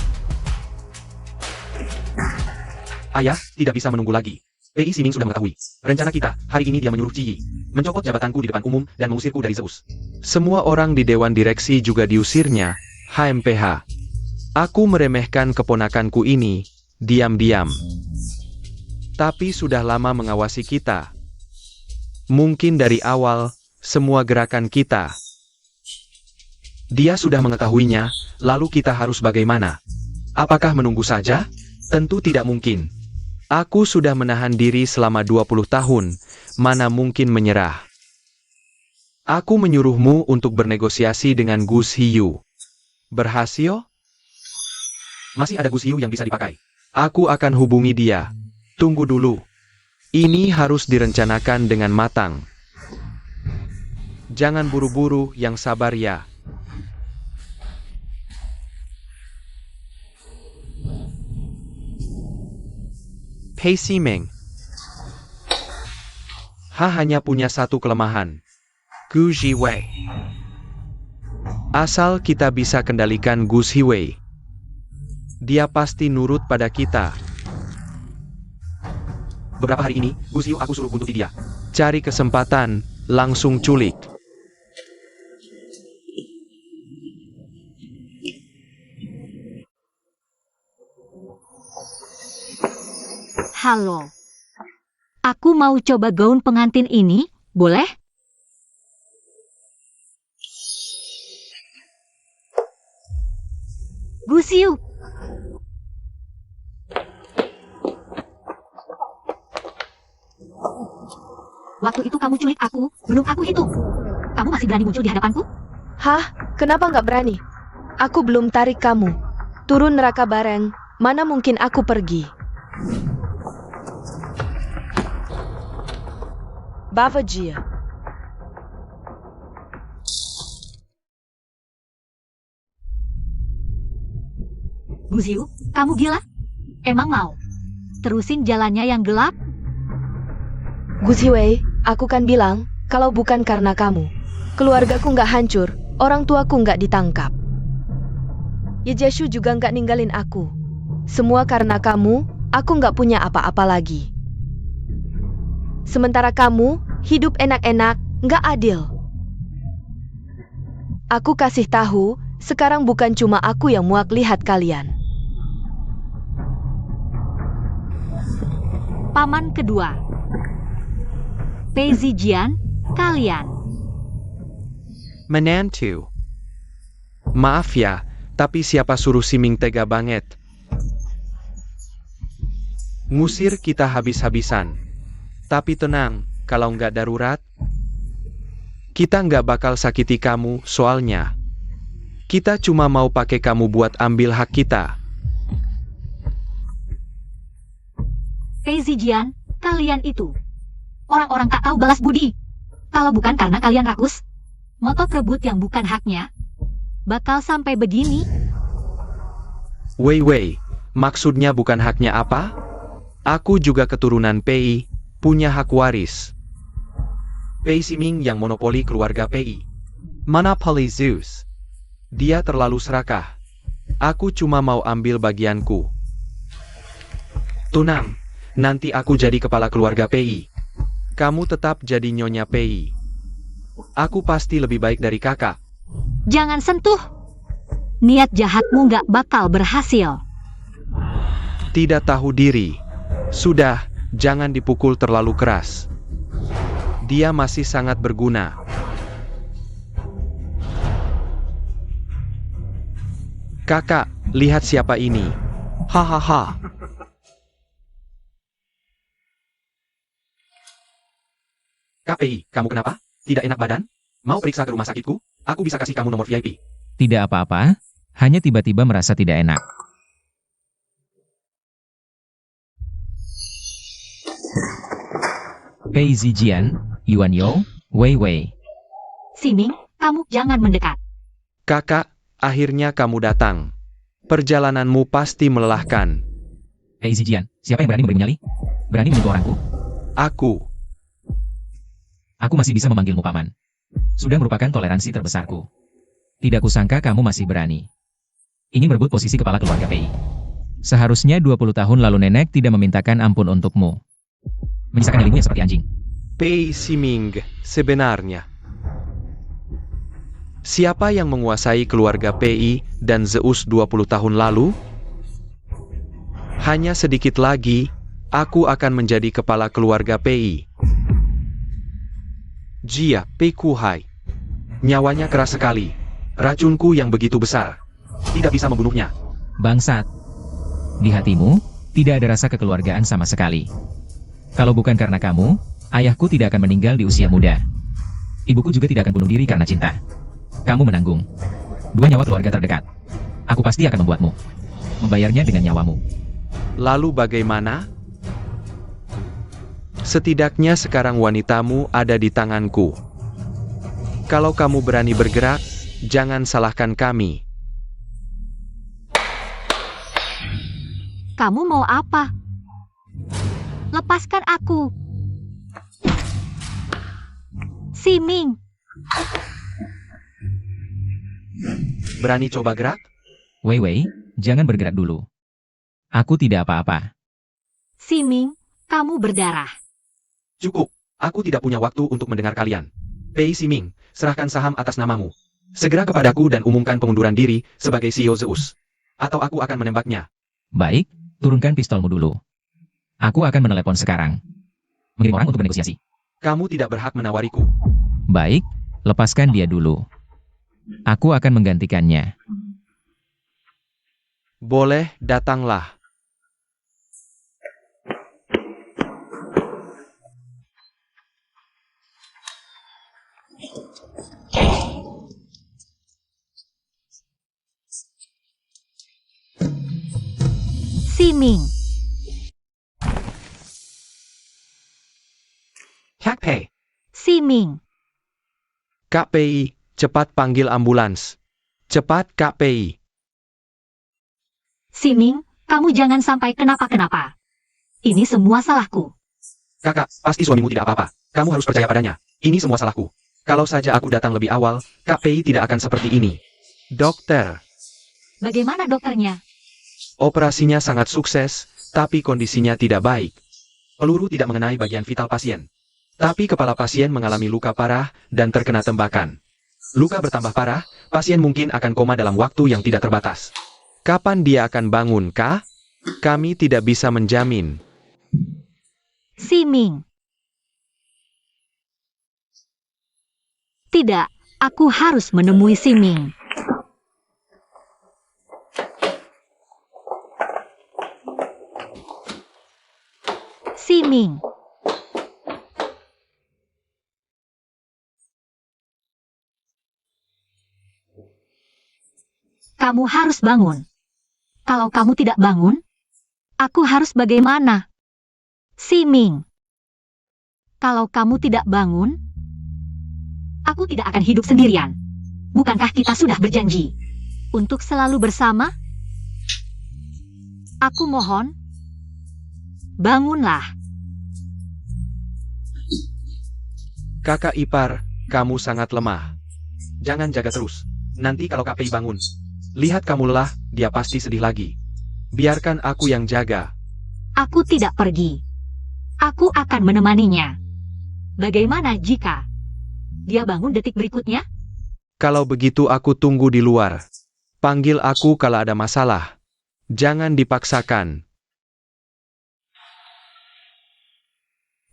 ayah, tidak bisa menunggu lagi. Pei Siming sudah mengetahui. Rencana kita, hari ini dia menyuruh Ci Yi mencopot jabatanku di depan umum dan mengusirku dari Zeus. Semua orang di dewan direksi juga diusirnya, HMPH. Aku meremehkan keponakanku ini, diam-diam. Tapi sudah lama mengawasi kita. Mungkin dari awal, semua gerakan kita. Dia sudah mengetahuinya, lalu kita harus bagaimana? Apakah menunggu saja? Tentu tidak mungkin. Aku sudah menahan diri selama 20 tahun, mana mungkin menyerah. Aku menyuruhmu untuk bernegosiasi dengan Gus Hiyu. Berhasil? Masih ada Gus Hiu yang bisa dipakai. Aku akan hubungi dia. Tunggu dulu. Ini harus direncanakan dengan matang. Jangan buru-buru, yang sabar ya. Pei Siming. Hanya punya satu kelemahan. Gu Jiwei. Asal kita bisa kendalikan Gus Hiwei, dia pasti nurut pada kita. Beberapa hari ini, Gus Hiu aku suruh buntuti dia. Cari kesempatan, langsung culik. Halo. Aku mau coba gaun pengantin ini, boleh? Gus Hiu. Waktu itu kamu culik aku, belum aku hitung. Kamu masih berani muncul di hadapanku? Hah? Kenapa nggak berani? Aku belum tarik kamu. Turun neraka bareng, mana mungkin aku pergi. Bavajia. Gus Hiu, kamu gila? Emang mau? Terusin jalannya yang gelap? Gus Hiwei, aku kan bilang, kalau bukan karena kamu, keluargaku nggak hancur, orang tuaku nggak ditangkap. Yejeshu juga nggak ninggalin aku. Semua karena kamu, aku nggak punya apa-apa lagi. Sementara kamu, hidup enak-enak, nggak adil. Aku kasih tahu, sekarang bukan cuma aku yang muak lihat kalian. Paman kedua. Pei Zijian, kalian. Menantu. Maaf ya, tapi siapa suruh Siming tega banget? Ngusir kita habis-habisan. Tapi tenang, kalau nggak darurat, kita nggak bakal sakiti kamu, soalnya kita cuma mau pakai kamu buat ambil hak kita. Pei Zijian, kalian itu. Orang-orang tak tahu balas budi. Kalau bukan karena kalian rakus, ngotot rebut yang bukan haknya, bakal sampai begini. Wei, maksudnya bukan haknya apa? Aku juga keturunan Pei, punya hak waris. Pei Siming yang monopoli keluarga Pei. Monopoli Zeus. Dia terlalu serakah. Aku cuma mau ambil bagianku. Tunang, nanti aku jadi kepala keluarga Pei. Kamu tetap jadi nyonya Pei. Aku pasti lebih baik dari kakak. Jangan sentuh. Niat jahatmu gak bakal berhasil. Tidak tahu diri. Sudah, jangan dipukul terlalu keras. Dia masih sangat berguna. Kakak, lihat siapa ini. Hahaha. Kak Pei, kamu kenapa? Tidak enak badan? Mau periksa ke rumah sakitku? Aku bisa kasih kamu nomor VIP. Tidak apa-apa, hanya tiba-tiba merasa tidak enak. Pei Zijian, Yuan Yo, Wei Wei. Siming, kamu jangan mendekat. Kakak, akhirnya kamu datang. Perjalananmu pasti melelahkan. Pei Zijian, siapa yang berani memberi nyali? Berani menyentuh orangku? Aku. Aku masih bisa memanggilmu paman. Sudah merupakan toleransi terbesarku. Tidak kusangka kamu masih berani. Ingin merebut posisi kepala keluarga Pei. Seharusnya 20 tahun lalu nenek tidak memintakan ampun untukmu. Menyisakan nyalimu yang seperti anjing. Pei Siming, sebenarnya. Siapa yang menguasai keluarga Pei dan Zeus 20 tahun lalu? Hanya sedikit lagi, aku akan menjadi kepala keluarga Pei. Jia Pei Kuhai. Nyawanya keras sekali. Racunku yang begitu besar. Tidak bisa membunuhnya. Bangsat. Di hatimu, tidak ada rasa kekeluargaan sama sekali. Kalau bukan karena kamu, ayahku tidak akan meninggal di usia muda. Ibuku juga tidak akan bunuh diri karena cinta. Kamu menanggung 2 nyawa keluarga terdekat. Aku pasti akan membuatmu membayarnya dengan nyawamu. Lalu bagaimana? Setidaknya sekarang wanitamu ada di tanganku. Kalau kamu berani bergerak, jangan salahkan kami. Kamu mau apa? Lepaskan aku. Siming, Berani coba gerak? Wei Wei, jangan bergerak dulu. Aku tidak apa-apa. Siming, kamu berdarah. Cukup. Aku tidak punya waktu untuk mendengar kalian. Pei Siming, serahkan saham atas namamu. Segera kepadaku dan umumkan pengunduran diri sebagai CEO Zeus. Atau aku akan menembaknya. Baik, turunkan pistolmu dulu. Aku akan menelepon sekarang. Mengirim orang untuk bernegosiasi. Kamu tidak berhak menawariku. Baik, lepaskan dia dulu. Aku akan menggantikannya. Boleh, datanglah. Siming, Hak Pei. Siming, Kak Pei, cepat panggil ambulans. Cepat, Kak Pei. Siming, kamu jangan sampai kenapa-kenapa. Ini semua salahku. Kakak, pasti suamimu tidak apa-apa. Kamu harus percaya padanya. Ini semua salahku. Kalau saja aku datang lebih awal, Kak Pei tidak akan seperti ini. Dokter, Bagaimana dokternya? operasinya sangat sukses, tapi kondisinya tidak baik. Peluru tidak mengenai bagian vital pasien. Tapi kepala pasien mengalami luka parah dan terkena tembakan. Luka bertambah parah, pasien mungkin akan koma dalam waktu yang tidak terbatas. Kapan dia akan bangun, Kak? Kami tidak bisa menjamin. Siming. Tidak, aku harus menemui Siming. Siming. Kamu harus bangun. Kalau kamu tidak bangun, aku harus bagaimana? Siming. Kalau kamu tidak bangun, aku tidak akan hidup sendirian. Bukankah kita sudah berjanji untuk selalu bersama? Aku mohon, bangunlah. Kakak ipar, kamu sangat lemah. Jangan jaga terus. Nanti kalau Kak Pei bangun, lihat kamu lelah, dia pasti sedih lagi. Biarkan aku yang jaga. Aku tidak pergi. Aku akan menemaninya. Bagaimana jika dia bangun detik berikutnya? Kalau begitu aku tunggu di luar. Panggil aku kalau ada masalah. Jangan dipaksakan.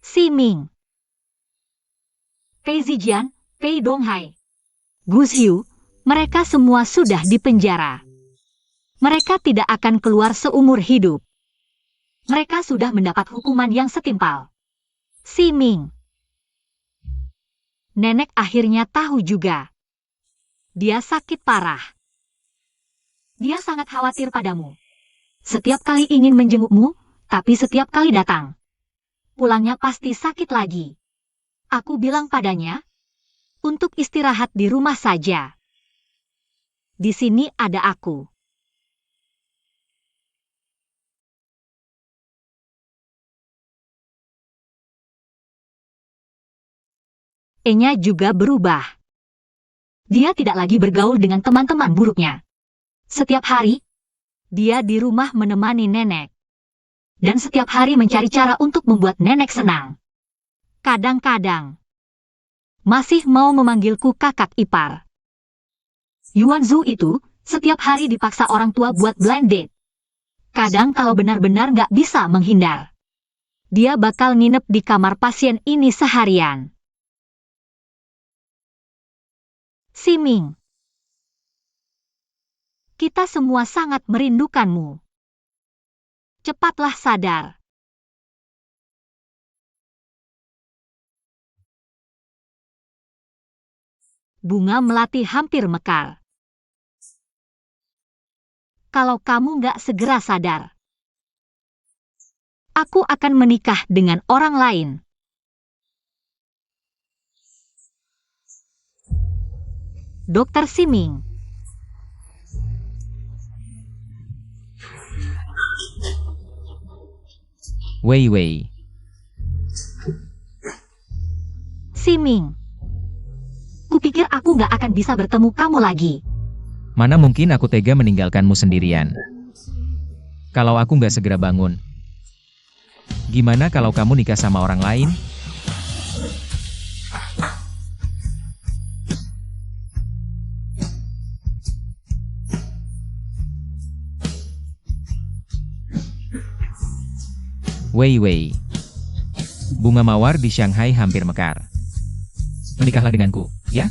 Siming. Pei Zijian, Pei Donghai, Gus Hiu, mereka semua sudah dipenjara. Mereka tidak akan keluar seumur hidup. Mereka sudah mendapat hukuman yang setimpal. Siming. Nenek akhirnya tahu juga. Dia sakit parah. Dia sangat khawatir padamu. Setiap kali ingin menjengukmu, tapi setiap kali datang, pulangnya pasti sakit lagi. Aku bilang padanya, untuk istirahat di rumah saja. Di sini ada aku. E-nya juga berubah. Dia tidak lagi bergaul dengan teman-teman buruknya. Setiap hari, dia di rumah menemani nenek. Dan setiap hari mencari cara untuk membuat nenek senang. Kadang-kadang, masih mau memanggilku kakak ipar. Yuan Zhu itu, setiap hari dipaksa orang tua buat blind date. Kadang kalau benar-benar nggak bisa menghindar, dia bakal nginep di kamar pasien ini seharian. Siming. Kita semua sangat merindukanmu. Cepatlah sadar. Bunga melati hampir mekar. kalau kamu nggak segera sadar. Aku akan menikah dengan orang lain. Dokter Siming. Wei Wei. Siming. Kupikir aku nggak akan bisa bertemu kamu lagi. Mana mungkin aku tega meninggalkanmu sendirian. Kalau aku nggak segera bangun. Gimana kalau kamu nikah sama orang lain? Wei Wei. Bunga mawar di Shanghai hampir mekar. Menikahlah denganku, ya?